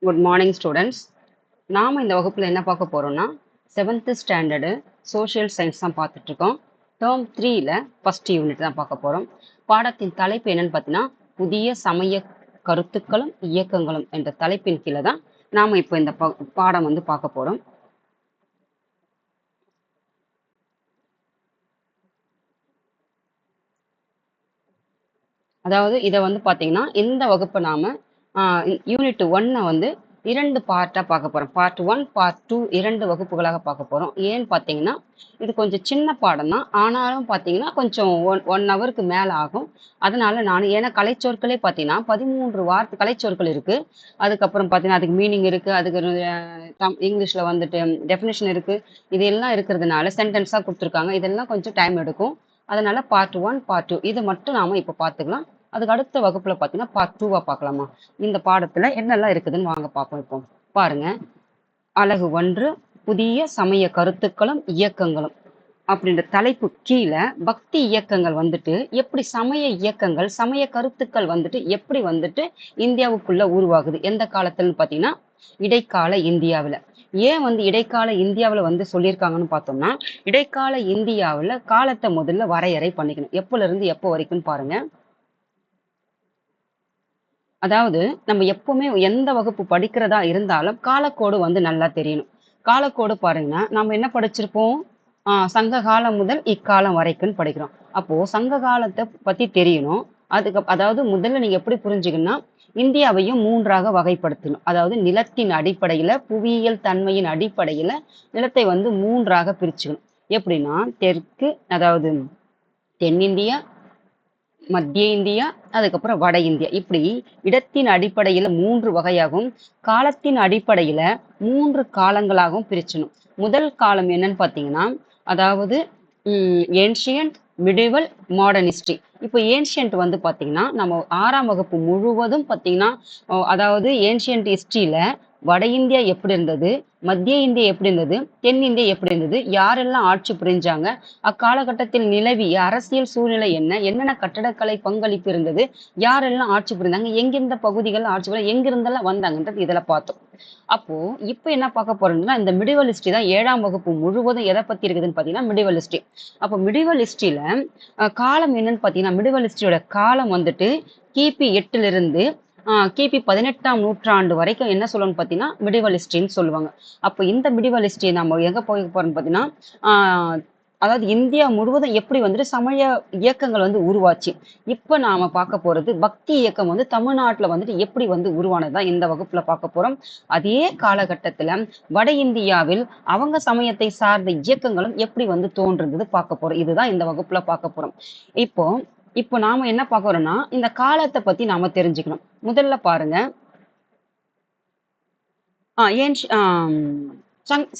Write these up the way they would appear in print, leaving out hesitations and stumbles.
Good morning students. நாம் இந்த வகுப்பில் என்ன பார்க்க போகிறோம்னா 7th ஸ்டாண்டர்டு சோஷியல் சயின்ஸ் தான் பார்த்துட்ருக்கோம். டேர்ம் 3ல் ஃபஸ்ட் யூனிட் தான் பார்க்க போகிறோம். பாடத்தின் தலைப்பு என்னென்னு பார்த்தீங்கன்னா புதிய சமய கருத்துக்களும் இயக்கங்களும் என்ற தலைப்பின் கீழே தான் நாம் இப்போ இந்த பாடம் வந்து பார்க்க போகிறோம். அதாவது இதை வந்து பார்த்தீங்கன்னா இந்த வகுப்பை நாம் யூனிட் 1 வந்து 2 பார்ட்டாக பார்க்க போகிறோம். பார்ட் 1 பார்ட் 2 2 வகுப்புகளாக பார்க்க போகிறோம். ஏன்னு பார்த்தீங்கன்னா இது கொஞ்சம் சின்ன பாடம் தான், ஆனாலும் பார்த்தீங்கன்னா கொஞ்சம் ஒன் ஹவருக்கு மேலே ஆகும். அதனால நான் ஏன்னா கலைச்சொற்களே பார்த்தீங்கன்னா 13 கலைச்சொற்கள் இருக்குது. அதுக்கப்புறம் பார்த்தீங்கன்னா அதுக்கு மீனிங் இருக்குது, அதுக்கு இங்கிலீஷில் வந்துட்டு டெஃபினேஷன் இருக்குது. இது எல்லாம் இருக்கிறதுனால சென்டென்ஸாக கொடுத்துருக்காங்க. இதெல்லாம் கொஞ்சம் டைம் எடுக்கும். அதனால பார்ட் 1 பார்ட் 2 இது மட்டும் நாம இப்போ பார்த்துக்கலாம். அதுக்கு அடுத்த வகுப்புல பார்த்தீங்கன்னா பார்ட் 2வா பார்க்கலாமா. இந்த பாடத்துல என்னெல்லாம் இருக்குதுன்னு வாங்க பார்ப்போம். இப்போ பாருங்க, அலகு 1 புதிய சமய கருத்துக்களும் இயக்கங்களும் அப்படின்ற தலைப்பு கீழே பக்தி இயக்கங்கள் வந்துட்டு எப்படி சமய இயக்கங்கள் சமய கருத்துக்கள் வந்துட்டு எப்படி வந்துட்டு இந்தியாவுக்குள்ள உருவாகுது, எந்த காலத்துலன்னு பார்த்தீங்கன்னா இடைக்கால இந்தியாவில். ஏன் வந்து இடைக்கால இந்தியாவில் வந்து சொல்லியிருக்காங்கன்னு பார்த்தோம்னா இடைக்கால இந்தியாவில் காலத்தை முதல்ல வரையறை பண்ணிக்கணும். எப்போல இருந்து எப்போ வரைக்கும்னு பாருங்க. அதாவது நம்ம எப்பவுமே எந்த வகுப்பு படிக்கிறதா இருந்தாலும் காலக்கோடு வந்து நல்லா தெரியணும். காலக்கோடு பாருங்கன்னா நம்ம என்ன படிச்சிருப்போம், சங்க காலம் முதல் இக்காலம் வரைக்கும் படிக்கிறோம். அப்போ சங்க காலத்தை பத்தி தெரியணும். அதாவது முதல்ல நீங்க எப்படி புரிஞ்சுக்கணும்னா இந்தியாவையும் 3ஆக வகைப்படுத்தணும். அதாவது நிலத்தின் அடிப்படையில புவியியல் தன்மையின் அடிப்படையில நிலத்தை வந்து 3ஆக பிரிச்சுக்கணும். எப்படின்னா தெற்கு, அதாவது தென்னிந்தியா, மத்திய இந்தியா, அதுக்கப்புறம் வட இந்தியா, இப்படி இடத்தின் அடிப்படையில 3 வகையாகவும் காலத்தின் அடிப்படையில 3 காலங்களாகவும் பிரிச்சணும். முதல் காலம் என்னன்னு பார்த்தீங்கன்னா அதாவது ஏன்ஷியன்ட், மிடிவல், மாடர்ன் ஹிஸ்டரி. இப்போ ஏன்ஷியன்ட் வந்து பார்த்தீங்கன்னா நம்ம 6ஆம் வகுப்பு முழுவதும் பார்த்தீங்கன்னா அதாவது ஏன்ஷியன்ட் ஹிஸ்டரியில வட இந்தியா எப்படி இருந்தது, மத்திய இந்தியா எப்படி இருந்தது, தென்னிந்தியா எப்படி இருந்தது, யாரெல்லாம் ஆட்சி புரிஞ்சாங்க, அக்காலகட்டத்தில் நிலவிய அரசியல் சூழ்நிலை என்ன, என்னென்ன கட்டடக்கலை பங்களிப்பு இருந்தது, யாரெல்லாம் ஆட்சி புரிந்தாங்க, எங்கெந்த பகுதிகள் ஆட்சி எங்கிருந்தெல்லாம் வந்தாங்கன்றது இதில் பார்த்தோம். அப்போ இப்போ என்ன பார்க்க போறோம்னா இந்த மிடிவல் ஹிஸ்டரி தான் 7ஆம் வகுப்பு முழுவதும் எதை பத்தி இருக்குதுன்னு பார்த்தீங்கன்னா மிடிவல் ஹிஸ்டரி. அப்போ மிடிவல் ஹிஸ்டரியில காலம் என்னன்னு பார்த்தீங்கன்னா மிடிவல் ஹிஸ்டரியோட காலம் வந்துட்டு கிபி 8லிருந்து கிபி 18ஆம் நூற்றாண்டு வரைக்கும் என்ன சொல்லணும்னு பார்த்தீங்கன்னா மிடிவல் ஹிஸ்டரின்னு சொல்லுவாங்க. அப்போ இந்த மிடிவல் ஹிஸ்டரி நம்ம எங்கே போய் போறோம்னு பார்த்தீங்கன்னா அதாவது இந்தியா முழுவதும் எப்படி வந்துட்டு சமய இயக்கங்கள் வந்து உருவாச்சு. இப்போ நாம பார்க்க போறது பக்தி இயக்கம் வந்து தமிழ்நாட்டில் வந்துட்டு எப்படி வந்து உருவானதுதான் இந்த வகுப்புல பார்க்க போறோம். அதே காலகட்டத்துல வட இந்தியாவில் அவங்க சமயத்தை சார்ந்த இயக்கங்களும் எப்படி வந்து தோன்றுறது பார்க்க போறோம். இதுதான் இந்த வகுப்புல பார்க்க போறோம். இப்போ நாம என்ன பார்க்கறோம்னா இந்த காலத்தை பத்தி நாம தெரிஞ்சுக்கணும். முதல்ல பாருங்க, ஏன்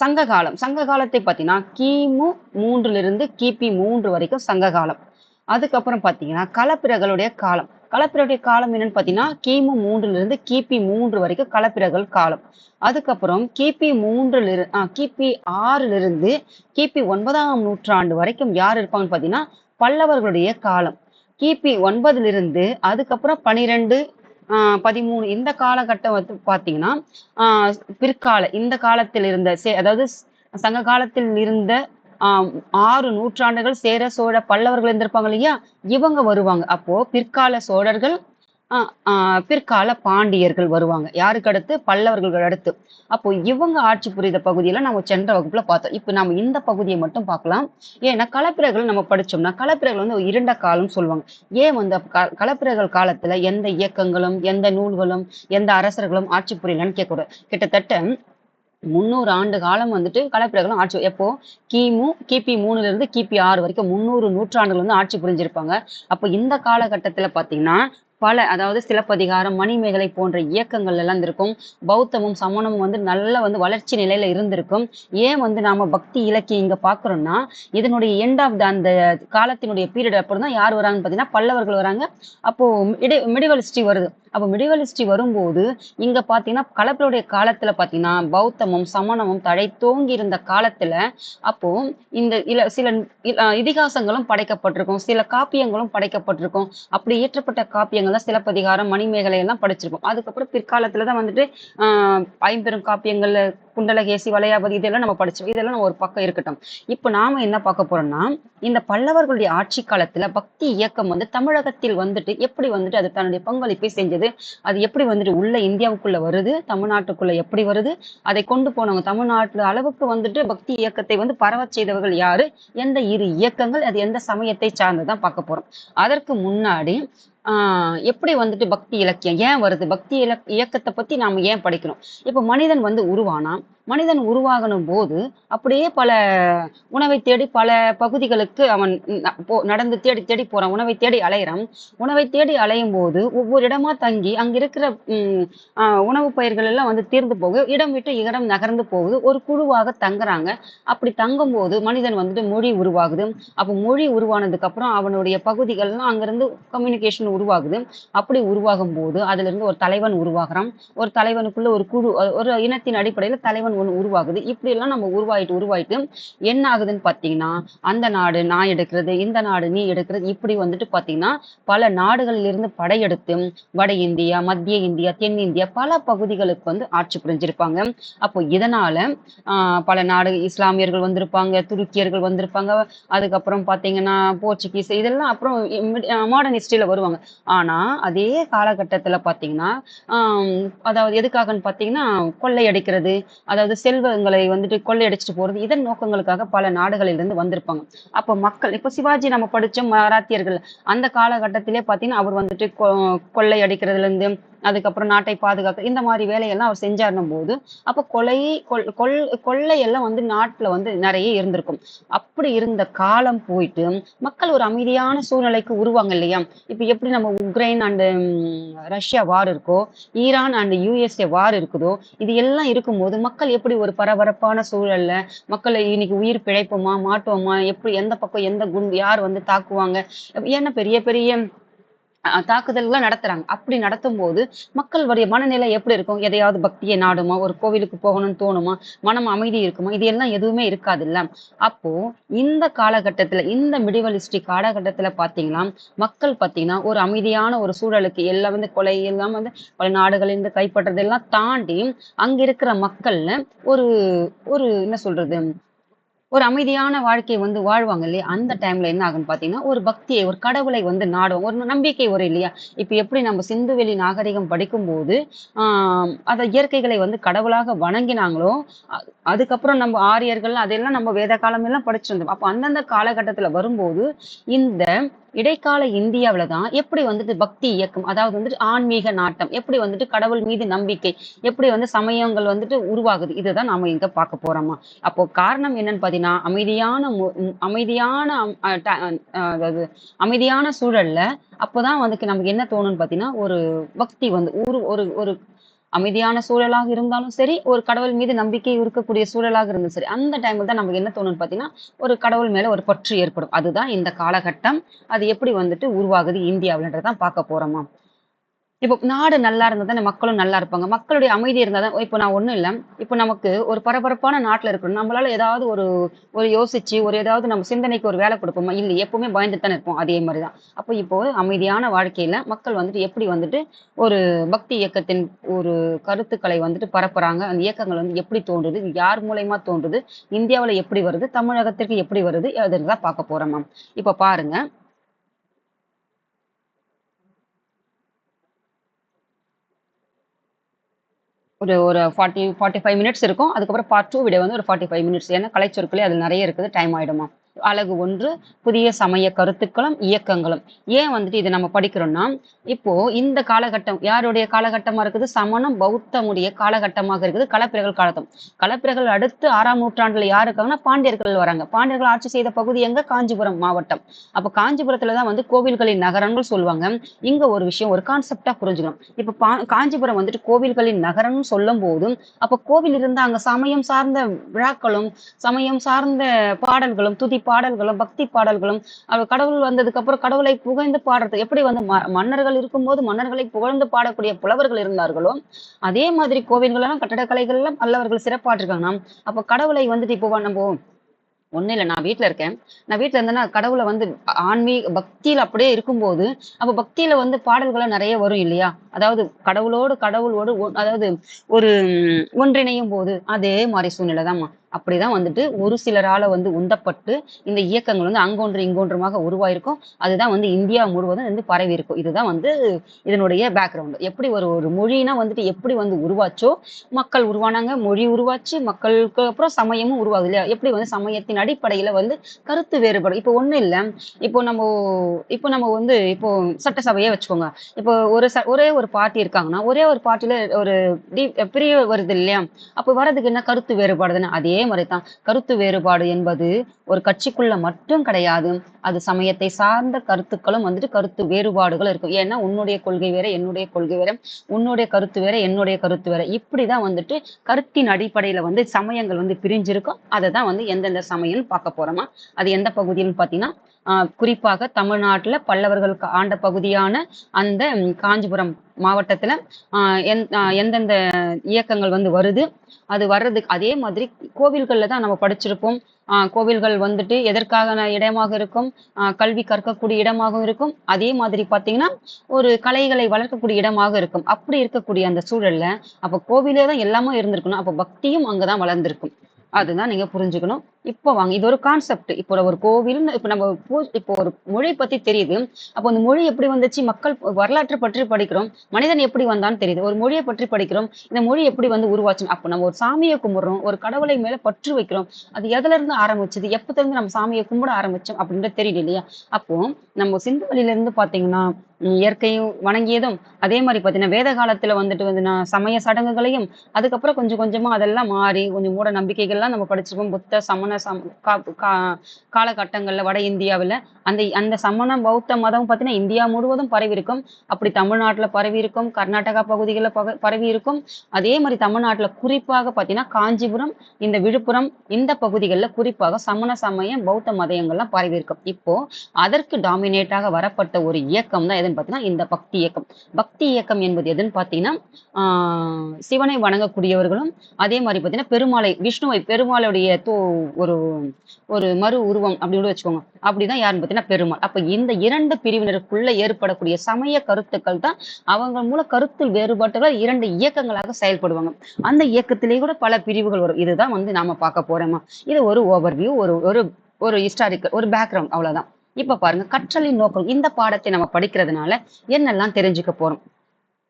சங்க காலம். சங்க காலத்தை பார்த்தீங்கன்னா கிமு 3லிருந்து கிபி 3 வரைக்கும் சங்க காலம். அதுக்கப்புறம் பார்த்தீங்கன்னா களப்பிரர்களுடைய காலம். களப்பிரருடைய காலம் என்னன்னு பார்த்தீங்கன்னா கிமு 3லிருந்து கிபி 3 வரைக்கும் களப்பிரர்கள் காலம். அதுக்கப்புறம் கிபி 6லிருந்து கிபி 9ஆம் நூற்றாண்டு வரைக்கும் யார் இருப்பாங்கன்னு பார்த்தீங்கன்னா பல்லவர்களுடைய காலம். கிபி 9லிருந்து அதுக்கப்புறம் 12 13 இந்த காலகட்டம் வந்து பார்த்தீங்கன்னா பிற்கால இந்த காலத்தில் இருந்த அதாவது சங்க காலத்தில் இருந்த 6 நூற்றாண்டுகள் சேர சோழ பல்லவர்கள் இருந்திருப்பாங்க இல்லையா, இவங்க வருவாங்க. அப்போ பிற்கால சோழர்கள், பிற்கால பாண்டியர்கள் வருவாங்க. யாருக்கு அடுத்து? பல்லவர்கள் அடுத்து. அப்போ இவங்க ஆட்சி புரிந்த பகுதியில நம்ம சென்ற வகுப்புல பார்த்தோம். இப்போ நம்ம இந்த பகுதியை மட்டும் பார்க்கலாம். ஏன்னா களப்பிரர்கள் நம்ம படிச்சோம்னா களப்பிரர்கள் வந்து இருண்ட காலம் சொல்லுவாங்க. ஏன் வந்து களப்பிரர்கள் காலத்துல எந்த இயக்கங்களும் எந்த நூல்களும் எந்த அரசர்களும் ஆட்சி புரியலன்னு கேட்கக்கூடாது. கிட்டத்தட்ட 300 ஆண்டு காலம் வந்துட்டு களப்பிரர்களும் ஆட்சி, எப்போ கிபி 3லிருந்து கிபி 6 வரைக்கும் 300 நூற்றாண்டுகள் வந்து ஆட்சி புரிஞ்சிருப்பாங்க. அப்போ இந்த காலகட்டத்துல பாத்தீங்கன்னா அதாவது சிலப்பதிகாரம், மணிமேகலை போன்ற இயக்கங்கள் எல்லாம் இருக்கும். பௌத்தமும் சமணமும் வந்து நல்ல வந்து வளர்ச்சி நிலையில இருந்திருக்கும். ஏன் வந்து நாம பக்தி இலக்கியம் இங்க பாக்குறோம்னா இதனுடைய எண்ட் ஆஃப் அந்த காலத்தினுடைய பீரியட் அப்புறம் தான் யார் வராங்கன்னு பார்த்தீங்கன்னா பல்லவர்கள் வராங்க. அப்போ மிடிவல் ஹிஸ்டரி வருது. அப்போ மிடிவல் ஹிஸ்டரி வரும்போது இங்க பாத்தீங்கன்னா களப்பிரருடைய காலத்துல பாத்தீங்கன்னா பௌத்தமும் சமணமும் தழைத்தோங்கி இருந்த காலத்துல அப்போ இந்த சில இதிகாசங்களும் படைக்கப்பட்டிருக்கும், சில காப்பியங்களும் படைக்கப்பட்டிருக்கும். அப்படி இயற்றப்பட்ட காப்பியங்கள் இலக்கியங்கள் தான் சிலப்பதிகாரம், மணிமேகலை எல்லாம் படிச்சிருப்போம். அதுக்கப்புறம் பிற்காலத்துல தான் வந்துட்டு ஐம்பெரும் காப்பியங்கள்ல குண்டலகேசி, வளையாபதி இதெல்லாம் நம்ம படிச்சோம். இதெல்லாம் நம்ம ஒரு பக்கம் இருக்கட்டும். இப்ப நாம என்ன பார்க்க போறோம்னா, இந்த பல்லவர்களுடைய ஆட்சி காலத்துல பக்தி இயக்கம் வந்து தமிழகத்தில் வந்துட்டு எப்படி வந்துட்டு அது தன்னுடைய பங்களிப்பை செஞ்சது, அது எப்படி வந்துட்டு உள்ள இந்தியாவுக்குள்ள வருது, தமிழ்நாட்டுக்குள்ள எப்படி வருது, அதை கொண்டு போனவங்க தமிழ்நாட்டுல அளவுக்கு வந்துட்டு பக்தி இயக்கத்தை வந்து பரவச் செய்தவர்கள் யாரு, எந்த இரு இயக்கங்கள், அது எந்த சமயத்தை சார்ந்துதான் பார்க்க போறோம். அதற்கு முன்னாடி எப்படி வந்துட்டு பக்தி இலக்கியம் ஏன் வருது, பக்தி இயக்கத்தை பத்தி நாம ஏன் படிக்கணும். இப்ப மனிதன் வந்து உருவானா, மனிதன் உருவாகணும் போது அப்படியே பல உணவை தேடி பல பகுதிகளுக்கு அவன் நடந்து தேடி தேடி போறான், உணவை தேடி அலையிறான். உணவை தேடி அலையும் போது ஒவ்வொரு இடமா தங்கி அங்க இருக்கிற உணவு பயிர்கள் எல்லாம் வந்து தீர்ந்து போகுது, இடம் விட்டு இடம் நகர்ந்து போகுது, ஒரு குழுவாக தங்குறாங்க. அப்படி தங்கும் போது மனிதன் வந்துட்டு மொழி உருவாகுது. அப்ப மொழி உருவானதுக்கு அப்புறம் அவனுடைய பகுதிகள்லாம் அங்கிருந்து கம்யூனிகேஷன் உருவாகுது. அப்படி உருவாகும் போது அதுல இருந்து ஒரு தலைவன் உருவாகிறான். ஒரு தலைவனுக்குள்ள ஒரு குழு, ஒரு இனத்தின் அடிப்படையில தலைவன் ஒண்ணு உருவாகுது. இப்படி எல்லாம் நம்ம உருவாயிட்டு என்ன ஆகுதுன்னு பாத்தீங்கன்னா, அந்த நாடு நான் எடுக்கிறது, இந்த நாடு நீ எடுக்கிறது, இப்படி வந்துட்டு பாத்தீங்கன்னா பல நாடுகளில் இருந்து படையெடுத்து வட இந்தியா, மத்திய இந்தியா, தென்னிந்தியா பல பகுதிகளுக்கு வந்து ஆட்சி புரிஞ்சிருப்பாங்க. அப்போ இதனால பல நாடு இஸ்லாமியர்கள் வந்திருப்பாங்க, துருக்கியர்கள் வந்திருப்பாங்க, அதுக்கப்புறம் பாத்தீங்கன்னா போர்ச்சுகீஸ், இதெல்லாம் அப்புறம் மாடர்ன் ஹிஸ்டரியில வருவாங்க. ஆனா அதே காலகட்டத்துல பாத்தீங்கன்னா அதாவது எதுக்காகன்னு பாத்தீங்கன்னா கொள்ளையடிக்கிறது, அதாவது செல்வங்களை வந்துட்டு கொள்ளையடிச்சிட்டு போறது, இதன் நோக்கங்களுக்காக பல நாடுகளில் இருந்து வந்திருப்பாங்க. அப்ப மக்கள் இப்ப சிவாஜி நம்ம படிச்சோம், மராத்தியர்கள் அந்த காலகட்டத்திலே பாத்தீங்கன்னா அவர் வந்துட்டு கொள்ளையடிக்கிறதுல இருந்து அதுக்கப்புறம் நாட்டை பாதுகாக்க இந்த மாதிரி வேலையெல்லாம் அவர் செஞ்சாருன்னும் போது அப்ப கொள்ளை எல்லாம் வந்து நாட்டுல வந்து நிறைய இருந்திருக்கும். அப்படி இருந்த காலம் போயிட்டு மக்கள் ஒரு அமைதியான சூழ்நிலைக்கு உருவாங்க இல்லையா. இப்ப எப்படி நம்ம உக்ரைன் அண்ட் ரஷ்யா வார் இருக்கோ, ஈரான் அண்ட் யுஎஸ்ஏ வார் இருக்குதோ, இது எல்லாம் இருக்கும்போது மக்கள் எப்படி ஒரு பரபரப்பான சூழல்ல மக்களை இன்னைக்கு உயிர் பிழைப்போமா மாட்டோமா, எப்படி எந்த பக்கம் எந்த குண்டு யார் வந்து தாக்குவாங்க, ஏன்னா பெரிய பெரிய தாக்குதல்லாம் நடத்துறாங்க. அப்படி நடத்தும் போது மக்களுடைய மனநிலை எப்படி இருக்கும், எதையாவது பக்தியை நாடுமா, ஒரு கோவிலுக்கு போகணும்னு தோணுமா, மனம் அமைதி இருக்குமா, இது எல்லாம் எதுவுமே இருக்காதுல்ல. அப்போ இந்த காலகட்டத்துல, இந்த மிடிவலிஸ்டிக் காலகட்டத்துல பாத்தீங்கன்னா மக்கள் பாத்தீங்கன்னா ஒரு அமைதியான ஒரு சூழலுக்கு எல்லாம் வந்து கொலை எல்லாம் வந்து பல நாடுகளிலிருந்து கைப்பற்றதெல்லாம் தாண்டி அங்க இருக்கிற மக்கள்ல ஒரு ஒரு என்ன சொல்றது, ஒரு அமைதியான வாழ்க்கையை வந்து வாழ்வாங்க இல்லையா. அந்த டைம்ல என்ன ஆகுன்னு பாத்தீங்கன்னா ஒரு பக்தியை, ஒரு கடவுளை வந்து நாடும், ஒரு நம்பிக்கை வரும் இல்லையா. இப்ப எப்படி நம்ம சிந்துவெளி நாகரிகம் படிக்கும் போது அத இயற்கைகளை வந்து கடவுளாக வணங்கினாங்களோ, அதுக்கப்புறம் நம்ம ஆரியர்கள் அதெல்லாம் நம்ம வேத காலம் எல்லாம் படிச்சிருந்தோம். அப்ப அந்தந்த காலகட்டத்துல வரும்போது இந்த இடைக்கால இந்தியாவில தான் எப்படி வந்துட்டு பக்தி இயக்கம், அதாவது வந்துட்டு ஆன்மீக நாட்டம், எப்படி வந்துட்டு கடவுள் மீது நம்பிக்கை, எப்படி வந்து சமயங்கள் வந்துட்டு உருவாகுது, இதுதான் நாம இங்க பார்க்க போறோமா. அப்போ காரணம் என்னன்னு பாத்தீங்கன்னா அதாவது அமைதியான சூழல்ல அப்போதான் வந்து நமக்கு என்ன தோணும்னு பாத்தீங்கன்னா ஒரு பக்தி வந்து ஒரு ஒரு ஒரு அமைதியான சூழலாக இருந்தாலும் சரி, ஒரு கடவுள் மீது நம்பிக்கை இருக்கக்கூடிய சூழலாக இருந்தாலும் சரி, அந்த டைம்ல தான் நமக்கு என்ன தோணும்னு பாத்தீங்கன்னா ஒரு கடவுள் மேல ஒரு பற்று ஏற்படும். அதுதான் இந்த காலகட்டம். அது எப்படி வந்துட்டு உருவாகுது இந்தியாவிலன்றதான் பார்க்க போறோமா. இப்போ நாடு நல்லா இருந்தா தானே மக்களும் நல்லா இருப்பாங்க. மக்களுடைய அமைதி இருந்தா தான் இப்போ நான் ஒண்ணும் இல்ல. இப்போ நமக்கு ஒரு பரபரப்பான நாட்டுல இருக்கணும். நம்மளால ஏதாவது ஒரு ஒரு யோசிச்சு, ஒரு ஏதாவது நம்ம சிந்தனைக்கு ஒரு வேலை குடுப்போமா? இல்ல. எப்பவுமே பயந்துட்டு தானே இருப்போம். அதே மாரி தான். அப்போ இப்போ அமைதியான வாழ்க்கையில மக்கள் வந்துட்டு எப்படி வந்துட்டு ஒரு பக்தி இயக்கத்தின் ஒரு கருத்துக்களை வந்துட்டு பரப்புறாங்க. அந்த இயக்கங்கள் வந்து எப்படி தோன்றுது? இது யார் மூலியமா தோன்றுது? இந்தியாவுல எப்படி வருது? தமிழகத்திற்கு எப்படி வருது? அதுதான் பார்க்க போறோம் மேம். இப்ப பாருங்க. ஒரு ஒரு 45 மினிட்ஸ் இருக்கும். அதுக்கப்புறம் பார்ட் 2 வீடியோ வந்து ஒரு 45 மினிட்ஸ். ஏன்னா கலைச்சொற்களே அதுல நெறைய இருக்குது. டைம் ஆயிடுமா. அழகு 1 புதிய சமய கருத்துக்களும், இயக்கங்களும். ஏன் வந்துட்டு இத நம்ம படிக்கிறோம்னா, இப்போ இந்த காலகட்டம் யாருடைய காலகட்டமா இருக்குது? சமணம், பௌத்தமுடைய காலகட்டமாக இருக்குது. களப்பிரர்கள் காலத்தம். களப்பிரர்கள் அடுத்து 6ஆம் நூற்றாண்டுல யார் இருக்காங்கன்னா பாண்டியர்கள் வராங்க. பாண்டியர்கள் ஆட்சி செய்த பகுதி எங்க? காஞ்சிபுரம் மாவட்டம். அப்ப காஞ்சிபுரத்துல தான் வந்து கோவில்களின் நகரம்னு சொல்லுவாங்க. இங்க ஒரு விஷயம், ஒரு கான்செப்டா புரிஞ்சுக்கணும். இப்ப காஞ்சிபுரம் வந்துட்டு கோவில்களின் நகரம்னு சொல்லும் போதும், அப்ப கோவில் இருந்தா அங்க சமயம் சார்ந்த விழாக்களும், சமயம் சார்ந்த பாடல்களும், துதி பாடல்களும், பக்தி பாடல்களும், கடவுள் வந்ததுக்கு அப்புறம் கடவுளை புகழ்ந்து பாடுறது எப்படி வந்து மன்னர்கள் இருக்கும்போது மன்னர்களை புகழ்ந்து பாடக்கூடிய புலவர்கள் இருந்தார்களோ, அதே மாதிரி கோவில்கள் எல்லாம் கட்டடக்கலைகள் எல்லாம் பல்லவர்கள் சிறப்பாற்றிருக்காங்க. அப்ப கடவுளை வந்துட்டு இப்போ நம்ம ஒண்ணும் இல்ல. நான் வீட்ல இருக்கேன். நான் வீட்ல இருந்தேன்னா, கடவுள வந்து ஆன்மீக பக்தியில அப்படியே இருக்கும்போது, அப்ப பக்தியில வந்து பாடல்கள்லாம் நெறைய வரும் இல்லையா? அதாவது கடவுளோடு கடவுளோடு அதாவது ஒரு ஒன்றிணையும் போது, அதே மாரி சூழ்நிலை தான்மா. அப்படிதான் வந்துட்டு ஒரு சிலரால வந்து உந்தப்பட்டு, இந்த இயக்கங்கள் வந்து அங்கொன்று, இங்கொன்றுமாக உருவாயிருக்கும். அதுதான் வந்து இந்தியா முழுவதும் வந்து பரவியிருக்கும். இதுதான் வந்து இதனுடைய பேக்கிரவுண்ட். எப்படி ஒரு ஒரு மொழினா வந்துட்டு எப்படி வந்து உருவாச்சோ, மக்கள் உருவானாங்க, மொழி உருவாச்சு, மக்களுக்கு அப்புறம் சமயமும் உருவாகுது இல்லையா? எப்படி வந்து சமயத்தின் அடிப்படையில வந்து கருத்து வேறுபாடு. இப்போ ஒண்ணும் இல்ல. இப்போ நம்ம இப்போ நம்ம வந்து இப்போ சட்டசபையே வச்சுக்கோங்க. இப்போ ஒரே ஒரு பார்ட்டி இருக்காங்கன்னா, ஒரே ஒரு பார்ட்டில ஒரு டி பிரிவு வருது இல்லையா? அப்ப வர்றதுக்கு என்ன கருத்து வேறுபாடு தானே. அதே மாரி தான். கருத்து வேறுபாடு என்பது ஒரு கட்சிக்குள்ள மட்டும் கிடையாது. அது சமயத்தை சார்ந்த கருத்துக்களும் வந்துட்டு கருத்து வேறுபாடுகள் இருக்கும். ஏன்னா, உன்னுடைய கொள்கை வேற, என்னுடைய கொள்கை வேற. உன்னுடைய கருத்து வேற, என்னுடைய கருத்து வேற. இப்படிதான் வந்துட்டு கருத்தின் அடிப்படையில வந்து சமயங்கள் வந்து பிரிஞ்சிருக்கும். அததான் வந்து எந்தெந்த சமயம்னு பார்க்க போறோமா. அது எந்த பகுதின்னு பார்த்தீங்கன்னா, குறிப்பாக தமிழ்நாட்டுல பல்லவர்கள் ஆண்ட பகுதியான அந்த காஞ்சிபுரம் மாவட்டத்துல எந்தெந்த இயக்கங்கள் வந்து வருது. அது வர்றதுக்கு அதே மாதிரி கோவில்கள்ல தான் நம்ம படிச்சிருப்போம். கோவில்கள் வந்துட்டு எதற்கான இடமாக இருக்கும். கல்வி கற்கக்கூடிய இடமாகவும் இருக்கும். அதே மாதிரி பாத்தீங்கன்னா ஒரு கலைகளை வளர்க்கக்கூடிய இடமாக இருக்கும். அப்படி இருக்கக்கூடிய அந்த சூழல்ல அப்ப கோவிலே தான் எல்லாமே இருந்திருக்கணும். அப்ப பக்தியும் அங்கதான் வளர்ந்திருக்கும். அதுதான் நீங்க புரிஞ்சுக்கணும். இப்ப வாங்க இது ஒரு கான்செப்ட். இப்போ ஒரு கோவில்னு இப்ப நம்ம இப்போ ஒரு மொழி பத்தி தெரியுது. அப்போ அந்த மொழி எப்படி வந்துச்சு? மக்கள் வரலாற்று பற்றி படிக்கிறோம். மனிதன் எப்படி வந்தான்னு தெரியுது. ஒரு மொழியை பற்றி படிக்கிறோம். இந்த மொழி எப்படி வந்து உருவாச்சுன்னு. அப்ப நம்ம ஒரு சாமியை கும்பிடுறோம். ஒரு கடவுளை மேல பற்று வைக்கிறோம். அது எதுல இருந்து ஆரம்பிச்சது? எப்பத்துல இருந்து நம்ம சாமியை கும்பிட ஆரம்பிச்சோம் அப்படின்றது தெரியல இல்லையா? அப்போ நம்ம சிந்து வெளியில இருந்து பாத்தீங்கன்னா இயற்கையும் வணங்கியதும் அதே மாதிரி பாத்தீங்கன்னா வேத காலத்துல வந்துட்டு வந்து நான் சமய சடங்குகளையும் அதுக்கப்புறம் கொஞ்சம் கொஞ்சமா அதெல்லாம் மாறி கொஞ்சம் மூட நம்பிக்கைகள்லாம் நம்ம படிச்சிருப்போம். புத்த சமண காலகட்டங்கள்ல வட இந்தியாவுல அந்த அந்த சமண பௌத்த மதம் பாத்தீங்கன்னா இந்தியா முழுவதும் பரவி இருக்கும். அப்படி தமிழ்நாட்டுல பரவி இருக்கும். கர்நாடகா பகுதிகளில் பரவி இருக்கும். அதே மாதிரி தமிழ்நாட்டுல குறிப்பாக பாத்தீங்கன்னா காஞ்சிபுரம், இந்த விழுப்புரம் இந்த பகுதிகளில் குறிப்பாக சமண சமயம் பௌத்த மதயங்கள்லாம் பரவி இருக்கும். இப்போ அதற்கு டாமினேட்டாக வரப்பட்ட ஒரு இயக்கம் தான் எதுன்னு பாத்தீங்கன்னா இந்த பக்தி இயக்கம். பக்தி இயக்கம் என்பது எதுன்னு பாத்தீங்கன்னா சிவனை வணங்கக்கூடியவர்களும் அதே மாதிரி பாத்தீங்கன்னா பெருமாளை விஷ்ணுவை பெருமாளுடைய ஒரு ஒரு மறு உருவம் அப்படின்னு வச்சுக்கோங்க. அப்படிதான் யாருன்னு பாத்தீங்கன்னா பெருமாள். அப்ப இந்த இரண்டு பிரிவினருக்குள்ள ஏற்படக்கூடிய சமய கருத்துக்கள் தான் அவங்க மூல கருத்தில் வேறுபாட்டுகள் இரண்டு இயக்கங்களாக செயல்படுவாங்க. அந்த இயக்கத்திலேயே கூட பல பிரிவுகள் வரும். இதுதான் வந்து நாம பார்க்க போறோமா. இது ஒரு ஓவர்வியூ, ஒரு ஒரு ஒரு ஹிஸ்டாரிக்கல் ஒரு பேக்ரவுண்ட் அவ்வளவுதான். இப்ப பாருங்க கற்றலின் நோக்கம். இந்த பாடத்தை நம்ம படிக்கிறதுனால என்னெல்லாம் தெரிஞ்சுக்க போறோம்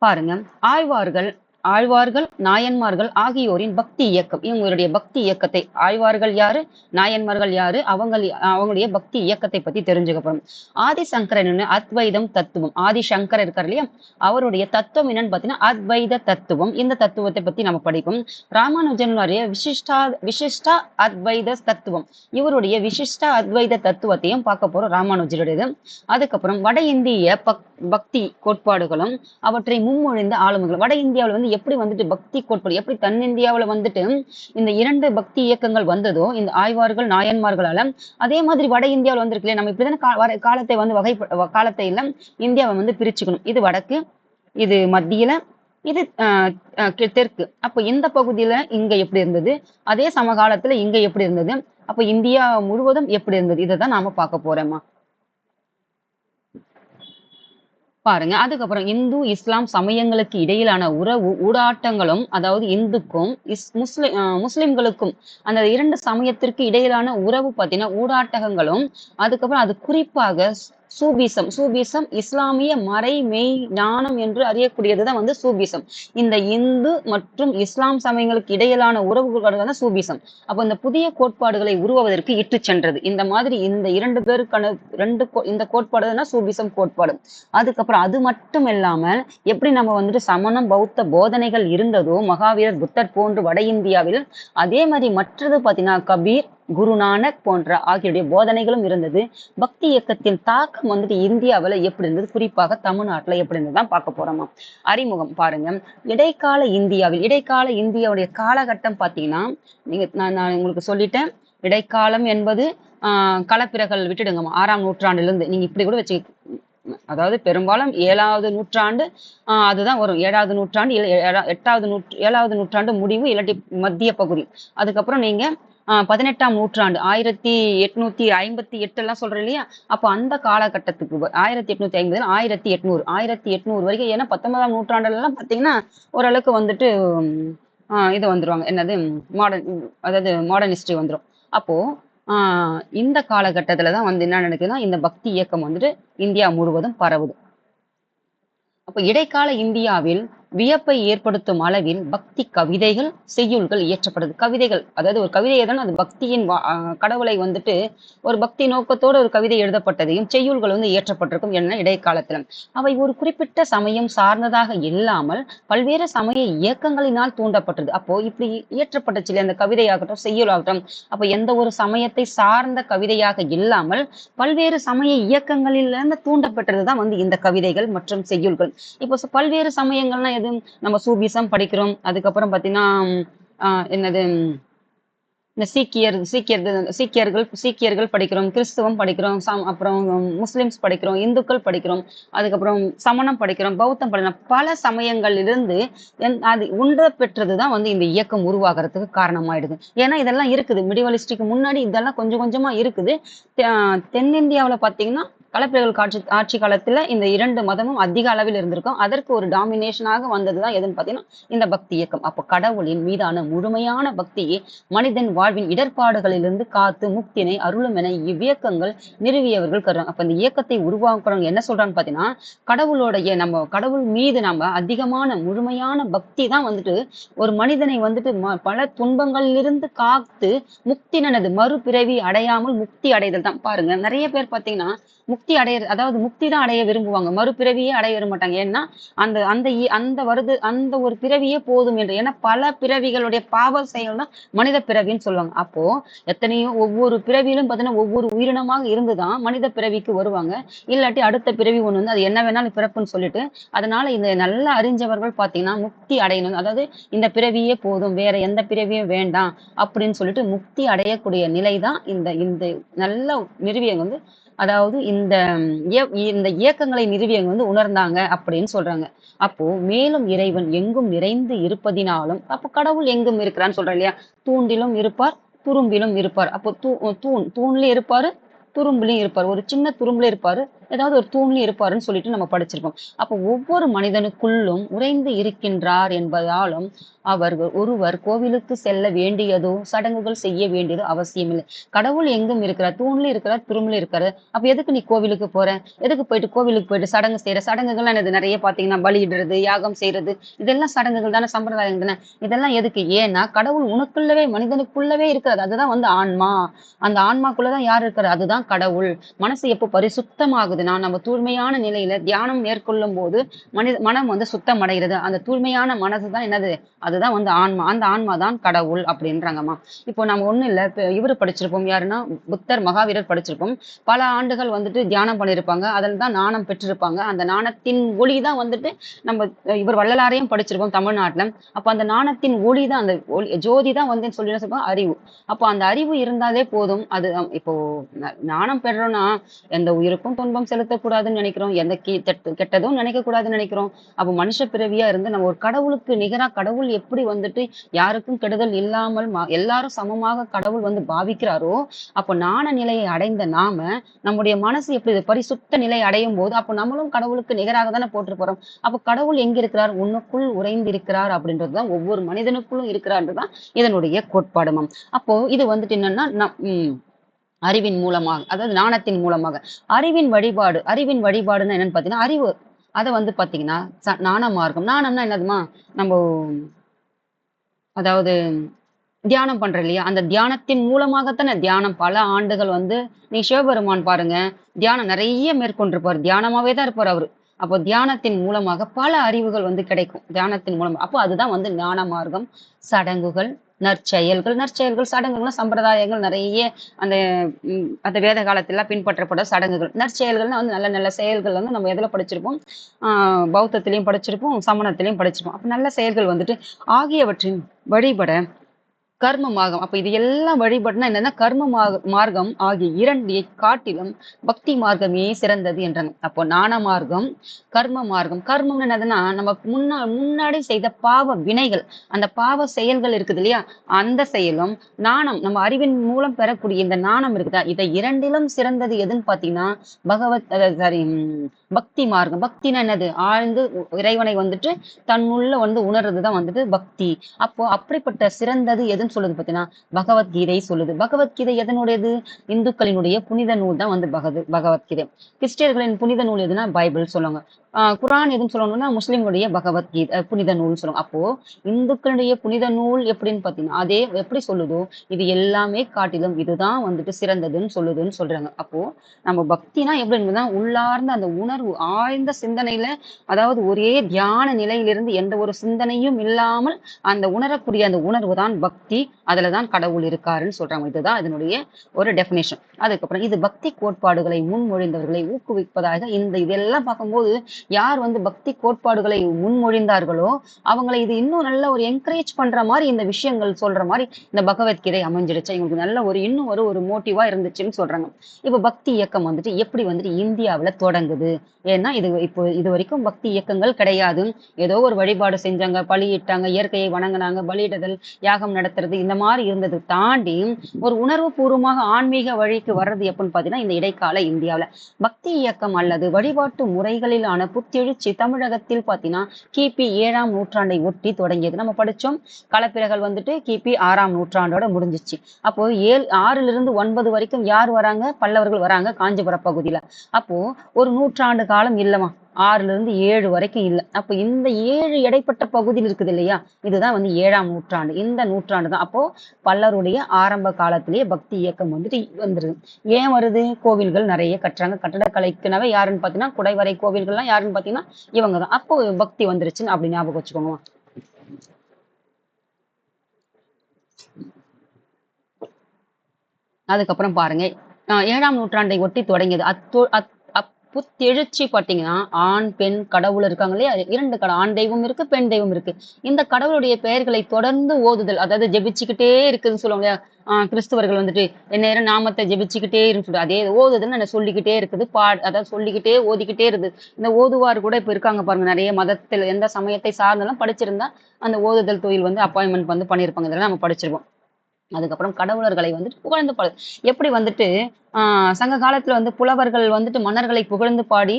பாருங்க. ஆழ்வார்கள் ஆழ்வார்கள் நாயன்மார்கள் ஆகியோரின் பக்தி இயக்கம். இவங்களுடைய பக்தி இயக்கத்தை ஆழ்வார்கள் யாரு, நாயன்மார்கள் யாரு, அவங்களுடைய பக்தி இயக்கத்தை பத்தி தெரிஞ்சுக்க போறோம். ஆதிசங்கரன் அத்வைதம் தத்துவம். ஆதிசங்கர் இருக்கார் இல்லையா, அவருடைய தத்துவம் என்னன்னு பாத்தீங்கன்னா அத்வைத தத்துவம். இந்த தத்துவத்தை பத்தி நம்ம படிக்கும். ராமானுஜனுடைய விசிஷ்டா அத்வைத தத்துவம். இவருடைய விசிஷ்டா அத்வைத தத்துவத்தையும் பார்க்க போறோம் ராமானுஜருடையது. அதுக்கப்புறம் வட இந்திய பக்தி கோட்பாடுகளும் அவற்றை முன்மொழிந்த ஆளுமைகள். வட இந்தியாவில் வந்து எப்படி வந்துட்டு பக்தி கோட்பாடு எப்படி தென்னிந்தியாவுல வந்துட்டு இந்த இரண்டு பக்தி இயக்கங்கள் வந்ததோ இந்த ஆய்வார்கள் நாயன்மார்களால, அதே மாதிரி வட இந்தியாவில் வந்திருக்குல்லையே. நம்ம இப்படிதானே காலத்தை வந்து காலத்தை இல்ல இந்தியாவை வந்து பிரிச்சுக்கணும். இது வடக்கு, இது மத்தியில, இது தெற்கு. அப்ப இந்த பகுதியில இங்க எப்படி இருந்தது, அதே சமகாலத்துல இங்க எப்படி இருந்தது, அப்ப இந்தியா முழுவதும் எப்படி இருந்தது, இதைதான் நாம பார்க்க போறோமா. பாருங்க. அதுக்கப்புறம் இந்து, இஸ்லாம் சமயங்களுக்கு இடையிலான உறவு ஊடாட்டங்களும், அதாவது இந்துக்கும் முஸ்லிம்களுக்கும் அந்த இரண்டு சமயத்திற்கு இடையிலான உறவு பார்த்தீங்கன்னா ஊடாட்டங்களும், அதுக்கப்புறம் அது குறிப்பாக சூபிசம் இஸ்லாமிய மறை மெய் ஞானம் என்று அறியக்கூடியதுதான் வந்து சூபிசம். இந்த இந்து மற்றும் இஸ்லாம் சமயங்களுக்கு இடையிலான உறவுகள் தான் சூபிசம். அப்ப இந்த புதிய கோட்பாடுகளை உருவாவதற்கு இட்டு சென்றது. இந்த மாதிரி இந்த இரண்டு பேருக்கான இந்த கோட்பாடு சூபிசம் கோட்பாடு. அதுக்கப்புறம் அது மட்டும் இல்லாமல் எப்படி நம்ம வந்துட்டு சமணம் பௌத்த போதனைகள் இருந்ததோ மகாவீரர் புத்தர் போன்று வட இந்தியாவில், அதே மாதிரி மற்றது பாத்தீங்கன்னா கபீர், குருநானக் போன்ற ஆகியோருடைய போதனைகளும் இருந்தது. பக்தி இயக்கத்தின் தாக்கம் வந்துட்டு இந்தியாவில் எப்படி இருந்தது, குறிப்பாக தமிழ்நாட்டுல எப்படி இருந்ததுதான் பார்க்க போறோமா. அறிமுகம் பாருங்க. இடைக்கால இந்தியாவுடைய காலகட்டம் பாத்தீங்கன்னா நான் உங்களுக்கு சொல்லிட்டேன். இடைக்காலம் என்பது களப்பிரர்கள் விட்டுடுங்கம்மா 6ஆம் நூற்றாண்டிலிருந்து நீங்க இப்படி கூட வச்சு, அதாவது பெரும்பாலும் 7வது நூற்றாண்டு அதுதான் வரும். 7வது நூற்றாண்டு 7வது நூற்றாண்டு முடிவு இல்லாட்டி மத்திய பகுதி. அதுக்கப்புறம் நீங்க 18ஆம் நூற்றாண்டு 1858 எல்லாம் சொல்றேன் இல்லையா? அப்போ அந்த காலகட்டத்துக்கு 1850 1800 வரைக்கும். ஏன்னா 19ஆம் நூற்றாண்டுலலாம் பார்த்தீங்கன்னா, ஓரளவுக்கு வந்துட்டு இது வந்துருவாங்க. என்னது மாடர்ன் அதாவது மாடர்ன் ஹிஸ்டரி வந்துரும். அப்போ ஆ இந்த காலகட்டத்தில தான் வந்து என்ன நடக்குதுன்னா, இந்த பக்தி இயக்கம் வந்துட்டு இந்தியா முழுவதும் பரவுது. அப்ப இடைக்கால இந்தியாவில் வியப்பை ஏற்படுத்தும் அளவில் பக்தி கவிதைகள், செய்யுள்கள் இயற்றப்படுது. கவிதைகள், அதாவது ஒரு கவிதை எதுனா அது பக்தியின் கடவுளை வந்துட்டு ஒரு பக்தி நோக்கத்தோட ஒரு கவிதை எழுதப்பட்டதையும், செய்யுள்கள் வந்து இயற்றப்பட்டிருக்கும் என்ன இடைக்காலத்துல. அவை ஒரு குறிப்பிட்ட சமயம் சார்ந்ததாக இல்லாமல் பல்வேறு சமய இயக்கங்களினால் தூண்டப்பட்டது. அப்போ இப்படி இயற்றப்பட்டுச்சு இல்லையா அந்த கவிதையாகட்டும், செய்யுளாகட்டும், அப்ப எந்த ஒரு சமயத்தை சார்ந்த கவிதையாக இல்லாமல் பல்வேறு சமய இயக்கங்களிலிருந்து தூண்டப்பட்டது தான் வந்து இந்த கவிதைகள் மற்றும் செய்யுள்கள். இப்போ பல்வேறு சமயங்கள்னா எது? நம்ம சூபிசம் படிக்கிறோம். அதுக்கப்புறம் பார்த்தீங்கன்னா, என்னது இந்த சீக்கியர்கள் படிக்கிறோம், கிறிஸ்துவம் படிக்கிறோம், அப்புறம் முஸ்லிம்ஸ் படிக்கிறோம், இந்துக்கள் படிக்கிறோம், அதுக்கப்புறம் சமணம் படிக்கிறோம், பௌத்தம் படிக்கிறோம். பல சமயங்களிலிருந்து அது உண்ட பெற்றதுதான் வந்து இந்த இயக்கம் உருவாகிறதுக்கு காரணமாயிடுது. ஏன்னா இதெல்லாம் இருக்குது. மிடிவலிஸ்டுக்கு முன்னாடி இதெல்லாம் கொஞ்சம் கொஞ்சமா இருக்குது. தென்னிந்தியாவுல பார்த்தீங்கன்னா களப்பிரர்கள் ஆட்சி காலத்துல இந்த 2 மதமும் அதிக அளவில் இருந்திருக்கும். அதற்கு ஒரு டாமினேஷனாக வந்ததுதான் எதுன்னு பார்த்தீங்கன்னா இந்த பக்தி இயக்கம். அப்ப கடவுளின் மீதான முழுமையான பக்தியை மனிதன் வாழ்வின் இடர்பாடுகளிலிருந்து காத்து முக்தினை அருளும் என இவ்வியக்கங்கள் நிறுவியவர்கள் கருதுறாங்க. அப்ப இந்த இயக்கத்தை உருவாக்குறவங்க என்ன சொல்றாங்க பார்த்தீங்கன்னா, நம்ம கடவுள் மீது நம்ம அதிகமான முழுமையான பக்தி தான் வந்துட்டு ஒரு மனிதனை வந்துட்டு பல துன்பங்களிலிருந்து காத்து முக்தினது மறுபிறவி அடையாமல் முக்தி அடைதல் தான். பாருங்க நிறைய பேர் பார்த்தீங்கன்னா முக்தி அதாவது முக்தி தான் அடைய விரும்புவாங்க. மறுபிறவியே அடைய விரும்ப மாட்டாங்க. ஏன்னா அந்த அந்த அந்த ஒரு பிறவியே போதும் என்று. ஏன்னா பல பிறவிகளுடைய பாவ செயல் தான் மனித பிறவின்னு சொல்லுவாங்க. அப்போ எத்தனையோ ஒவ்வொரு பிறவியிலும் பார்த்தீங்கன்னா ஒவ்வொரு உயிரினமாக இருந்துதான் மனித பிறவிக்கு வருவாங்க. இல்லாட்டி அடுத்த பிறவி ஒண்ணு வந்து அது என்ன வேணாலும் பிறப்புன்னு சொல்லிட்டு, அதனால இந்த நல்ல அறிஞ்சவர்கள் பார்த்தீங்கன்னா முக்தி அடையணும். அதாவது இந்த பிறவியே போதும், வேற எந்த பிறவியும் வேண்டாம் அப்படின்னு சொல்லிட்டு முக்தி அடையக்கூடிய நிலை தான் இந்த இந்த நல்ல நிறுவியங்க வந்து, அதாவது இந்த இயக்கங்களை நிறுவியவங்க வந்து உணர்ந்தாங்க அப்படின்னு சொல்றாங்க. அப்போ மேலும் இறைவன் எங்கும் நிறைந்து இருப்பதினாலும், அப்போ கடவுள் எங்கும் இருக்கிறான்னு சொல்றேன் இல்லையா? தூண்டிலும் இருப்பார், துரும்பிலும் இருப்பார். அப்போ தூண்லயும் இருப்பாரு, துரும்புலயும் இருப்பாரு. ஒரு சின்ன துரும்புல இருப்பாரு, ஏதாவது ஒரு தூண்லயும் இருப்பாருன்னு சொல்லிட்டு நம்ம படிச்சிருப்போம். அப்போ ஒவ்வொரு மனிதனுக்குள்ளும் உறைந்து இருக்கின்றார் என்பதாலும் ஒருவர் கோவிலுக்கு செல்ல வேண்டியதோ சடங்குகள் செய்ய வேண்டியதோ அவசியமில்லை. கடவுள் எங்கும் இருக்கிறார், தூண்லயும் இருக்கிறார், துரும்புல இருக்காரு. அப்ப எதுக்கு நீ கோவிலுக்கு போற? எதுக்கு கோவிலுக்கு போயிட்டு சடங்கு செய்யற? சடங்குகள் என்னது? நிறைய பாத்தீங்கன்னா பலியிடுறது, யாகம் செய்யறது, இதெல்லாம் சடங்குகள் தானே, சம்பிரதாயம் தானே. இதெல்லாம் எதுக்கு? ஏன்னா கடவுள் உனக்குள்ளவே மனிதனுக்குள்ளவே இருக்கிறது. அதுதான் வந்து ஆன்மா. அந்த ஆன்மாக்குள்ளதான் யார் இருக்கிறது? அதுதான் கடவுள். மனசு எப்போ பரிசுத்தமாகுதுன்னா நம்ம தூய்மையான நிலையில தியானம் மேற்கொள்ளும் போது மனம் வந்து சுத்தம் அடைகிறது. அந்த தூய்மையான மனசுதான் என்னது? அதுதான் வந்து ஆன்மா. அந்த ஆன்மா தான் கடவுள் அப்படின்றாங்கம்மா. இப்போ நம்ம ஒண்ணும் இல்ல, இவரு படிச்சிருப்போம், யாருன்னா புத்தர், மகாவீரர் படிச்சிருப்போம். பல ஆண்டுகள் வந்துட்டு தியானம் பண்ணியிருப்பாங்க. அதில் தான் ஞானம் பெற்றிருப்பாங்க. அந்த ஞானத்தின் ஒளி தான் வந்துட்டு நம்ம இவர் வள்ளலாரையும் படிச்சிருப்போம் தமிழ்நாட்டுல. அப்ப அந்த ஞானத்தின் ஒளி தான், அந்த ஜோதி தான் வந்து சொல்லி சொல்லுவோம் அறிவு. அப்போ அந்த அறிவு இருந்தாலே போதும். அது இப்போ ஞானம் பெறோம்னா எந்த உயிருக்கும் துன்பம் செலுத்தக்கூடாதுன்னு நினைக்கிறோம், எந்த கெட்டதும் நினைக்க கூடாதுன்னு நினைக்கிறோம். அப்போ மனுஷ பிறவியா இருந்து நம்ம ஒரு கடவுளுக்கு நிகரா, கடவுள் எப்படி வந்துட்டு யாருக்கும் கெடுதல் இல்லாமல் எல்லாரும் சமமாக கடவுள் வந்து பாவிக்கிறாரோ, அப்போ ஞான நிலையை அடைந்த நாம நம்முடைய மனசு எப்படி பரிசுத்த நிலை அடையும் போது அப்போ நம்மளும் கடவுளுக்கு நிகராக தானே போட்டு போறோம். அப்போ கடவுள் எங்க இருக்கிறார்? உன்னுக்குள் உறைந்து இருக்கிறார் அப்படின்றதுதான், ஒவ்வொரு மனிதனுக்குள்ளும் இருக்கிறார்ன்றதுதான் இதனுடைய கோட்பாடுமாம். அப்போ இது வந்துட்டு என்னன்னா அறிவின் மூலமாக, அதாவது ஞானத்தின் மூலமாக அறிவின் வழிபாடுன்னா என்னன்னு பாத்தீங்கன்னா அறிவு. அதை வந்து பாத்தீங்கன்னா ஞான மார்க்கம். ஞானம்னா என்னதுமா? நம்ம அதாவது தியானம் பண்றோம் இல்லையா? அந்த தியானத்தின் மூலமாகத்தானே. தியானம் பல ஆண்டுகள் வந்து நீ சிவபெருமான் பாருங்க, தியானம் நிறைய மேற்கொண்டிருப்பார். தியானமாவே தான் இருப்பார் அவரு. அப்போ தியானத்தின் மூலமாக பல அறிவுகள் வந்து கிடைக்கும். தியானத்தின் மூலமா அப்போ அதுதான் வந்து ஞான மார்க்கம். சடங்குகள், நற்செயல்கள், சடங்குகள்னா சம்பிரதாயங்கள் நிறைய அந்த அந்த வேத காலத்துல பின்பற்றப்பட சடங்குகள். நற்செயல்கள்னா வந்து நல்ல நல்ல செயல்கள் வந்து நம்ம எதுல படிச்சிருப்போம்? பௌத்தத்திலையும் படிச்சிருப்போம், சமணத்திலையும் படிச்சிருப்போம். அப்ப நல்ல செயல்கள் வந்துட்டு ஆகியவற்றின் வழிபட கர்ம மார்க்கம். அப்ப இது எல்லாம் வழிபடுனா என்னன்னா, கர்ம மார்க்கம் ஆகிய 2 காட்டிலும் பக்தி மார்க்கமே சிறந்தது என்றாங்க. அப்போ ஞான மார்க்கம், கர்ம மார்க்கம். கர்மம்னு என்னதுன்னா, நம்ம முன்னாடி செய்த பாவ வினைகள், அந்த பாவ செயல்கள் இருக்குது இல்லையா? அந்த செயலும், ஞானம் நம்ம அறிவின் மூலம் பெறக்கூடிய இந்த ஞானம் இருக்குதா? இதை 2லும் சிறந்தது எதுன்னு பார்த்தீங்கன்னா, சாரி பக்தி மார்க்கம். பக்தின்னா என்னது? ஆழ்ந்து இறைவனை வந்துட்டு தன்னுள்ள உணர்றதுதான் பக்தி. அப்போ அப்படிப்பட்ட சிறந்தது எதுன்னு சொல்லுது பார்த்தீங்கன்னா, பகவத்கீதை சொல்லுது. பகவத்கீதை எதனுடையது? இந்துக்களினுடைய புனித நூல் தான் பகவத்கீதை. கிறிஸ்டியர்களின் புனித நூல் எதுனா பைபிள் சொல்லுவாங்க. குரான் எதுன்னு சொல்லணும்னா முஸ்லிம்களுடைய பகவத்கீதை புனித நூல் சொல்லுவாங்க. அப்போ இந்துக்களுடைய புனித நூல் எப்படின்னு பார்த்தீங்கன்னா, அதே எப்படி சொல்லுதோ இது எல்லாமே காட்டிலும் இதுதான் சிறந்ததுன்னு சொல்லுதுன்னு சொல்றாங்க. அப்போ நம்ம பக்தினா எப்படின்னா உள்ளார்ந்த அந்த உணர்வு ஆழ்ந்த சிந்தனையில, அதாவது ஒரே தியான நிலையிலிருந்து எந்த ஒரு சிந்தனையும் இல்லாமல் அந்த உணரக்கூடிய அந்த உணர்வு தான் பக்தி. அதுலதான் கடவுள் இருக்காருன்னு சொல்றாங்க. இதுதான் இதனுடைய ஒரு டெபினேஷன். அதுக்கப்புறம் இது பக்தி கோட்பாடுகளை முன்மொழிந்தவர்களை ஊக்குவிப்பதாக இதெல்லாம் பார்க்கும்போது யார் பக்தி கோட்பாடுகளை முன்மொழிந்தார்களோ அவங்களை இது இன்னும் நல்ல ஒரு என்கரேஜ் பண்ற மாதிரி இந்த விஷயங்கள் சொல்ற மாதிரி இந்த பகவத்கீதை அமைஞ்சிடுச்சு. இவங்களுக்கு நல்ல இன்னும் ஒரு மோட்டிவா இருந்துச்சுன்னு சொல்றாங்க. இப்ப பக்தி இயக்கம் எப்படி இந்தியாவுல தொடங்குது? ஏன்னா இது வரைக்கும் பக்தி இயக்கங்கள் கிடையாது. ஏதோ ஒரு வழிபாடு செஞ்சாங்க, பலியிட்டாங்க, இயற்கையை வணங்கினாங்க, பலியிடுதல், யாகம் நடத்துறது, இந்த மாதிரி இருந்தது தாண்டி ஒரு உணர்வு பூர்வமாக ஆன்மீக வழிக்கு வர்றது எப்படின்னு பாத்தீங்கன்னா இந்த இடைக்கால இந்தியாவுல பக்தி இயக்கம் அல்லது வழிபாட்டு முறைகளிலான புத்தெழுச்சி தமிழகத்தில் பாத்தீங்கன்னா கிபி 7ஆம் நூற்றாண்டை ஒட்டி தொடங்கியது. நம்ம படிச்சோம். களப்பிரர்கள் கிபி 6ஆம் நூற்றாண்டோட முடிஞ்சிச்சு. அப்போ 6லிருந்து 9 வரைக்கும் யார் வராங்க? பல்லவர்கள் வராங்க காஞ்சிபுர பகுதியில. அப்போ ஒரு நூற்றாண்டு காலம் இல்லமா, 6லிருந்து 7 வரைக்கும் இல்ல. அப்ப இந்த 7 இடைப்பட்ட பகுதியில் இருக்குது இல்லையா, இதுதான் 7ஆம் நூற்றாண்டு. இந்த நூற்றாண்டு தான் அப்போ பல்லருடைய ஆரம்ப காலத்திலேயே பக்தி இயக்கம் வந்துருது. ஏன் வருது? கோவில்கள் நிறைய கட்டுறாங்க. கட்டடக்கலைக்குனாவே யாருன்னு பாத்தீங்கன்னா குடைவரை கோவில்கள்லாம் யாருன்னு பாத்தீங்கன்னா இவங்கதான். அப்போ பக்தி வந்துருச்சுன்னு அப்படி ஞாபகம் வச்சுக்கோங்க. அதுக்கப்புறம் பாருங்க 7ஆம் நூற்றாண்டை ஒட்டி தொடங்கியது. புத்தெழுச்சி பாத்தீங்கன்னா ஆண் பெண் கடவுள் இருக்காங்க இல்லையா, 2 ஆண் தெய்வம் இருக்கு, பெண் தெய்வம் இருக்கு. இந்த கடவுளுடைய பெயர்களை தொடர்ந்து ஓதுதல், அதாவது ஜெபிச்சுக்கிட்டே இருக்குதுன்னு சொல்லுவாங்க இல்லையா. கிறிஸ்தவர்கள் எந்நேரம் நாமத்தை ஜெபிச்சுக்கிட்டே இருக்குன்னு சொல்லிட்டு அதே ஓதுதல் என்ன சொல்லிக்கிட்டே இருக்குது, அதாவது சொல்லிக்கிட்டே ஓதிக்கிட்டே இருக்குது. இந்த ஓதுவார் கூட இப்ப இருக்காங்க பாருங்க, நிறைய மதத்தில் எந்த சமயத்தை சார்ந்தெல்லாம் படிச்சிருந்தா அந்த ஓதுதல் தொழில் அப்பாயின்மெண்ட் பண்ணியிருப்பாங்க. இதெல்லாம் நம்ம படிச்சிருப்போம். அதுக்கப்புறம் கடவுளர்களை புகழ்ந்து பாடு எப்படி சங்க காலத்துல புலவர்கள் மன்னர்களை புகழ்ந்து பாடி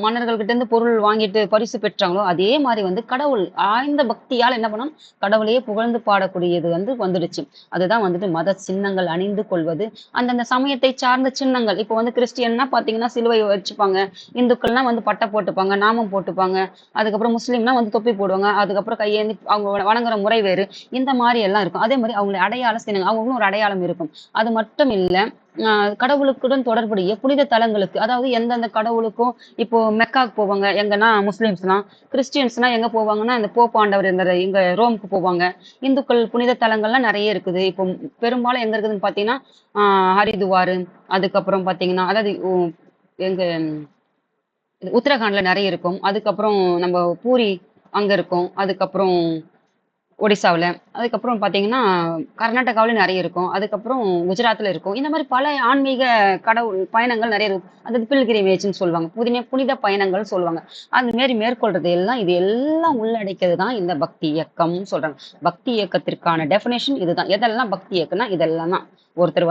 மன்னர்கள் கிட்ட இருந்து பொருள் வாங்கிட்டு பரிசு பெற்றாங்களோ அதே மாதிரி கடவுள் ஆழ்ந்த பக்தியால் என்ன பண்ணணும், கடவுளையே புகழ்ந்து பாடக்கூடியது வந்துடுச்சு. அதுதான் மத சின்னங்கள் அணிந்து கொள்வது, அந்தந்த சமயத்தை சார்ந்த சின்னங்கள். இப்போ கிறிஸ்டியன்னா பாத்தீங்கன்னா சிலுவை வச்சுப்பாங்க, இந்துக்கள்னா பட்டை போட்டுப்பாங்க, நாமம் போட்டுப்பாங்க, அதுக்கப்புறம் முஸ்லீம்னா தொப்பி போடுவாங்க, அதுக்கப்புறம் கையேந்தி அவங்க வணங்குற முறை வேறு, இந்த மாதிரி எல்லாம் இருக்கும். அதே மாதிரி அவங்களை அடையாள சின்னங்கள் அவங்களும் ஒரு அடையாளம் இருக்கும். அது மட்டும் இல்ல கடவுளுக்குடன் தொடர்புடைய புனித தலங்களுக்கு, அதாவது எந்தெந்த கடவுளுக்கும் இப்போ மெக்காவுக்கு போவாங்க எங்கன்னா முஸ்லிம்ஸ்லாம், கிறிஸ்டியன்ஸ்னா எங்க போவாங்கன்னா இந்த போப்பாண்டவர் இங்க ரோமுக்கு போவாங்க. இந்துக்கள் புனித தலங்கள்லாம் நிறைய இருக்குது. இப்போ பெரும்பாலும் எங்க இருக்குதுன்னு பாத்தீங்கன்னா ஹரிதுவாரு, அதுக்கப்புறம் பாத்தீங்கன்னா அதாவது எங்க உத்தரகாண்ட்ல நிறைய இருக்கும். அதுக்கப்புறம் நம்ம பூரி அங்க இருக்கும். அதுக்கப்புறம் ஒடிசாவுல, அதுக்கப்புறம் பாத்தீங்கன்னா கர்நாடகாவில நிறைய இருக்கும். அதுக்கப்புறம் குஜராத்ல இருக்கும். இந்த மாதிரி பல ஆன்மீக கடவுள் பயணங்கள் நிறைய இருக்கும். அதாவது பில்கிரிமேஜ்ன்னு சொல்லுவாங்க, புனித பயணங்கள் சொல்லுவாங்க. அந்த மாதிரி மேற்கொள்றது எல்லாம் இது எல்லாம் உள்ளடக்கியது தான் இந்த பக்தி இயக்கம்னு சொல்றாங்க. பக்தி இயக்கத்திற்கான டெஃபினேஷன் இதுதான். எதெல்லாம் பக்தி இயக்கம்னா இதெல்லாம் தான். ஒருத்தர்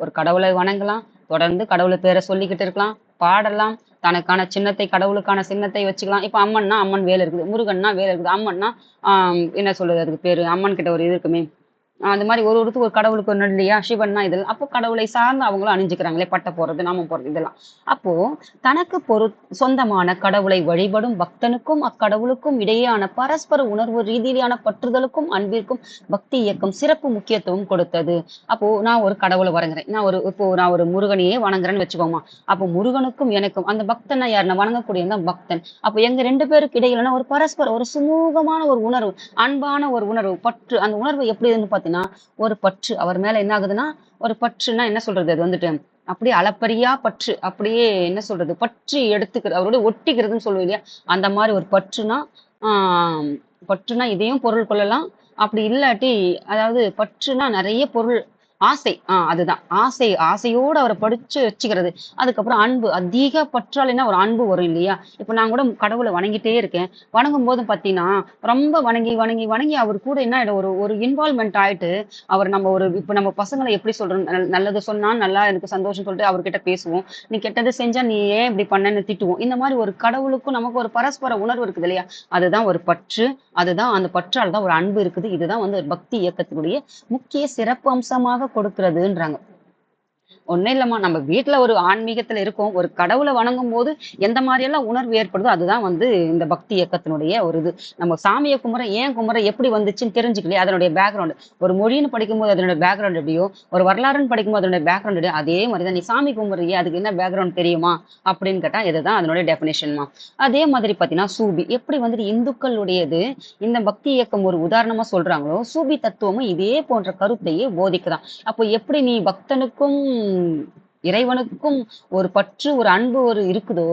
ஒரு கடவுளை வணங்கலாம், தொடர்ந்து கடவுளை பேரை சொல்லிக்கிட்டு இருக்கலாம், பாடலாம், தனக்கான சின்னத்தை கடவுளுக்கான சின்னத்தை வச்சுக்கலாம். இப்ப அம்மன்னா அம்மன் வேலை இருக்குது, முருகன்னா வேலை இருக்குது, அம்மன்னா என்ன சொல்றது அதுக்கு பேரு, அம்மன் கிட்ட ஒரு இது இருக்குமே, அந்த மாதிரி ஒருத்தருக்கு ஒரு கடவுளுக்கு ஒண்ணு இல்லையா, சிவன்னா இதெல்லாம். அப்போ கடவுளை சார்ந்து அவங்களும் அணிஞ்சுக்கிறாங்களே, பட்டை போடுறது, நாமம் போடுறது, இதெல்லாம். அப்போ தனக்கு சொந்தமான கடவுளை வழிபடும் பக்தனுக்கும் அக்கடவுளுக்கும் இடையேயான பரஸ்பர உணர்வு ரீதியிலான பற்றுதலுக்கும் அன்பிற்கும் பக்தி இயக்கம் சிறப்பு முக்கியத்துவம் கொடுத்தது. அப்போ நான் ஒரு கடவுளை வணங்குறேன், நான் ஒரு முருகனையே வணங்குறேன்னு வச்சுக்கோமா. அப்போ முருகனுக்கும் எனக்கும் அந்த பக்தனை யார் நான் வணங்கக்கூடியதான் பக்தன். அப்போ எங்க 2 பேருக்கு இடையிலான ஒரு பரஸ்பர ஒரு சுமூகமான ஒரு உணர்வு, அன்பான ஒரு உணர்வு, பற்று. அந்த உணர்வு எப்படி பார்த்தீங்கன்னா ஒரு பற்று அவர் மேல என்ன ஆகுதுன்னா, ஒரு பற்றுன்னா என்ன சொல்றது, அது அப்படியே அளப்பரியா பற்று, அப்படியே என்ன சொல்றது, பற்றி எடுத்துக்கிறது, அவரோட ஒட்டிக்கிறதுன்னு சொல்லுவோம் இல்லையா, அந்த மாதிரி ஒரு பற்றுனா இதையும் பொருள் கொள்ளலாம். அப்படி இல்லாட்டி அதாவது பற்றுனா நிறைய பொருள் ஆசை அதுதான் ஆசை ஆசையோடு அவரை படிச்சு வச்சுக்கிறது. அதுக்கப்புறம் அன்பு அதிக பற்றாலைன்னா ஒரு அன்பு வரும் இல்லையா? இப்ப நான் கூட கடவுளை வணங்கிட்டே இருக்கேன். வணங்கும் போது பாத்தீங்கன்னா ரொம்ப வணங்கி வணங்கி வணங்கி அவர் கூட என்ன ஆயிடும், ஒரு ஒரு இன்வால்மெண்ட் ஆயிட்டு அவர் நம்ம ஒரு இப்ப நம்ம பசங்களை எப்படி சொல்றோம், நல்லது சொன்னா நல்லா எனக்கு சந்தோஷம் சொல்லிட்டு அவர்கிட்ட பேசுவோம். நீ கெட்டது செஞ்சா நீ ஏன் இப்படி பண்ணன்னு திட்டுவோம். இந்த மாதிரி ஒரு கடவுளுக்கும் நமக்கு ஒரு பரஸ்பர உணர்வு இருக்குது இல்லையா? அதுதான் ஒரு பற்று. அதுதான் அந்த பற்றால் தான் ஒரு அன்பு இருக்குது. இதுதான் வந்து ஒரு பக்தி இயக்கத்தினுடைய முக்கிய சிறப்பு அம்சமாக கொடுக்கிறதுன்றாங்க. ஒண்ணும் இல்லம்மா. நம்ம வீட்ல ஒரு ஆன்மீகத்துல இருக்கோம். ஒரு கடவுள வணங்கும்போது, எந்த மாரியெல்லாம் உணர்வு ஏற்படுதோ, அதுதான் வந்து இந்த பக்தி இயக்கத்தினுடைய ஒரு இது. நம்ம சாமிய கும்பிடுறோம், ஏன் கும்பிடுறோம், எப்படி வந்துச்சுன்னு தெரிஞ்சுக்கலையா? அதனுடைய பேக்ரவுண்ட். ஒரு மொழின்னு படிக்கும்போது அதனுடைய பேக்ரவுண்ட் எப்படியோ, ஒரு வரலாறுன்னு படிக்கும்போது அதனுடைய பேக்ரவுண்ட் எப்படியோ, அதே மாரி தான் நீ சாமி கும்பிடுறியே, அதுக்கு என்ன பேக்ரவுண்ட் தெரியுமா? அப்படின்னு கேட்டா, இதுதான் அதனுடைய டெஃபினிஷன்மா. அதே மாதிரி பார்த்தீங்கன்னா, சூபி. எப்படி வந்துட்டு இந்துக்களுடையது, இந்த பக்தி இயக்கம் ஒரு உதாரணமா சொல்றாங்களோ, சூபி தத்துவமும் இதே போன்ற கருத்தையே போதிக்குதாம். அப்போ எப்படி நீ பக்தனுக்கும் இறைவனுக்கும் ஒரு பற்று, ஒரு அன்பு ஒரு இருக்குதோ,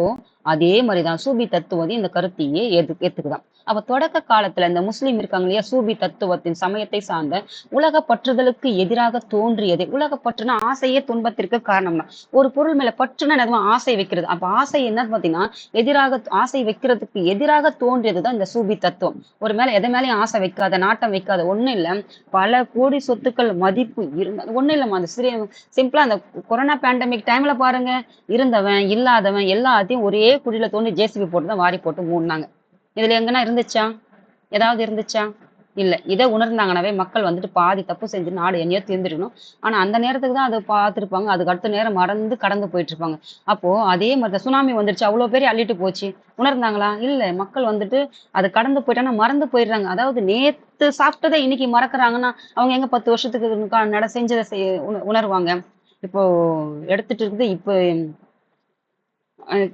அதே மாரிதான் சூபி தத்துவம் இந்த கருத்தையே ஏத்துக்குதாம். அப்ப தொடக்க காலத்துல இந்த முஸ்லீம் இருக்காங்க இல்லையா? சூபி தத்துவத்தின் சமயத்தை சார்ந்த உலக பற்றுதலுக்கு எதிராக தோன்றியது. உலக பற்றுனா ஆசையே துன்பத்திற்கு காரணம் தான். ஒரு பொருள் மேல பற்றுனா என்னதுமா? ஆசை வைக்கிறது. அப்ப ஆசை என்னன்னு பார்த்தீங்கன்னா, ஆசை வைக்கிறதுக்கு எதிராக தோன்றியதுதான் இந்த சூபி தத்துவம். ஒரு மேல எது மேலயும் ஆசை வைக்காத, நாட்டம் வைக்காத, ஒண்ணும் இல்ல. பல கோடி சொத்துக்கள் மதிப்பு இருந்தா ஒண்ணும் இல்லம்மா. அந்த சிம்பிளா அந்த கொரோனா பேண்டமிக் டைம்ல பாருங்க, இருந்தவன், இல்லாதவன் எல்லாத்தையும் ஒரே குழியில தோண்டி ஜேசிபி போட்டு தான் வாரி போட்டு மூடுனாங்க. இதுல எங்கன்னா இருந்துச்சா? ஏதாவது இருந்துச்சா? இல்ல. இதை உணர்ந்தாங்கனாவே மக்கள் வந்துட்டு பாதி தப்பு செஞ்சு நாடு என்னையோ திருந்திருக்கணும். ஆனா அந்த நேரத்துக்கு தான் அதை பார்த்திருப்பாங்க. அதுக்கு அடுத்த நேரம் மறந்து கடந்து போயிட்டு இருப்பாங்க. அப்போ அதே மாதிரி தான் சுனாமி வந்துருச்சு. அவ்வளவு பேரையும் அள்ளிட்டு போச்சு. உணர்ந்தாங்களா? இல்ல. மக்கள் வந்துட்டு அது கடந்து போயிட்டாங்கன்னா மறந்து போயிடுறாங்க. அதாவது நேத்து சாப்பிட்டதை இன்னைக்கு மறக்கறாங்கன்னா, அவங்க எங்க 10 வருஷத்துக்கு செஞ்சதை உணர்வாங்க. இப்போ எடுத்துட்டு இருக்குது இப்ப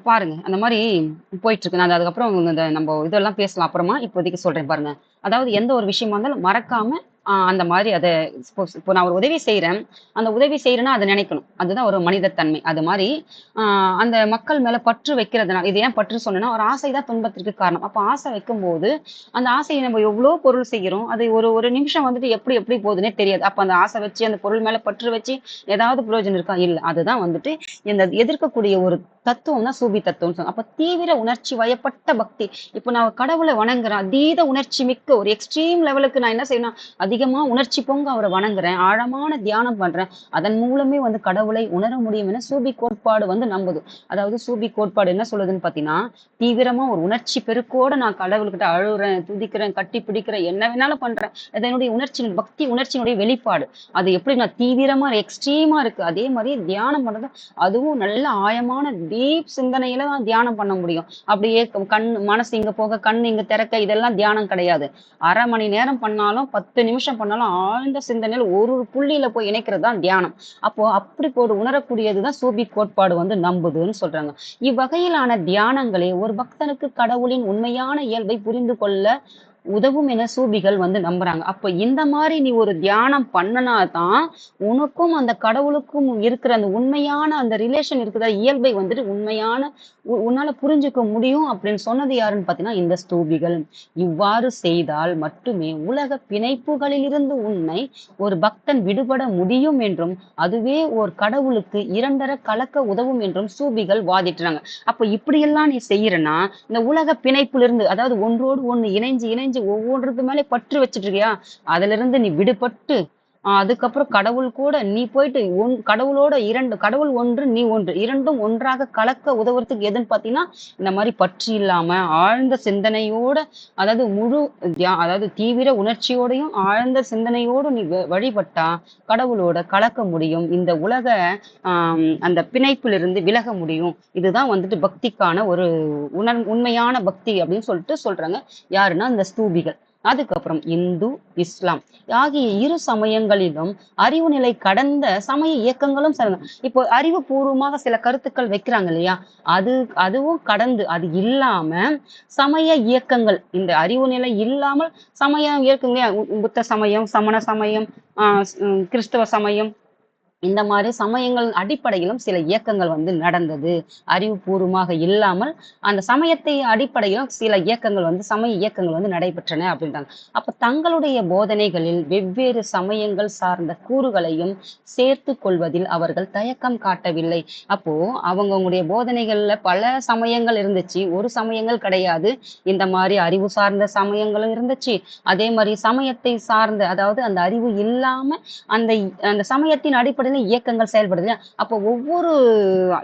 பாருங்க. அந்த மாரி போயிட்டுருக்கு. நான் அதுக்கப்புறம் இந்த நம்ம இதெல்லாம் பேசலாம் அப்புறமா. இப்போதைக்கு சொல்றேன் பாருங்க. அதாவது எந்த ஒரு விஷயமா இருந்தாலும் மறக்காம அந்த மாதிரி அத இப்போ நான் ஒரு உதவி செய்றேன். அந்த உதவி செய்றேன்னா அத நினைக்கணும். அதுதான் ஒரு மனித தன்மை. அது மாரி அ அந்த மக்கள் மேல பற்று வைக்கிறதுனால இது ஏன் பற்று சொன்னேன்னா, ஒரு ஆசை தான் துன்பத்திற்கு காரணம். அப்ப ஆசை வைக்கும்போது, அந்த ஆசைய நம்ம எவ்ளோ பொருள் செய்கிறோம். அது ஒரு ஒரு நிமிஷம் வந்துட்டு எப்படி எப்படி போகுதுன்னே தெரியாது. அப்ப அந்த ஆசை வச்சு, அந்த பொருள் மேல பற்று வச்சு ஏதாவது பிரயோஜனம் இருக்கா? இல்ல. அதுதான் வந்துட்டு இந்த எதிர்க்கக்கூடிய ஒரு தத்துவம் தான் சூபி தத்துவம்னு சொல்லுவாங்க. அப்ப தீவிர உணர்ச்சி வயப்பட்ட பக்தி. இப்ப நான் கடவுளை வணங்குறேன். அதீத உணர்ச்சி மிக்க ஒரு எக்ஸ்ட்ரீம் லெவலுக்கு நான் என்ன செய்யணும்? அதிகமா உணர்ச்சி பொங்க அவரை வணங்குறேன். ஆழமான தியானம் பண்றேன். அதன் மூலமே வந்து கடவுளை உணர முடியும் என சூபி கோட்பாடு வந்து நம்புது. அதாவது சூபி கோட்பாடு என்ன சொல்லுதுன்னு பாத்தீங்கன்னா, தீவிரமா ஒரு உணர்ச்சி பெருக்கோட நான் கடவுள்கிட்ட அழுறேன், துதிக்கிறேன், கட்டி பிடிக்கிறேன், என்ன வேணாலும் பண்றேன். அது என்னுடைய உணர்ச்சி, பக்தி உணர்ச்சியினுடைய வெளிப்பாடு. அது எப்படி நான் தீவிரமா எக்ஸ்ட்ரீமா இருக்கு. அதே மாதிரி தியானம் பண்றது அதுவும் நல்ல ஆழமான டீப் சிந்தனையில தான் தியானம் பண்ண முடியும். அப்படியே மனசு இங்க போக, கண் இங்க திறக்க இதெல்லாம் தியானம் கிடையாது. 1/2 மணி நேரம் பண்ணாலும், 10 நிமிஷம் பண்ணாலும் ஆழ்ந்த சிந்தனையில ஒரு ஒரு புள்ளியில போய் இணைக்கிறது தான் தியானம். அப்போ அப்படி ஒரு உணரக்கூடியதுதான் சூபி கோட்பாடு வந்து நம்புதுன்னு சொல்றாங்க. இவ்வகையிலான தியானங்களே ஒரு பக்தனுக்கு கடவுளின் உண்மையான இயல்பை புரிந்து கொள்ள உதவும் என சூபிகள் வந்து நம்புறாங்க. அப்ப இந்த மாதிரி நீ ஒரு தியானம் பண்ணுனாதான் உனக்கும் அந்த கடவுளுக்கும் இருக்கிற அந்த உண்மையான அந்த ரிலேஷன் இருக்குதா, இயல்பை வந்துட்டு உண்மையான உன்னால புரிஞ்சுக்க முடியும் அப்படின்னு சொன்னது யாருன்னு பாத்தீங்கன்னா இந்த ஸ்தூபிகள். இவ்வாறு செய்தால் மட்டுமே உலக பிணைப்புகளிலிருந்து உன்னை ஒரு பக்தன் விடுபட முடியும் என்றும், அதுவே ஒரு கடவுளுக்கு இரண்டர கலக்க உதவும் என்றும் சூபிகள் வாதிட்டுறாங்க. அப்ப இப்படியெல்லாம் நீ செய்யறன்னா இந்த உலக பிணைப்புல இருந்து, அதாவது ஒன்றோடு ஒண்ணு இணைஞ்சு இணைஞ்சு ஒவ்வொன்றுக்கு மேலே பற்று வச்சுட்டு இருக்கியா, அதுல இருந்து நீ விடுபட்டு அதுக்கப்புறம் கடவுள் கூட நீ போயிட்டு கடவுளோட கடவுள் ஒன்று நீ ஒன்று இரண்டும் ஒன்றாக கலக்க உதவுறதுக்கு எதுன்னு பாத்தீங்கன்னா இந்த மாதிரி பற்று இல்லாம ஆழ்ந்த சிந்தனையோட, அதாவது அதாவது தீவிர உணர்ச்சியோடையும் ஆழ்ந்த சிந்தனையோடு நீ வழிபட்டா கடவுளோட கலக்க முடியும். இந்த உலக அந்த பிணைப்பிலிருந்து விலக முடியும். இதுதான் வந்துட்டு பக்திக்கான ஒரு உண்மையான பக்தி அப்படின்னு சொல்லிட்டு சொல்றாங்க. யாருன்னா இந்த ஸ்தூபிகள். அதுக்கப்புறம் இந்து, இஸ்லாம் ஆகிய இரு சமயங்களிலும் அறிவு நிலை கடந்த சமய இயக்கங்களும் இப்போ அறிவுபூர்வமாக சில கருத்துக்கள் வைக்கிறாங்க இல்லையா? அதுவும் கடந்து அது இல்லாம சமய இயக்கங்கள், இந்த அறிவு நிலை இல்லாமல் சமயம் இயக்குங்க. புத்த சமயம், சமண சமயம், கிறிஸ்தவ சமயம், இந்த மாதிரி சமயங்கள் அடிப்படையிலும் சில இயக்கங்கள் வந்து நடந்தது. அறிவுபூர்வமாக இல்லாமல், அந்த சமயத்தை அடிப்படையிலும் சில இயக்கங்கள் வந்து சமய இயக்கங்கள் வந்து நடைபெற்றன அப்படின்றாங்க. அப்ப தங்களுடைய போதனைகளில் வெவ்வேறு சமயங்கள் சார்ந்த கூறுகளையும் சேர்த்துக் கொள்வதில் அவர்கள் தயக்கம் காட்டவில்லை. அப்போ அவங்கவங்களுடைய போதனைகள்ல பல சமயங்கள் இருந்துச்சு. ஒரு சமயங்கள் கிடையாது. இந்த மாரி அறிவு சார்ந்த சமயங்களும் இருந்துச்சு. அதே மாரி சமயத்தை சார்ந்த அதாவது அந்த அறிவு இல்லாம அந்த அந்த சமயத்தின் அடிப்படையில இயக்கங்கள் செயல்படுது இல்லையா? அப்போ ஒவ்வொரு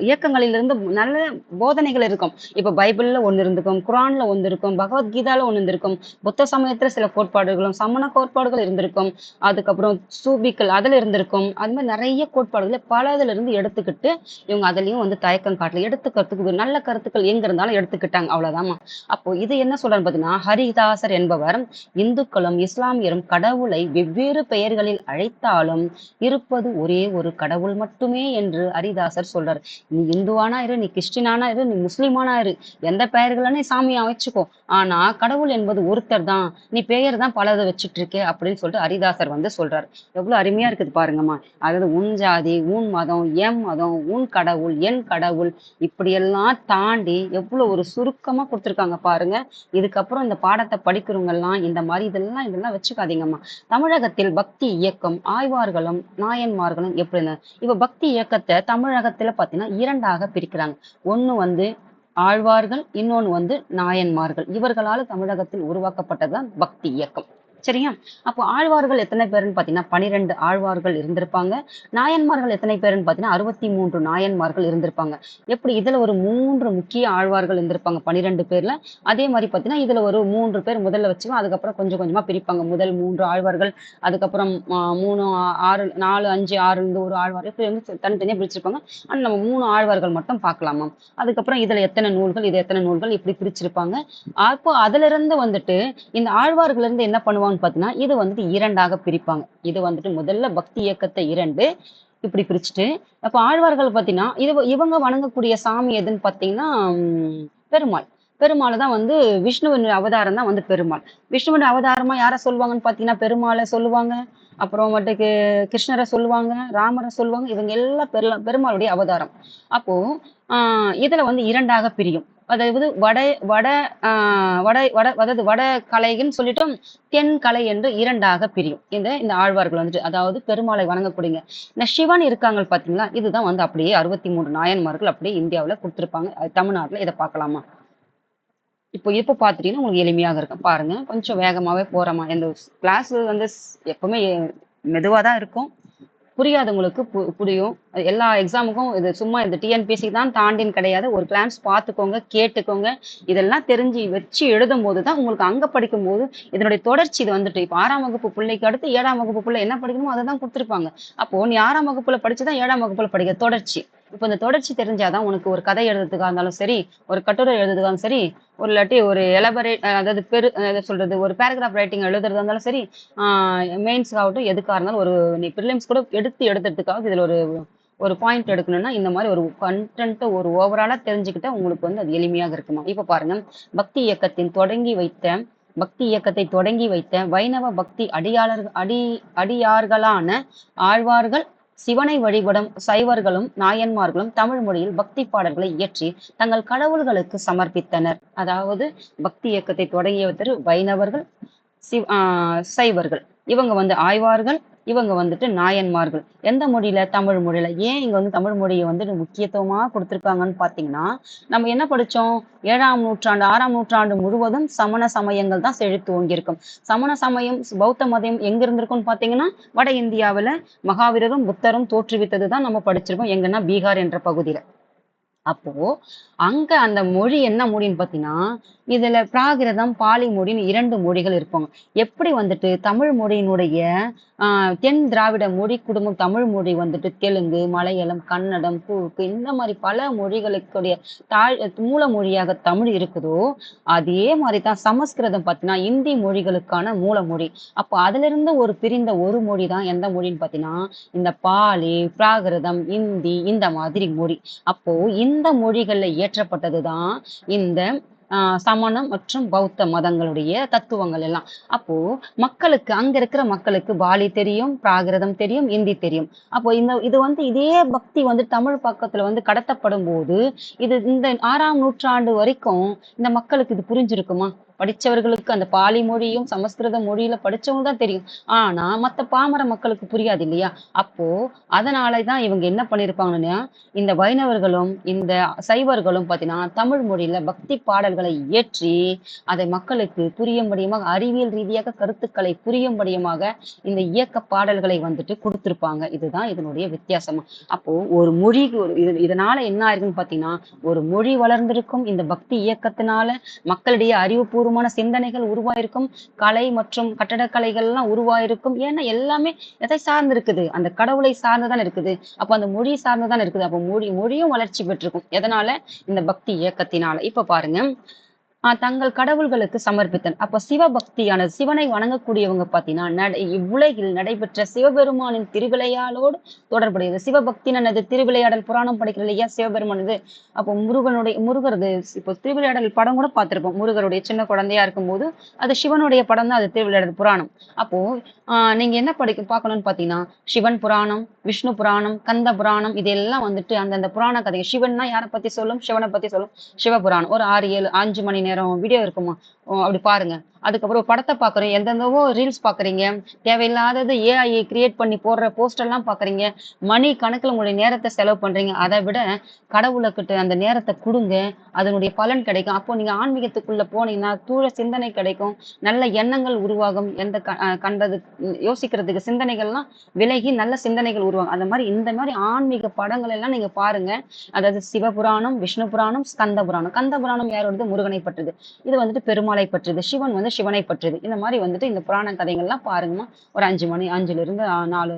இயக்கங்களிலிருந்து நல்ல போதனைகள் இருக்கும். இப்ப பைபிள்ல ஒண்ணு இருந்திருக்கும், குரான்ல ஒண்ணு இருக்கும், பகவத்கீதால ஒண்ணு இருந்திருக்கும், புத்த சமயத்துல சில கோட்பாடுகளும், சமண கோட்பாடுகள் இருந்திருக்கும், அதுக்கப்புறம் சூபிக்கள் அதுல இருந்திருக்கும். அது மாதிரி நிறைய கோட்பாடுகளை பலதுல இருந்து எடுத்துக்கிட்டு இவங்க அதுலயும் வந்து தயக்கம் காட்டல. எடுத்துக்கிறதுக்கு ஒரு நல்ல கருத்துக்கள் எங்க இருந்தாலும் எடுத்துக்கிட்டாங்க அவ்வளவுதாம்மா. அப்போ இது என்ன சொல்றான்னு பாத்தீங்கன்னா, ஹரிதாசர் என்பவர் இந்துக்களும் இஸ்லாமியரும் கடவுளை வெவ்வேறு பெயர்களில் அழைத்தாலும் இருப்பது ஒரே ஒரு கடவுள் மட்டுமே என்று ஹரிதாசர் சொல்றார். நீ இந்துவானா இரு, நீ கிறிஸ்டினானா இரு, நீ முஸ்லிமானா இரு, எந்த பெயர்களானே சாமியை அமைச்சுக்கோ, ஆனா கடவுள் என்பது ஒருத்தர் தான், நீ பெயர் தான் பலதை வச்சுட்டு இருக்கே அப்படின்னு சொல்லிட்டு ஹரிதாசர் வந்து சொல்றாரு. எவ்வளவு அருமையா இருக்குது பாருங்கம்மா. அதாவது உன் ஜாதி, உன் மதம், என் மதம், உன் கடவுள், என் கடவுள், இப்படியெல்லாம் தாண்டி எவ்வளவு ஒரு சுருக்கமா கொடுத்திருக்காங்க பாருங்க. இதுக்கப்புறம் இந்த பாடத்தை படிக்கிறவங்க எல்லாம் இந்த மாதிரி இதெல்லாம் வச்சுக்காதீங்கம்மா. தமிழகத்தில் பக்தி இயக்கம் ஆய்வார்களும் நாயன்மார்களும் எப்படின்னு இப்ப பக்தி இயக்கத்தை தமிழகத்துல பாத்தீங்கன்னா இரண்டாக பிரிக்கிறாங்க. ஒண்ணு வந்து ஆழ்வார்கள், இன்னொன்னு வந்து நாயன்மார்கள். இவர்களால தமிழகத்தில் உருவாக்கப்பட்டதுதான் பக்தி இயக்கம். சரியா? அப்போ ஆழ்வார்கள் எத்தனை பேருன்னு பாத்தீங்கன்னா 12 ஆழ்வார்கள் இருந்திருப்பாங்க. நாயன்மார்கள் எத்தனை பேருன்னு பாத்தீங்கன்னா 63 நாயன்மார்கள் இருந்திருப்பாங்க. எப்படி இதுல ஒரு 3 முக்கிய ஆழ்வார்கள் இருந்திருப்பாங்க 12 பேர்ல. அதே மாதிரி பாத்தீங்கன்னா இதுல ஒரு 3 பேர் முதல்ல வச்சுக்கலாம். அதுக்கப்புறம் கொஞ்சம் கொஞ்சமா பிரிப்பாங்க. முதல் 3 ஆழ்வார்கள், அதுக்கப்புறம் 3 6 4 5 6 இருந்து ஒரு ஆழ்வார் இப்படி வந்து தனித்தனியா பிரிச்சிருப்பாங்க. ஆனா நம்ம 3 ஆழ்வார்கள் மட்டும் பார்க்கலாமா. அதுக்கப்புறம் இதுல எத்தனை நூல்கள், இது எத்தனை நூல்கள் இப்படி பிரிச்சிருப்பாங்க. அப்போ அதுல இருந்து வந்துட்டு இந்த ஆழ்வார்கள் இருந்து என்ன பண்ணுவாங்கன்னு பாத்தீங்கன்னா இது வந்துட்டு இரண்டாக பிரிப்பாங்க. இது வந்துட்டு முதல்ல பக்தி இயக்கத்தை 2 இப்படி பிரிச்சுட்டு, அப்ப ஆழ்வார்கள் பாத்தீங்கன்னா இவங்க வணங்கக்கூடிய சாமி எதுன்னு பாத்தீங்கன்னா பெருமாள். பெருமாள் தான் வந்து விஷ்ணுவின் அவதாரம் தான் வந்து பெருமாள். விஷ்ணுவின் அவதாரமா யார சொல்லுவாங்கன்னு பாத்தீங்கன்னா பெருமாளை சொல்லுவாங்க. அப்புறம் மட்டுக்கு கிருஷ்ணரை சொல்லுவாங்க, ராமரை சொல்லுவாங்க. இவங்க எல்லாம் பெருமாளுடைய அவதாரம். அப்போ இதுல வந்து இரண்டாக பிரியும். அதாவது வட வட வட வட அதாவது வட கலைன்னு சொல்லிட்டு தென் கலை என்று இரண்டாக பிரியும். இந்த இந்த ஆழ்வார்கள் வந்துட்டு அதாவது பெருமாளை வணங்கக்கூடியங்க. இந்த சிவன் இருக்காங்க பாத்தீங்களா, இதுதான் வந்து அப்படியே 63 நாயன்மார்கள் அப்படியே இந்தியாவுல கொடுத்திருப்பாங்க. தமிழ்நாட்டுல இதை பார்க்கலாமா. இப்போ பாத்துட்டீங்கன்னா உங்களுக்கு எளிமையாக இருக்கும். பாருங்க கொஞ்சம் வேகமாவே போறோமா. இந்த கிளாஸ் வந்து எப்பவுமே மெதுவா தான் இருக்கும். புரியாதவங்களுக்கு புரியும். எல்லா எக்ஸாமுக்கும் இது சும்மா இந்த டிஎன்பிஎஸ்சி தான் தாண்டின்னு கிடையாது. ஒரு கிளான்ஸ் பார்த்துக்கோங்க, கேட்டுக்கோங்க. இதெல்லாம் தெரிஞ்சு வச்சு எழுதும் போதுதான் உங்களுக்கு அங்க படிக்கும்போது இதனுடைய தொடர்ச்சி இது வந்துட்டு இப்ப 6ஆம் வகுப்பு பிள்ளைக்கு அடுத்து 7ஆம் வகுப்பு பிள்ளை என்ன படிக்கணுமோ அதை தான் கொடுத்திருப்பாங்க. அப்போ நீ 6ஆம் வகுப்புல படிச்சுதான் 7ஆம் வகுப்புல படிக்க தொடர்ச்சி. இப்ப இந்த தொடர்ச்சி தெரிஞ்சாதான் உனக்கு ஒரு கதை எழுதுறதுக்கா இருந்தாலும் சரி, ஒரு கட்டுரை எழுதுறதுக்காலும் சரி, ஒரு இல்லாட்டி ஒரு எலபரேட் அதாவது சொல்றது ஒரு பேராகிராஃப் ரைட்டிங் எழுதுறதா இருந்தாலும் சரி, மெயின்ஸ் ஆகட்டும் எதுக்கா இருந்தாலும் ஒரு நீ ப்ரிலிம்ஸ் கூட எடுத்துறதுக்காக இதுல ஒரு ஒரு பாயிண்ட் எடுக்கணும்னா இந்த மாதிரி ஒரு கண்டென்ட் ஒரு ஓவராலா தெரிஞ்சுக்கிட்டா உங்களுக்கு வந்து அது எளிமையாக இருக்குமா. இப்ப பாருங்க பக்தி இயக்கத்தை தொடங்கி வைத்த வைணவ பக்தி அடியார்களான ஆழ்வார்கள் சிவனை வழிபடும் சைவர்களும் நாயன்மார்களும் தமிழ் மொழியில் பக்தி பாடல்களை இயற்றி தங்கள் கடவுள்களுக்கு சமர்ப்பித்தனர். அதாவது பக்தி இயக்கத்தை தொடங்கியவர் வைணவர்கள், சைவர்கள். இவங்க வந்து ஆய்வார்கள், இவங்க வந்துட்டு நாயன்மார்கள். எந்த மொழியில? தமிழ் மொழியில. ஏன் இங்க வந்து தமிழ் மொழியை வந்து முக்கியத்துவமா கொடுத்திருக்காங்கன்னு பாத்தீங்கன்னா, நம்ம என்ன படிச்சோம்? 7ஆம் நூற்றாண்டு 6ஆம் நூற்றாண்டு முழுவதும் சமண சமயங்கள் தான் செழித்து ஓங்கியிருக்கும். சமண சமயம் பௌத்த மதம் எங்க இருந்திருக்கும்னு பாத்தீங்கன்னா வட இந்தியாவுல மகாவீரரும் புத்தரும் தோற்றுவித்ததுதான் நம்ம படிச்சிருக்கோம். எங்கன்னா பீகார் என்ற பகுதியில. அப்போ அங்க அந்த மொழி என்ன மொழின்னு பாத்தீங்கன்னா இதுல பிராகிருதம் பாலி மொழின்னு 2 மொழிகள் இருப்பாங்க. எப்படி வந்துட்டு தமிழ் மொழியினுடைய தென் திராவிட மொழி குடும்பம் தமிழ் மொழி வந்துட்டு தெலுங்கு, மலையாளம், கன்னடம், கூர்க்கு இந்த மாதிரி பல மொழிகளுக்குடைய மூல மொழியாக தமிழ் இருக்குதோ அதே மாதிரிதான் சமஸ்கிருதம் பாத்தீங்கன்னா இந்தி மொழிகளுக்கான மூல மொழி. அப்போ அதுல இருந்து ஒரு பிரிந்த ஒரு மொழி தான் எந்த மொழின்னு பாத்தீங்கன்னா இந்த பாலி, பிராகிருதம், இந்தி இந்த மாதிரி மொழி. அப்போ இந்த மொழிகள்ல இயற்றப்பட்டதுதான் இந்த சமணம் மற்றும் பௌத்த மதங்களுடைய தத்துவங்கள் எல்லாம். அப்போ மக்களுக்கு அங்க இருக்கிற மக்களுக்கு பாலி தெரியும், பிராகிருதம் தெரியும், இந்தி தெரியும். அப்போ இது வந்து இதே பக்தி வந்து தமிழ் பக்கத்துல வந்து கடத்தப்படும் போது இந்த 6ஆம் நூற்றாண்டு வரைக்கும் இந்த மக்களுக்கு இது புரிஞ்சிருக்குமா? படிச்சவர்களுக்கு அந்த பாலி மொழியும் சமஸ்கிருத மொழியில படிச்சவங்க தான் தெரியும். ஆனா மத்த பாமர மக்களுக்கு புரியாது இல்லையா? அப்போ அதனாலதான் இவங்க என்ன பண்ணிருப்பாங்கன்னா, இந்த வைணவர்களும் இந்த சைவர்களும் பாத்தீங்கன்னா தமிழ் மொழியில பக்தி பாடல்களை இயற்றி அதை மக்களுக்கு புரியும்படியுமாக அறிவியல் ரீதியாக கருத்துக்களை புரியும்படியுமாக இந்த இயக்க பாடல்களை வந்துட்டு கொடுத்திருப்பாங்க. இதுதான் இதனுடைய வித்தியாசமா. அப்போ ஒரு மொழிக்கு இதனால என்ன ஆயிருக்குன்னு பாத்தீங்கன்னா, ஒரு மொழி வளர்ந்திருக்கும் இந்த பக்தி இயக்கத்தினால மக்களிடையே அறிவுபூர்வமான சிந்தனைகள் உருவாயிருக்கும், கலை மற்றும் கட்டடக்கலைகள் எல்லாம் உருவாயிருக்கும். ஏன்னா எல்லாமே எதை சார்ந்து இருக்குது? அந்த கடவுளை சார்ந்துதான் இருக்குது. அப்ப அந்த மொழி சார்ந்துதான் இருக்குது. அப்ப மொழியும் வளர்ச்சி பெற்றிருக்கும். எதனால? இந்த பக்தி இயக்கத்தினால. இப்ப பாருங்க, தங்கள் கடவுள்களுக்கு சமர்ப்பித்தல். அப்ப சிவபக்தியானது சிவனை வணங்கக்கூடியவங்க பாத்தீங்கன்னா இவ்வுலகில் நடைபெற்ற சிவபெருமானின் திருவிளையாடலோடு தொடர்புடையது. சிவபக்தினது திருவிளையாடல் புராணம் படிக்கிறது இல்லையா சிவபெருமானது. அப்போ முருகரது இப்போ திருவிளையாடல் படம் கூட பார்த்திருப்போம். முருகருடைய சின்ன குழந்தையா இருக்கும்போது அது சிவனுடைய படம் தான், அது திருவிளையாடல் புராணம். அப்போ நீங்க என்ன பார்க்கணும்னு பாத்தீங்கன்னா, சிவன் புராணம், விஷ்ணு புராணம், கந்த புராணம், இதெல்லாம் வந்துட்டு அந்தந்த புராண கதை. சிவன்னா யாரை பத்தி சொல்லும்? சிவனை பத்தி சொல்லும். சிவபுராணம் ஒரு 6, 7, 5 மணி நேரம் வீடியோ இருக்குமா, அப்படி பாருங்க. அதுக்கப்புறம் ஒரு படத்தை பாக்குறீங்க, எந்தெந்தவோ ரீல்ஸ் பாக்குறீங்க, தேவையில்லாதது ஏஐ கிரியேட் பண்ணி போடுற போஸ்ட் எல்லாம் பாக்குறீங்க, மணி கணக்குல உங்களுடைய நேரத்தை செலவு பண்றீங்க. அதை விட கடவுளுக்கிட்ட அந்த நேரத்தை கொடுங்க, அதனுடைய பலன் கிடைக்கும். அப்போ நீங்க ஆன்மீகத்துக்குள்ள போனீங்கன்னா தூர சிந்தனை கிடைக்கும், நல்ல எண்ணங்கள் உருவாகும், எந்த கண்டது யோசிக்கிறதுக்கு சிந்தனைகள்லாம் விலகி நல்ல சிந்தனைகள் உருவாகும். அந்த மாதிரி இந்த மாதிரி ஆன்மீக படங்கள் எல்லாம் நீங்க பாருங்க. அதாவது சிவபுராணம், விஷ்ணு புராணம், ஸ்கந்த புராணம். கந்த புராணம் யாரோடது? முருகனை பற்றுது. இது வந்துட்டு பெருமாளை பற்றுது. சிவன் வந்து சிவனை பற்றுது. இந்த மாதிரி வந்துட்டு இந்த புராண கதைகள்லாம் பாருங்கம்மா. ஒரு 5 இருந்து 4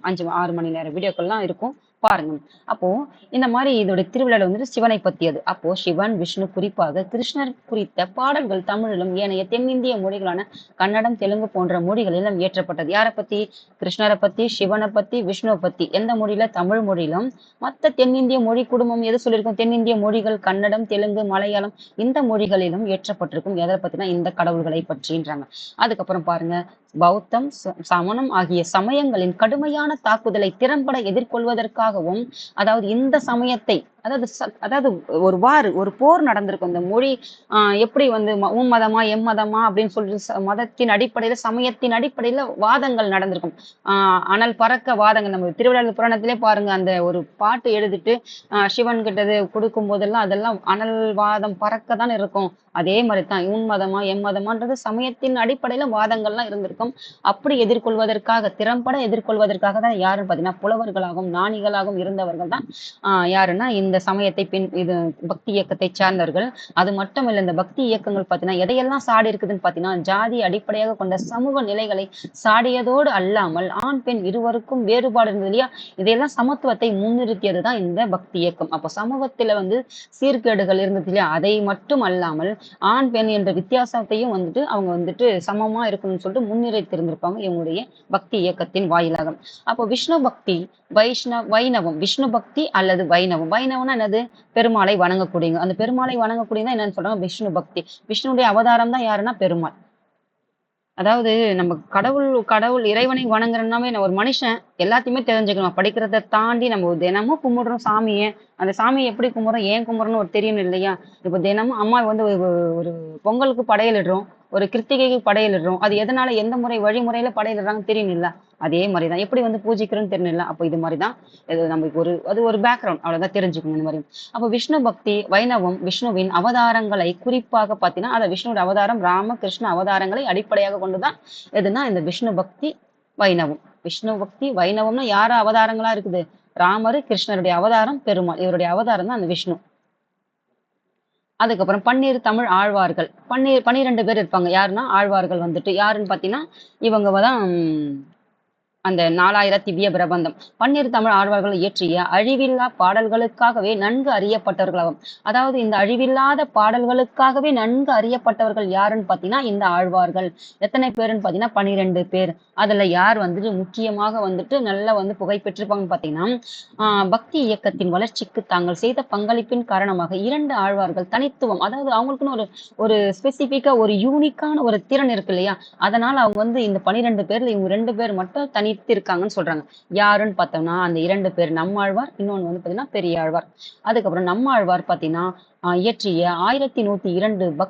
5 6 மணி நேரம் வீடியோக்கள்லாம் இருக்கும், பாருங்க. அப்போ இந்த மாதிரி இதோட திருவிழா வந்துட்டு சிவனை பத்தியது. அப்போ சிவன், விஷ்ணு, குறிப்பாக கிருஷ்ணர் குறித்த பாடல்கள் தமிழிலும் ஏனைய தென்னிந்திய மொழிகளான கன்னடம், தெலுங்கு போன்ற மொழிகளிலும் இயற்றப்பட்டது. யாரை பத்தி? கிருஷ்ணரை பத்தி, சிவனை பத்தி, விஷ்ணுவை பத்தி. எந்த மொழியில? தமிழ் மொழியிலும். மத்த தென்னிந்திய மொழி குடும்பம் எது சொல்லியிருக்கோம்? தென்னிந்திய மொழிகள் கன்னடம், தெலுங்கு, மலையாளம் இந்த மொழிகளிலும் இயற்றப்பட்டிருக்கும். எதை பத்தினா இந்த கடவுள்களை பற்றின்றாங்க. அதுக்கப்புறம் பாருங்க, பௌத்தம், சமணம் ஆகிய சமயங்களின் கடுமையான தாக்குதலை திறம்பட எதிர்கொள்வதற்காகவும், அதாவது இந்த சமயத்தை அதாவது ஒரு போர் நடந்திருக்கும். இந்த மொழி எப்படி வந்து உம் மதமா எம் மதமா அப்படின்னு சொல்லிட்டு மதத்தின் அடிப்படையில சமயத்தின் அடிப்படையில வாதங்கள் நடந்திருக்கும். அனல் பறக்க வாதங்கள். நம்ம திருவிழா புராணத்திலே பாருங்க, அந்த ஒரு பாட்டு எழுதிட்டு சிவன் கிட்டது கொடுக்கும் போதெல்லாம் அதெல்லாம் அனல் வாதம் பறக்க தான் இருக்கும். அதே மாதிரிதான் உன் மதமா எம் மதமான்றது சமயத்தின் அடிப்படையில வாதங்கள்லாம் இருந்திருக்கும். அப்படி எதிர்கொள்வதற்காக, திறம்பட எதிர்கொள்வதற்காக தான் யாருன்னு பாத்தீங்கன்னா புலவர்களாகவும் ஞானிகளாகவும் இருந்தவர்கள் தான் யாருன்னா இந்த சமயத்தை இது பக்தி இயக்கத்தை சார்ந்தவர்கள். அது மட்டும் இல்ல, இந்த பக்தி இயக்கங்கள் பாத்தீங்கன்னா எதையெல்லாம் சாடி இருக்குதுன்னு பாத்தீங்கன்னா, ஜாதி அடிப்படையாக கொண்ட சமூக நிலைகளை சாடியதோடு அல்லாமல் ஆண் பெண் இருவருக்கும் வேறுபாடு இருந்தது இல்லையா, இதையெல்லாம் சமத்துவத்தை முன்னிறுத்தியதுதான் இந்த பக்தி இயக்கம். அப்போ சமூகத்துல வந்து சீர்கேடுகள் இருந்தது இல்லையா, அதை மட்டும் அல்லாமல் ஆண் பெண் என்ற வித்தியாசத்தையும் வந்துட்டு அவங்க வந்துட்டு சமமா இருக்கணும்னு சொல்லிட்டு முன்னிறுத்திருந்திருப்பாங்க இவங்களுடைய பக்தி இயக்கத்தின் வாயிலாக. அப்போ விஷ்ணு பக்தி, வைணவம், விஷ்ணு பக்தி அல்லது வைணவம். வைணவம்னா என்னது? பெருமாளை வணங்கக்கூடியங்க. அந்த பெருமாளை வணங்கக்கூடியதான் என்னன்னு சொல்றாங்க? விஷ்ணு பக்தி. விஷ்ணுடைய அவதாரம் தான் யாருன்னா பெருமாள். அதாவது நம்ம கடவுள் இறைவனை வணங்குறோம்னாவே ஒரு மனுஷன் எல்லாத்தையுமே தெரிஞ்சுக்கணும். படிக்கிறதை தாண்டி நம்ம தினமும் கும்பிடுறோம் சாமியை. அந்த சாமியை எப்படி கும்பிடுறோம், ஏன் கும்பிடுறோம்னு ஒரு தெரியணும் இல்லையா? இப்ப தினமும் அம்மா வந்து ஒரு பொங்கலுக்கு படையலிடுறோம், ஒரு கிருத்திகைக்கு படையலிடுறோம். அது எதனால, எந்த வழிமுறையில படையலிடுறாங்கன்னு தெரியும் இல்ல? அதே மாதிரிதான் எப்படி வந்து பூஜிக்கிறோன்னு தெரியல. அப்போ இது மாதிரிதான் நமக்கு அது ஒரு பேக்ரவுண்ட், அவ்வளவுதான் தெரிஞ்சுக்கணும் இந்த மாதிரி. அப்போ விஷ்ணு பக்தி, வைணவம் விஷ்ணுவின் அவதாரங்களை குறிப்பாக பார்த்தீங்கன்னா, அதை விஷ்ணுவோட அவதாரம் ராம கிருஷ்ண அவதாரங்களை அடிப்படையாக கொண்டுதான் எதுனா இந்த விஷ்ணு பக்தி, வைணவம். விஷ்ணு பக்தி வைணவம்னா யார அவதாரங்களா இருக்குது? ராமரு, கிருஷ்ணருடைய அவதாரம் பெருமாள். இவருடைய அவதாரம் தான் அந்த விஷ்ணு. அதுக்கப்புறம் பன்னிரு தமிழ் ஆழ்வார்கள். 12 பேர் இருப்பாங்க. யாருன்னா ஆழ்வார்கள் வந்துட்டு யாருன்னு பாத்தீங்கன்னா இவங்க தான் அந்த 4000 திவ்ய பிரபந்தம். பன்னிரு தமிழ் ஆழ்வார்கள் இயற்றிய அழிவில்லா பாடல்களுக்காகவே நன்கு அறியப்பட்டவர்களாகும். அதாவது இந்த அழிவில்லாத பாடல்களுக்காகவே நன்கு அறியப்பட்டவர்கள் யாருன்னு பாத்தீங்கன்னா இந்த ஆழ்வார்கள். எத்தனை பேருன்னு பாத்தீங்கன்னா 12 பேர். அதுல யார் வந்துட்டு முக்கியமாக வந்துட்டு நல்லா வந்து புகழ் பெற்றிருப்பாங்கன்னு பாத்தீங்கன்னா பக்தி இயக்கத்தின் வளர்ச்சிக்கு தாங்கள் செய்த பங்களிப்பின் காரணமாக 2 ஆழ்வார்கள் தனித்துவம், அதாவது அவங்களுக்குன்னு ஒரு ஒரு ஸ்பெசிபிக்கா ஒரு யூனிக்கான ஒரு திறன் இருக்கு இல்லையா, அதனால அவங்க வந்து இந்த 12 பேர்ல இவங்க 2 பேர் மட்டும் தனித்து இருக்காங்கன்னு சொல்றாங்க. யாருன்னு பார்த்தோம்னா அந்த 2 பேர் நம்மாழ்வார், இன்னொன்னு வந்து பாத்தீங்கன்னா பெரியாழ்வார். அதுக்கப்புறம் நம்மாழ்வார் பாத்தீங்கன்னா இயற்றிய 1102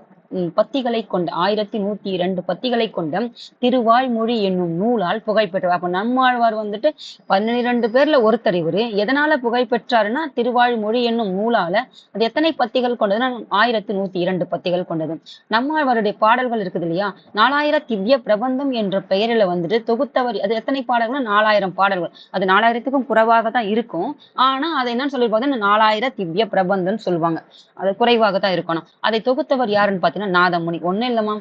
பத்திகளை கொண்ட 1102 பத்திகளை கொண்ட திருவாய்மொழி என்னும் நூலால் புகழ்பெற்றவர். அப்ப நம்மாழ்வார் வந்துட்டு 12 பேர்ல ஒருத்தர் இவரு. எதனால புகழ் பெற்றாருன்னா திருவாய்மொழி என்னும் நூலால. அது எத்தனை பத்திகள் கொண்டதுன்னா 1102 பத்திகள் கொண்டது. நம்மாழ்வாருடைய பாடல்கள் இருக்குது இல்லையா, 4000 திவ்ய பிரபந்தம் என்ற பெயரில வந்துட்டு தொகுத்தவர். அது எத்தனை பாடல்கள்? 4000 பாடல்கள். அது 4000த்துக்கும் குறைவாக தான் இருக்கும். ஆனா அதை என்னன்னு சொல்லிருப்பாங்க, 4000 திவ்ய பிரபந்தம் சொல்லுவாங்க. அது குறைவாக தான் இருக்கணும். அதை தொகுத்தவர் யாருன்னு பாத்தீங்கன்னா நாதமுனி. ஒண்ணும் இல்லம்மா,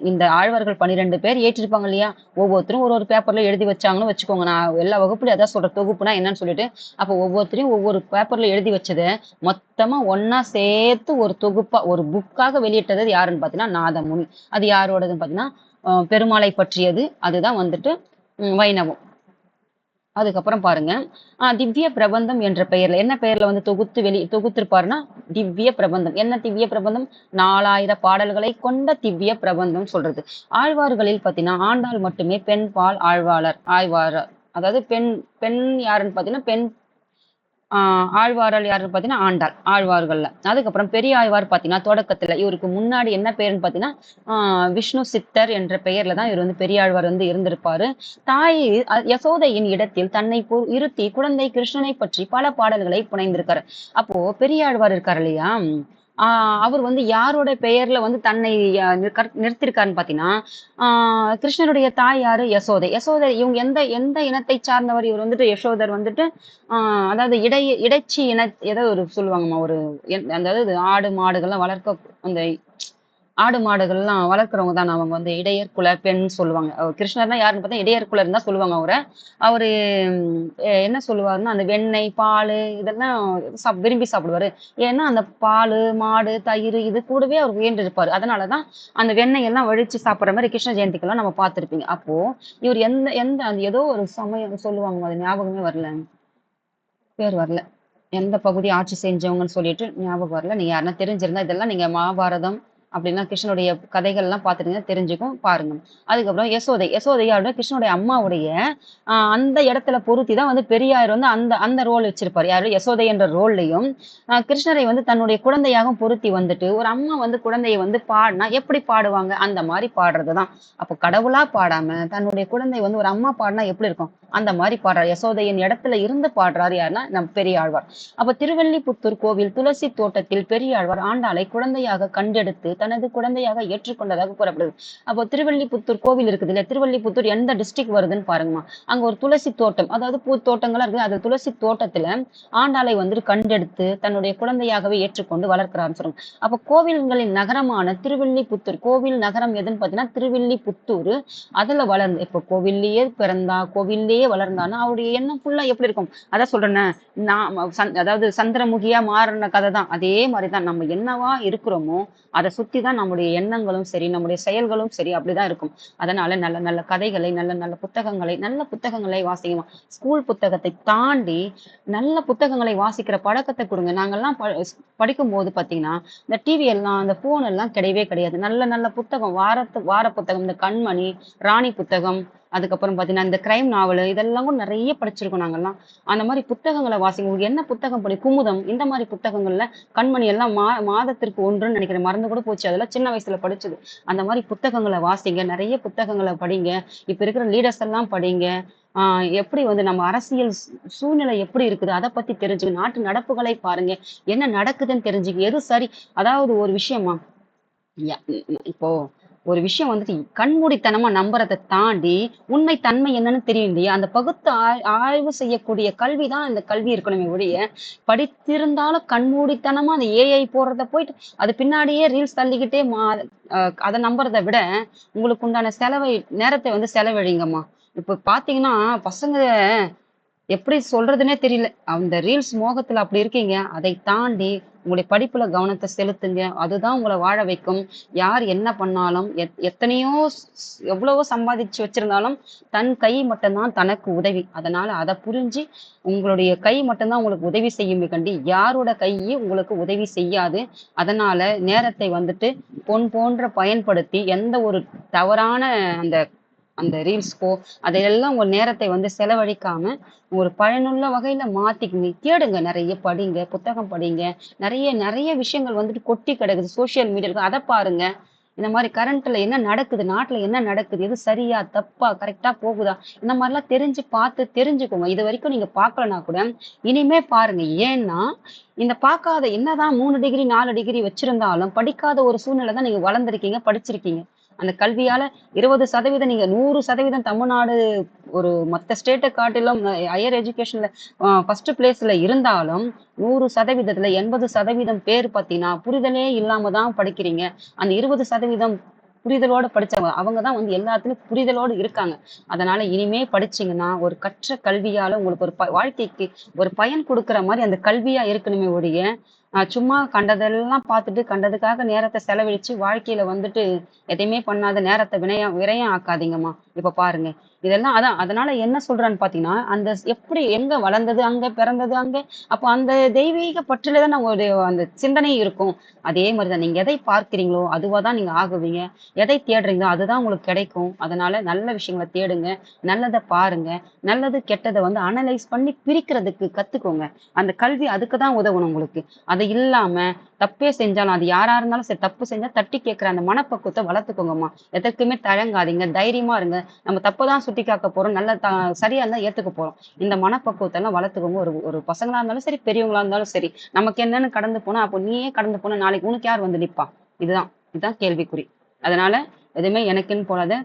இந்த ஆழ்வார்கள் 12 பேர் ஏற்றிருப்பாங்க இல்லையா, ஒவ்வொருத்தரும் ஒரு ஒரு பேப்பர்ல எழுதி வச்சாங்கன்னு வச்சுக்கோங்க. நான் எல்லா வகுப்புலையும் அதான் சொல்றேன், தொகுப்புனா என்னன்னு சொல்லிட்டு. அப்போ ஒவ்வொருத்தரையும் ஒவ்வொரு பேப்பர்ல எழுதி வச்சதை மொத்தமா ஒன்னா சேர்த்து ஒரு தொகுப்பா ஒரு புக்காக வெளியிட்டது யாருன்னு பாத்தீங்கன்னா நாதமுனி. அது யாரோடதுன்னு பாத்தீங்கன்னா பெருமாளை பற்றியது. அதுதான் வந்துட்டு வைணவம். அதுக்கப்புறம் பாருங்க, திவ்ய பிரபந்தம் என்ற பெயர்ல என்ன பெயர்ல வந்து தொகுத்திருப்பாருன்னா திவ்ய பிரபந்தம். என்ன திவ்ய பிரபந்தம்? 4000 பாடல்களை கொண்ட திவ்ய பிரபந்தம் சொல்றது. ஆழ்வார்களில் பாத்தீங்கன்னா ஆண்டாள் மட்டுமே பெண் பால் ஆழ்வாரர். அதாவது பெண் பெண் யாருன்னு பாத்தீங்கன்னா பெண் ஆழ்வாரால் யாருன்னு பாத்தீங்கன்னா ஆண்டாள் ஆழ்வார்கள்ல. அதுக்கப்புறம் பெரிய ஆழ்வார் பாத்தீங்கன்னா தொடக்கத்துல இவருக்கு முன்னாடி என்ன பெயர்னு பாத்தீங்கன்னா விஷ்ணு சித்தர் என்ற பெயர்ல தான் இவர் வந்து பெரியாழ்வார் வந்து இருந்திருப்பாரு. தாய் யசோதையின் இடத்தில் தன்னை இருத்தி குழந்தை கிருஷ்ணனை பற்றி பல பாடல்களை புனைந்திருக்காரு. அப்போ பெரியாழ்வார் இருக்காரு இல்லையா, அவர் வந்து யாரோட பெயர்ல வந்து தன்னை நிறுத்திருக்காருன்னு பாத்தீங்கன்னா கிருஷ்ணருடைய தாய் யாரு? யசோதை. யசோதை இவங்க எந்த எந்த இனத்தை சார்ந்தவர்? இவர் வந்துட்டு யசோதர் வந்துட்டு அதாவது இடைச்சி இன ஏதோ ஒரு சொல்லுவாங்கம்மா, ஒரு அதாவது ஆடு மாடுகள்லாம் வளர்க்க அந்த ஆடு மாடுகள்லாம் வளர்க்குறவங்க தான் அவங்க வந்து இடையர் குல பெண் சொல்லுவாங்க. கிருஷ்ணர்னா யாருன்னு பார்த்தா இடையர் குலன்னு தான் சொல்லுவாங்க அவரை. அவரு என்ன சொல்லுவாருன்னா அந்த வெண்ணெய் பால் இதெல்லாம் விரும்பி சாப்பிடுவாரு. ஏன்னா அந்த பால் மாடு தயிர் இது கூடவே அவர் உயர்ந்து இருப்பாரு. அதனாலதான் அந்த வெண்ணெய் எல்லாம் வழிச்சு சாப்பிடுற மாதிரி கிருஷ்ண ஜெயந்திக்கெல்லாம் நம்ம பார்த்திருப்பீங்க. அப்போ இவர் எந்த எந்த அந்த ஏதோ ஒரு சமயம் சொல்லுவாங்க, அது ஞாபகமே வரல, பேர் வரல, எந்த பகுதி ஆட்சி செஞ்சவங்கன்னு சொல்லிட்டு ஞாபகம் வரல. நீங்க யாருன்னா தெரிஞ்சிருந்தா இதெல்லாம் நீங்க மகாபாரதம் அப்படின்னா கிருஷ்ணனுடைய கதைகள் எல்லாம் பார்த்துட்டீங்கன்னா தெரிஞ்சுக்கும், பாருங்க. அதுக்கப்புறம் யசோதையோட கிருஷ்ணனுடைய அம்மாவுடைய அந்த இடத்துல பொருத்தி தான் வந்து பெரியார் வந்து அந்த அந்த ரோல் வச்சிருப்பாரு. யாரு? யசோதை என்ற ரோல்லையும் கிருஷ்ணரை வந்து தன்னுடைய குழந்தையாகவும் பொருத்தி வந்துட்டு ஒரு அம்மா வந்து குழந்தையை வந்து பாடினா எப்படி பாடுவாங்க அந்த மாதிரி பாடுறதுதான். அப்போ கடவுளா பாடாம தன்னுடைய குழந்தை வந்து ஒரு அம்மா பாடினா எப்படி இருக்கும் அந்த மாதிரி பாடுறாரு. யசோதையின் இடத்துல இருந்து பாடுறாரு யாருன்னா நம் பெரியாழ்வார். அப்ப திருவல்லிபுத்தூர் கோவில் துளசி தோட்டத்தில் பெரியாழ்வார் ஆண்டாளை குழந்தையாக கண்டெடுத்து தனது குழந்தையாக ஏற்றுக்கொண்டதாக கூறப்படுது. அப்போ திருவல்லிபுத்தூர் கோவில் இருக்குது இல்லையா, திருவல்லிபுத்தூர் எந்த டிஸ்ட்ரிக்ட் வருதுன்னு பாருங்கம்மா. அங்க ஒரு துளசி தோட்டம், அதாவது பூ தோட்டங்கள்லாம் இருக்குது. அது துளசி தோட்டத்துல ஆண்டாளை வந்து கண்டெடுத்து தன்னுடைய குழந்தையாகவே ஏற்றுக்கொண்டு வளர்க்கிறான்னு சொல்றாங்க. அப்ப கோவில்களின் நகரமான திருவில்லிபுத்தூர், கோவில் நகரம் எதுன்னு பாத்தீங்கன்னா திருவில்லிபுத்தூர். அதுல வளர்ந்து இப்ப கோவில்லையே பிறந்தா கோவில்லையே வளர்ந்தான்னா அவருடைய எண்ணம் ஃபுல்லா எப்படி இருக்கும்? அதான் சொல்றேன்னு அதாவது சந்திரமுகியா மாறின கதை தான். அதே மாதிரிதான் நம்ம என்னவா இருக்கிறோமோ அதை சுத்தி தான் நம்முடைய எண்ணங்களும் சரி நம்முடைய செயல்களும் சரி அப்படிதான் இருக்கும். அதனால நல்ல நல்ல கதைகளை நல்ல நல்ல புத்தகங்களை வாசிக்கணும். ஸ்கூல் புத்தகத்தை தாண்டி நல்ல புத்தகங்களை வாசிக்கிற பழக்கத்தை கொடுங்க. நாங்கெல்லாம் படிக்கும் போது பாத்தீங்கன்னா இந்த டிவி எல்லாம் அந்த போன் எல்லாம் கிடையவே கிடையாது. நல்ல நல்ல புத்தகம் வார புத்தகம், இந்த கண்மணி, ராணி புத்தகம், அதுக்கப்புறம் பாத்தீங்கன்னா இந்த கிரைம் நாவல் இதெல்லாம் கூட நிறைய படிச்சிருக்கோம் நாங்கெல்லாம். அந்த மாதிரி புத்தகங்களை வாசிங்க. உங்களுக்கு என்ன புத்தகம் குமுதம் இந்த மாதிரி புத்தகங்கள்ல கண்மணி எல்லாம் மாதத்திற்கு ஒன்றுன்னு நினைக்கிறேன், மறந்து கூட போச்சு, அதெல்லாம் சின்ன வயசுல படிச்சது. அந்த மாதிரி புத்தகங்களை வாசிங்க, நிறைய புத்தகங்களை படிங்க. இப்ப இருக்கிற லீடர்ஸ் எல்லாம் படிங்க. எப்படி வந்து நம்ம அரசியல் சூழ்நிலை எப்படி இருக்குது அதை பத்தி தெரிஞ்சுக்க, நாட்டு நடப்புகளை பாருங்க, என்ன நடக்குதுன்னு தெரிஞ்சுக்க, எது சரி. அதாவது ஒரு விஷயமா இப்போ ஒரு விஷயம் வந்துட்டு கண்மூடித்தனமா நம்புறதை தாண்டி உண்மை தன்மை என்னன்னு தெரியும் இல்லையா, அந்த பகுத்து ஆய்வு செய்யக்கூடிய கல்விதான் இந்த கல்வி இருக்கணுமே ஒழிய படித்திருந்தாலும் கண்மூடித்தனமா அந்த ஏஐ போடுறத போயிட்டு அது பின்னாடியே ரீல்ஸ் தள்ளிக்கிட்டே அதை நம்புறதை விட உங்களுக்கு உண்டான நேரத்தை வந்து செலவழிங்கம்மா. இப்ப பார்த்தீங்கன்னா, பசங்க எப்படி சொல்றதுன்னே தெரியல. அந்த ரீல்ஸ் மோகத்துல அப்படி இருக்கீங்க. அதை தாண்டி உங்களுடைய படிப்புல கவனத்த செலுத்துங்க. அதுதான் உங்கள வாழ வைக்கும். யார் என்ன பண்ணாலும், எத்தனையோ எவ்வளவோ சம்பாதிச்சு வச்சிருந்தாலும், தன் கை மட்டும் தான் தனக்கு உதவி. அதனால அத புரிஞ்சு, உங்களுடைய கை மட்டும் தான் உங்களுக்கு உதவி செய்யுமே கண்டி, யாரோட கையும் உங்களுக்கு உதவி செய்யாது. அதனால நேரத்தை வந்துட்டு பொன் போன்ற பயன்படுத்தி, எந்த ஒரு தவறான அந்த அந்த ரீல்ஸ்க்கோ, அதையெல்லாம் உங்க நேரத்தை வந்து செலவழிக்காம, ஒரு பயனுள்ள வகையில மாத்திக்கங்க. தேடுங்க, நெறைய படிங்க, புத்தகம் படிங்க. நெறைய நெறைய விஷயங்கள் வந்துட்டு கொட்டி கிடக்குது. சோசியல் மீடியால அத பாருங்க. இந்த மாரி கரண்ட்ல என்ன நடக்குது? நாட்டுல என்ன நடக்குது? எது சரியா? தப்பா? கரெக்ட்டா போகுதா? இந்த மாரிலாம் தெரிஞ்சு பார்த்து தெரிஞ்சுக்கோங்க. இதுவரைக்கும் நீங்க பார்க்கலனா கூட, இனிமே பாருங்க. ஏன்னா, இந்த பார்க்காத என்னதான் 3 டிகிரி, 4 டிகிரி வச்சிருந்தாலும், படிக்காத ஒரு சூழ்நிலை தான் நீங்க வளர்ந்திருக்கீங்க, படிச்சிருக்கீங்க. அந்த கல்வியால 20% நீங்க 100% தமிழ்நாடு ஒரு மத்த ஸ்டேட்ட காட்டிலும் ஹையர் எஜுகேஷன்ல ஃபர்ஸ்ட் பிளேஸ்ல இருந்தாலும் 100%த்துல 80% பேர் பார்த்தீங்கன்னா, புரிதலே இல்லாம தான் படிக்கிறீங்க. அந்த 20% புரிதலோட படிச்சவங்க, அவங்க தான் வந்து எல்லாத்துலயும் புரிதலோடு இருக்காங்க. அதனால இனிமே படிச்சீங்கன்னா, ஒரு கற்ற கல்வியால உங்களுக்கு ஒரு வாழ்க்கைக்கு ஒரு பயன் குடுக்குற மாரி அந்த கல்வியா இருக்கணுமே ஒழிய, சும்மா கண்டதெல்லாம் பார்த்துட்டு, கண்டதுக்காக நேரத்த செலவழிச்சு, வாழ்க்கையில வந்துட்டு எதையுமே பண்ணாத நேரத்த வினயம் விரயம் ஆக்காதீங்கம்மா. இப்ப பாருங்க. இதெல்லாம் அதான் அதனால என்ன சொல்றான்னு பார்த்தீங்கன்னா, அந்த எப்படி எங்க வளர்ந்தது அங்க, பிறந்தது அங்க. அப்போ அந்த தெய்வீக பற்றில தான ஒரு அந்த சிந்தனை இருக்கும். அதே மாரி தான் நீங்க எதை பார்க்கிறீங்களோ, அதுவா தான் நீங்க ஆகுவீங்க. எதை தேடுறீங்களோ, அதுதான் உங்களுக்கு கிடைக்கும். அதனால நல்ல விஷயங்கள தேடுங்க. நல்லத பாருங்க. நல்லது, கெட்டத வந்து அனலைஸ் பண்ணி பிரிக்கிறதுக்கு கத்துக்கோங்க. அந்த கல்வி அதுக்கு தான் உதவணும் உங்களுக்கு. அது இல்லாம தப்பே செஞ்சாலும் அது யாரா இருந்தாலும் சரி, தப்பு செஞ்சா தட்டி கேட்கிற அந்த மனப்பக்குவத்த வளர்த்துக்கோங்கம்மா. எதற்குமே தயங்காதீங்க. தைரியமா இருங்க. நம்ம தப்ப தான் சுட்டி காட்ட போறோம். சரியா இருந்தா ஏத்துக்க போறோம். இந்த மனப்பக்குவத்தெல்லாம் வளர்த்துக்கோங்க. ஒரு ஒரு பசங்களா இருந்தாலும் சரி, பெரியவங்களா இருந்தாலும் சரி. நமக்கு என்னன்னு கடந்து போனா, அப்போ நீயே கடந்து போனா நாளைக்கு உனக்கு யார் வந்து நிப்பா? இதுதான் இதுதான் கேள்விக்குறி. அதனால எதுவுமே எனக்குன்னு போடாத.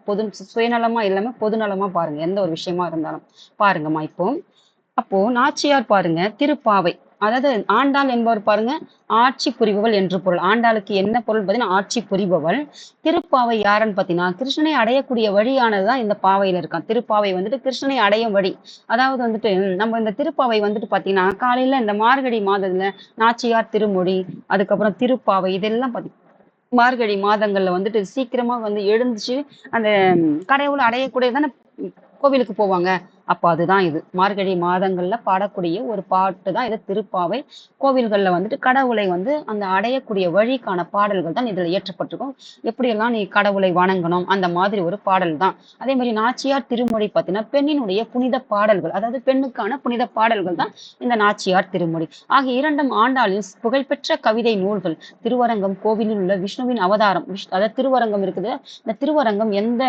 சுயநலமா இல்லாம பொதுநலமா பாருங்க. எந்த ஒரு விஷயமா இருந்தாலும். பாருங்கம்மா இப்போ. அப்போ நாச்சியார் பாருங்க, திருப்பாவை. அதாவது ஆண்டாள் என்பவர் பாருங்க, ஆட்சி புரிபவள் என்று பொருள். ஆண்டாளுக்கு என்ன பொருள் பார்த்தீங்கன்னா, ஆட்சி புரிபவள். திருப்பாவை யாருன்னு பார்த்தீங்கன்னா, கிருஷ்ணனை அடையக்கூடிய வழியானது தான் இந்த பாவையில இருக்காம். திருப்பாவை வந்துட்டு கிருஷ்ணனை அடையும் வழி. அதாவது வந்துட்டு நம்ம இந்த திருப்பாவை வந்துட்டு பார்த்தீங்கன்னா, காலையில இந்த மார்கழி மாதத்துல நாச்சியார் திருமொழி, அதுக்கப்புறம் திருப்பாவை இதெல்லாம் மார்கழி மாதங்கள்ல வந்துட்டு சீக்கிரமா வந்து எழுந்துச்சு அந்த கடவுள அடையக்கூடியதான கோவிலுக்கு போவாங்க. அப்ப அதுதான் இது. மார்கழி மாதங்கள்ல பாடக்கூடிய ஒரு பாட்டு தான் இது திருப்பாவை. கோவில்கள்ல வந்துட்டு கடவுளை வந்து அந்த அடையக்கூடிய வழிக்கான பாடல்கள் தான் இதுல இயற்றப்பட்டிருக்கும். எப்படியெல்லாம் நீ கடவுளை வணங்கணும் அந்த மாதிரி ஒரு பாடல் தான். அதே மாதிரி நாச்சியார் திருமொழி பார்த்தீங்கன்னா, பெண்ணினுடைய புனித பாடல்கள். அதாவது பெண்ணுக்கான புனித பாடல்கள் தான் இந்த நாச்சியார் திருமொழி. ஆகிய இரண்டும் ஆண்டாளின் புகழ்பெற்ற கவிதை நூல்கள். திருவரங்கம் கோவிலில் உள்ள விஷ்ணுவின் அவதாரம். அதாவது திருவரங்கம் இருக்குது. இந்த திருவரங்கம் எந்த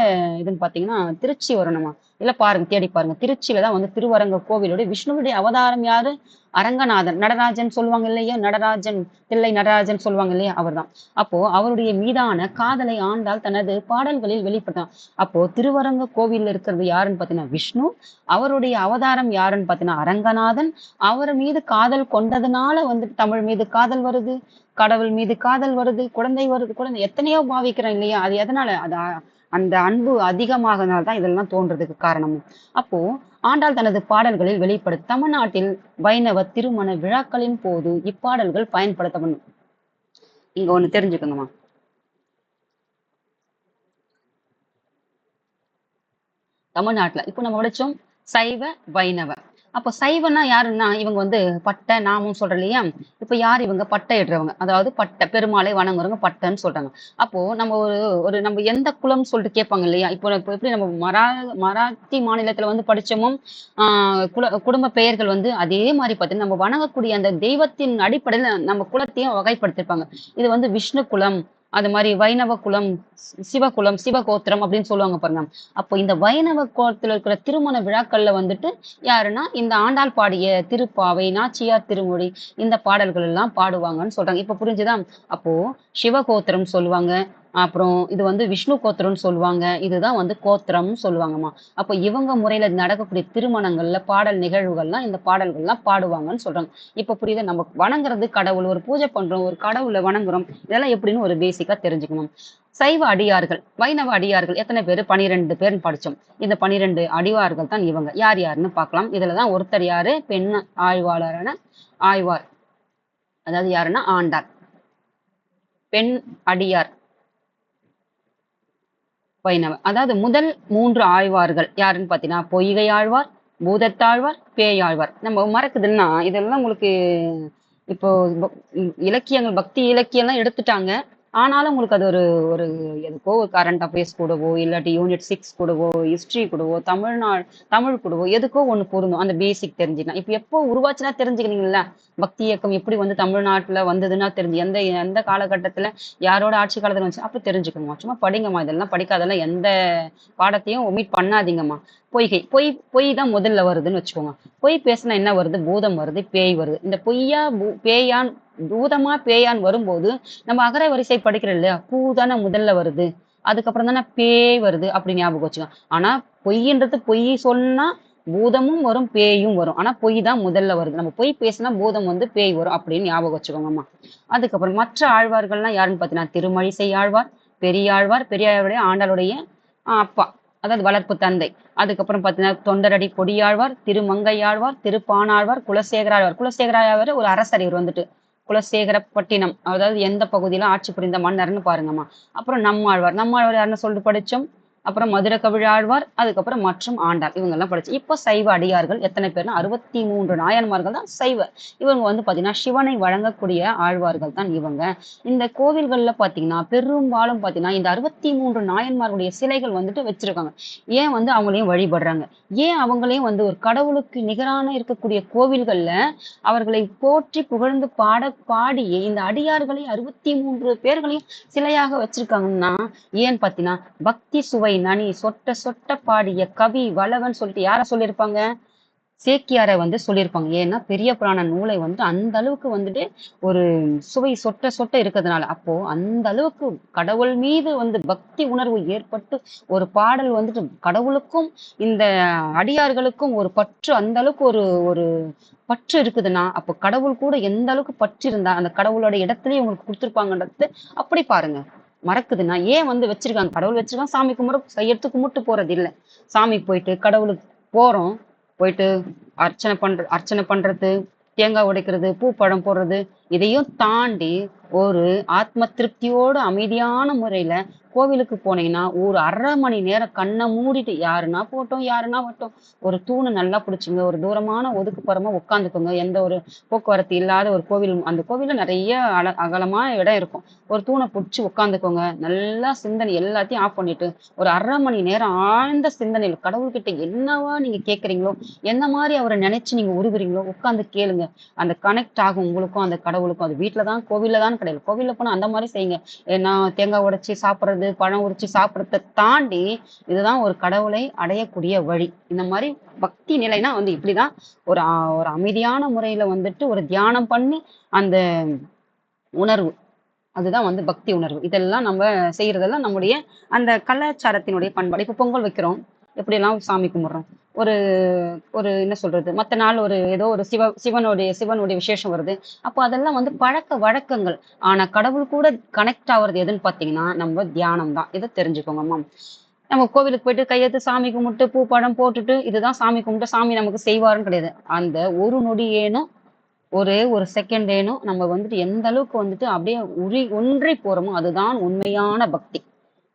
இதுன்னு பார்த்தீங்கன்னா, திருச்சி வரணுமா? இல்ல பாருங்க, தேடி பாருங்க. திருச்சியில தான் வந்து திருவரங்க கோவிலுடைய விஷ்ணுவுடைய அவதாரம் யாரு? அரங்கநாதன். நடராஜன் சொல்லுவாங்க இல்லையா? நடராஜன், தில்லை நடராஜன் சொல்லுவாங்க இல்லையா? அவர்தான். அப்போ அவருடைய மீதான காதலை ஆண்டாள் தனது பாடல்களில் வெளிப்படுத்தினார். அப்போ திருவரங்க கோவில்ல இருக்கிறது யாருன்னு பார்த்தீங்கன்னா விஷ்ணு. அவருடைய அவதாரம் யாருன்னு பார்த்தீங்கன்னா அரங்கநாதன். அவர் மீது காதல் கொண்டதுனால வந்து தமிழ் மீது காதல் வருது. கடவுள் மீது காதல் வருது. குழந்தை வருது. குழந்தை எத்தனையோ பாவிக்கிறோம் இல்லையா? அது எதனால? அது அந்த அன்பு அதிகமாகனால தான் இதெல்லாம் தோன்றதுக்கு காரணம். அப்போ ஆண்டாள் தனது பாடல்களில் வெளிப்படும் தமிழ்நாட்டில் வைணவ திருமண விழாக்களின் போது இப்பாடல்கள் பயன்படுத்தப்படும். இங்க ஒண்ணு தெரிஞ்சுக்கணுமா? தமிழ்நாட்டுல இப்ப நம்ம படிச்சோம் சைவ வைணவ. அப்போ சைவன்னா யாருன்னா இவங்க வந்து பட்டை நாமம் சொல்றோம் இல்லையா? இப்ப யார் இவங்க? பட்டை இடுறவங்க. அதாவது பட்டை பெருமாளை வணங்குறவங்க பட்டைன்னு சொல்றாங்க. அப்போ நம்ம ஒரு ஒரு நம்ம எந்த குலம்னு சொல்லிட்டு கேட்பாங்க இல்லையா? இப்போ எப்படி நம்ம மராத்தி மாநிலத்துல வந்து படிச்சோமோ குடும்ப பெயர்கள் வந்து அதே மாதிரி பார்த்தீங்கன்னா நம்ம வணங்கக்கூடிய அந்த தெய்வத்தின் அடிப்படையில நம்ம குலத்தையும் வகைப்படுத்திருப்பாங்க. இது வந்து விஷ்ணு குலம், அது மாதிரி வைணவ குலம், சிவகுலம், சிவகோத்திரம் அப்படின்னு சொல்லுவாங்க பாருங்க. அப்போ இந்த வைணவ கோலத்துல இருக்கிற திருமண விழாக்கள்ல வந்துட்டு யாருன்னா இந்த ஆண்டாள் பாடிய திருப்பாவை, நாச்சியார் திருமொழி இந்த பாடல்கள் எல்லாம் பாடுவாங்கன்னு சொல்றாங்க. இப்ப புரிஞ்சுதா? அப்போ சிவகோத்திரம் சொல்லுவாங்க, அப்புறம் இது வந்து விஷ்ணு கோத்திரம்னு சொல்லுவாங்க. இதுதான் வந்து கோத்திரம்னு சொல்லுவாங்கம்மா. அப்ப இவங்க முறையில நடக்கக்கூடிய திருமணங்கள்ல பாடல் நிகழ்வுகள்லாம் இந்த பாடல்கள்லாம் பாடுவாங்கன்னு சொல்றாங்க. இப்ப புரியுதா? நம்ம வணங்குறது கடவுள், ஒரு பூஜை பண்றோம், ஒரு கடவுள வணங்குறோம். இதெல்லாம் எப்படின்னு ஒரு பேசிக்கா தெரிஞ்சுக்கணும். சைவ அடியார்கள், வைணவ அடியார்கள் எத்தனை பேரு? 12 பேர்ன்னு படிச்சோம். இந்த 12 அடியார்கள் தான் இவங்க. யார் யாருன்னு பார்க்கலாம். இதுல தான் ஒருத்தர் யாரு? பெண் ஆய்வாளரான ஆய்வார். அதாவது யாருன்னா ஆண்டார். பெண் அடியார் வைணவ. அதாவது முதல் 3 ஆழ்வார்கள் யாருன்னு பார்த்தீங்கன்னா, பொய்கை ஆழ்வார், பூதத்தாழ்வார், பேயாழ்வார். நம்ம மறக்குதுன்னா, இதெல்லாம் உங்களுக்கு இப்போ இலக்கியங்கள், பக்தி இலக்கியம்லாம் எடுத்துட்டாங்க. ஆனாலும் உங்களுக்கு அது ஒரு ஒரு எதுக்கோ ஒரு கரண்ட் அஃபேர்ஸ் கூடவோ, இல்லாட்டி யூனிட் 6 கூடவோ, ஹிஸ்ட்ரி கூடவோ, தமிழ் கூடவோ எதுக்கோ ஒண்ணு பொருந்தும். அந்த பேசிக் தெரிஞ்சுக்கலாம். இப்ப எப்போ உருவாச்சுன்னா தெரிஞ்சுக்கிறீங்கல்ல? பக்தி இயக்கம் எப்படி வந்து தமிழ்நாட்டுல வந்ததுன்னா தெரிஞ்சு எந்த எந்த காலகட்டத்துல யாரோட ஆட்சி காலத்துல வந்துச்சு அப்படி தெரிஞ்சுக்கணுமா. சும்மா படிங்கம்மா. இதெல்லாம் படிக்காதெல்லாம் எந்த பாடத்தையும் ஒமிட் பண்ணாதீங்கம்மா. பொய் பொய் தான் முதல்ல வருதுன்னு வச்சுக்கோங்க. பொய் பேசினா என்ன வருது? பூதம் வருது, பேய் வருது. இந்த பொய்யா பேயான் பூதமா பேயான் வரும்போது நம்ம அகர வரிசை படிக்கிறோம் இல்லையா? பூ தானே முதல்ல வருது, அதுக்கப்புறம் தானே பேய் வருது, அப்படி ஞாபகம் வச்சுக்கோங்க. ஆனா பொய்ன்றது பொய் சொன்னா பூதமும் வரும், பேயும் வரும். ஆனா பொய் தான் முதல்ல வருது. நம்ம பொய் பேசினா பூதம் வந்து பேய் வரும் அப்படின்னு ஞாபகம் வச்சுக்கோங்கம்மா. அதுக்கப்புறம் மற்ற ஆழ்வார்கள்லாம் யாருன்னு பார்த்தீங்கன்னா, திருமழிசை ஆழ்வார், பெரியாழ்வார், பெரியாருடைய ஆண்டாளுடைய அப்பா, அதாவது வளர்ப்பு தந்தை. அதுக்கப்புறம் பார்த்தீங்கன்னா தொண்டரடி பொடியாழ்வார், திருமங்கையாழ்வார், திருப்பானாழ்வார், குலசேகராழ்வார். குலசேகராழ்வார் ஒரு அரசர். இவர் வந்துட்டு குலசேகரப்பட்டினம், அதாவது எந்த பகுதியில ஆட்சி புரிந்த மன்னர்னு பாருங்கம்மா. அப்புறம் நம்மாழ்வார். நம்மாழ்வார் யாருன்னு சொல்லிட்டு படிச்சோம். அப்புறம் மதுர கவிழாழ்வார், அதுக்கப்புறம் மற்றும் ஆண்டார். இவங்க எல்லாம் படிச்சு. இப்போ சைவ அடியார்கள் எத்தனை பேர்னா 63 நாயன்மார்கள் தான் சைவ. இவங்க வந்து பாத்தீங்கன்னா சிவனை வழங்கக்கூடிய ஆழ்வார்கள் தான் இவங்க. இந்த கோவில்கள்ல பாத்தீங்கன்னா பெரும்பாலும் பாத்தீங்கன்னா இந்த 63 நாயன்மார்களுடைய சிலைகள் வந்துட்டு வச்சிருக்காங்க. ஏன் வந்து அவங்களையும் வழிபடுறாங்க? ஏன் அவங்களையும் வந்து ஒரு கடவுளுக்கு நிகரான இருக்கக்கூடிய கோவில்கள்ல அவர்களை போற்றி புகழ்ந்து பாடி இந்த அடியார்களை 63 பேர்களையும் சிலையாக வச்சிருக்காங்கன்னா ஏன்னு பாத்தீங்கன்னா பக்தி சுவை நனி சொட்ட சொட்ட பாடிய கவி வளவன் சொல்லிட்டு யார சொல்லியிருப்பாங்க? சேக்கியாரை வந்து சொல்லியிருப்பாங்க. ஏன்னா பெரிய புராண நூலை வந்து அந்த அளவுக்கு வந்துட்டு ஒரு சுவை சொட்ட சொட்ட இருக்கிறதுனால. அப்போ அந்த அளவுக்கு கடவுள் மீது வந்து பக்தி உணர்வு ஏற்பட்டு ஒரு பாடல் வந்துட்டு கடவுளுக்கும் இந்த அடியார்களுக்கும் ஒரு பற்று அந்த அளவுக்கு ஒரு ஒரு பற்று இருக்குதுன்னா, அப்போ கடவுள் கூட எந்த அளவுக்கு பற்று இருந்தா அந்த கடவுளோட இடத்துலயே உங்களுக்கு கொடுத்துருப்பாங்கன்றது அப்படி பாருங்க. மறக்குதுன்னா ஏன் வந்து வச்சிருக்காங்க? கடவுள் வச்சிருக்காங்க, சாமி கும்பிட கையெடுத்து கும்பிட்டு போறது இல்ல. சாமிக்கு போயிட்டு கடவுளுக்கு போறோம். போயிட்டு அர்ச்சனை பண்றது, தேங்காய் உடைக்கிறது, பூ பழம் போடுறது, இதையும் தாண்டி ஒரு ஆத்ம திருப்தியோட அமைதியான முறையில கோவிலுக்கு போனீங்கன்னா, ஒரு 1/2 மணி நேரம் கண்ண மூடிட்டு யாருன்னா போட்டும், யாருன்னா வரட்டும். ஒரு தூணு நல்லா பிடிச்சுங்க. ஒரு தூரமான ஒதுக்குப்புறமா உட்காந்துக்கோங்க. எந்த ஒரு போக்குவரத்து இல்லாத ஒரு கோவில். அந்த கோவில்ல நிறைய அகலமான இடம் இருக்கும். ஒரு தூண புடிச்சு உட்காந்துக்கோங்க. நல்லா சிந்தனை எல்லாத்தையும் ஆஃப் பண்ணிட்டு, ஒரு 1/2 மணி நேரம் ஆழ்ந்த சிந்தனையில கடவுள்கிட்ட என்னவா நீங்க கேட்கறீங்களோ, என்ன மாரி அவர நினைச்சு நீங்க உருகுறீங்களோ, உட்கார்ந்து கேளுங்க. அந்த கனெக்ட் ஆகும் உங்களுக்கும் அந்த கடவுளுக்கும். அது வீட்ல தான், கோவில்ல தான் கிடையாது. கோவில்ல போனா அந்த மாரி செய்யுங்க. ஏன்னா தேங்காய் உடைச்சு சாப்பிடுறது, பழம் உரிச்சு சாப்பிடுறத தாண்டி, இதுதான் ஒரு கடவுளை அடையக்கூடிய வழி. இந்த மாரி பக்தி நிலைனா வந்து இப்படிதான் ஒரு அமைதியான முறையில வந்துட்டு ஒரு தியானம் பண்ணி அந்த உணர்வு. அதுதான் வந்து பக்தி உணர்வு. இதெல்லாம் நம்ம செய்யறதெல்லாம் நம்முடைய அந்த கலாச்சாரத்தினுடைய பண்பாடு. இப்ப பொங்கல் வைக்கிறோம். எப்படியெல்லாம் சாமி கும்பிடுறோம். ஒரு ஒரு என்ன சொல்றது? மத்த நாள் ஒரு ஏதோ ஒரு சிவனுடைய விசேஷம் வருது. அப்போ அதெல்லாம் வந்து பழக்க வழக்கங்கள். ஆனா கடவுள் கூட கனெக்ட் ஆகுறது எதுன்னு பார்த்தீங்கன்னா, நம்ம தியானம் தான். இத தெரிஞ்சுக்கோங்கம்மா. நம்ம கோவிலுக்கு போயிட்டு கையெடுத்து சாமி கும்பிட்டு, பூ பழம் போட்டுட்டு, இதுதான் சாமி கும்பிட்டு சாமி நமக்கு செய்வாருன்னு கிடையாது. அந்த ஒரு நொடி ஏனோ ஒரே ஒரு செகண்ட் ஏனும் நம்ம வந்துட்டு எந்த அளவுக்கு வந்துட்டு அப்படியே ஒன்றி போறோமோ அதுதான் உண்மையான பக்தி.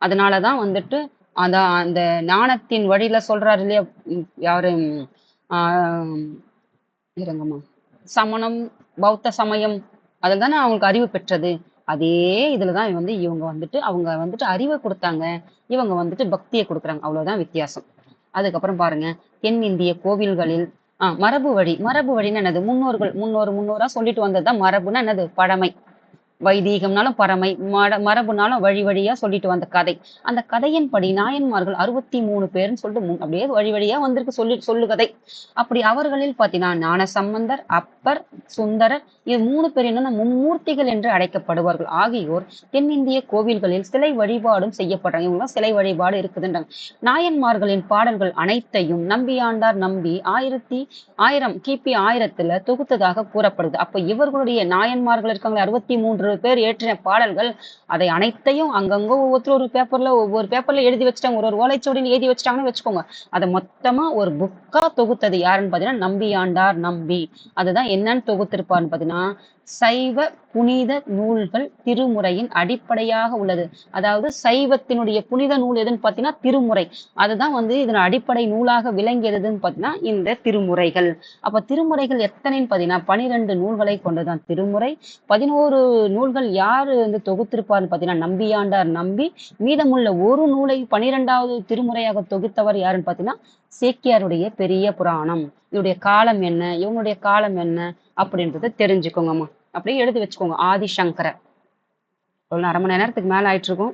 அதனாலதான் வந்துட்டு அந்த அந்த ஞானத்தின் வழியில சொல்றாரு இல்லையா? யாரு? ஆஹ் இருங்கம்மா. சமணம், பௌத்த சமயம் அதில் தானே அவங்களுக்கு அறிவு பெற்றது. அதே இதுலதான் வந்து இவங்க வந்துட்டு அவங்க வந்துட்டு அறிவை கொடுத்தாங்க. இவங்க வந்துட்டு பக்தியை கொடுக்குறாங்க. அவ்வளவுதான் வித்தியாசம். அதுக்கப்புறம் பாருங்க, தென்னிந்திய கோவில்களில் மரபு வழின்னா என்னது? முன்னோரா சொல்லிட்டு வந்ததுதான் மரபுன்னா என்னது? பழமை. வைதீகம்னாலும் பரமை, மரபுனாலும் வழி வழியா சொல்லிட்டு வந்த கதை. அந்த கதையின்படி நாயன்மார்கள் 63 பேர்ன்னு சொல்லிட்டு அப்படியே வழி வழியா வந்திருக்கு சொல்லு கதை. அப்படி அவர்களில் பார்த்தீங்கன்னா ஞானசம்பந்தர், அப்பர், சுந்தரர் இது 3 பேர் என்னன்னா மும்மூர்த்திகள் என்று அழைக்கப்படுவார்கள். ஆகியோர் தென்னிந்திய கோவில்களில் சிலை வழிபாடும் செய்யப்படுறாங்க. இவங்க சிலை வழிபாடு இருக்குதுன்றாங்க. நாயன்மார்களின் பாடல்கள் அனைத்தையும் நம்பியாண்டார் நம்பி கிபி 1000த்துல தொகுத்ததாக கூறப்படுது. அப்ப இவர்களுடைய நாயன்மார்கள் இருக்காங்க 63 பேர் ஏற்றின பாடல்கள், அதை அனைத்தையும் அங்கங்க ஒவ்வொரு பேப்பர்ல எழுதி வச்சுட்டாங்க. ஒரு ஓலைச்சுவடியில் எழுதி வச்சுட்டாங்கன்னு வச்சுக்கோங்க. அதை மொத்தமா ஒரு புக்கா தொகுத்தது யாருன்னு பாத்தீங்கன்னா நம்பியாண்டார் நம்பி. அதுதான் என்னன்னு தொகுத்திருப்பாருன்னு பாத்தீங்கன்னா சைவ புனித நூல்கள் திருமுறையின் அடிப்படையாக உள்ளது. அதாவது சைவத்தினுடைய புனித நூல் எதுன்னு பாத்தீங்கன்னா திருமுறை. அதுதான் இதன் அடிப்படை நூலாக விளங்கியதுன்னு பாத்தீங்கன்னா இந்த திருமுறைகள். அப்ப திருமுறைகள் எத்தனைன்னு பாத்தீங்கன்னா 12 நூல்களை கொண்டதுதான் திருமுறை. 11 நூல்கள் யாரு தொகுத்திருப்பார்னு பாத்தீங்கன்னா நம்பியாண்டார் நம்பி. மீதமுள்ள ஒரு நூலை 12வது திருமுறையாக தொகுத்தவர் யாருன்னு பாத்தீங்கன்னா சேக்கியாருடைய பெரிய புராணம். இவருடைய காலம் என்ன, இவங்களுடைய காலம் என்ன அப்படின்றத தெரிஞ்சுக்கோங்கம்மா. அப்படியே எழுதி வச்சுக்கோங்க. ஆதிசங்கரர். ஒரு அரை மணி நேரத்துக்கு மேல ஆயிட்டு இருக்கும்.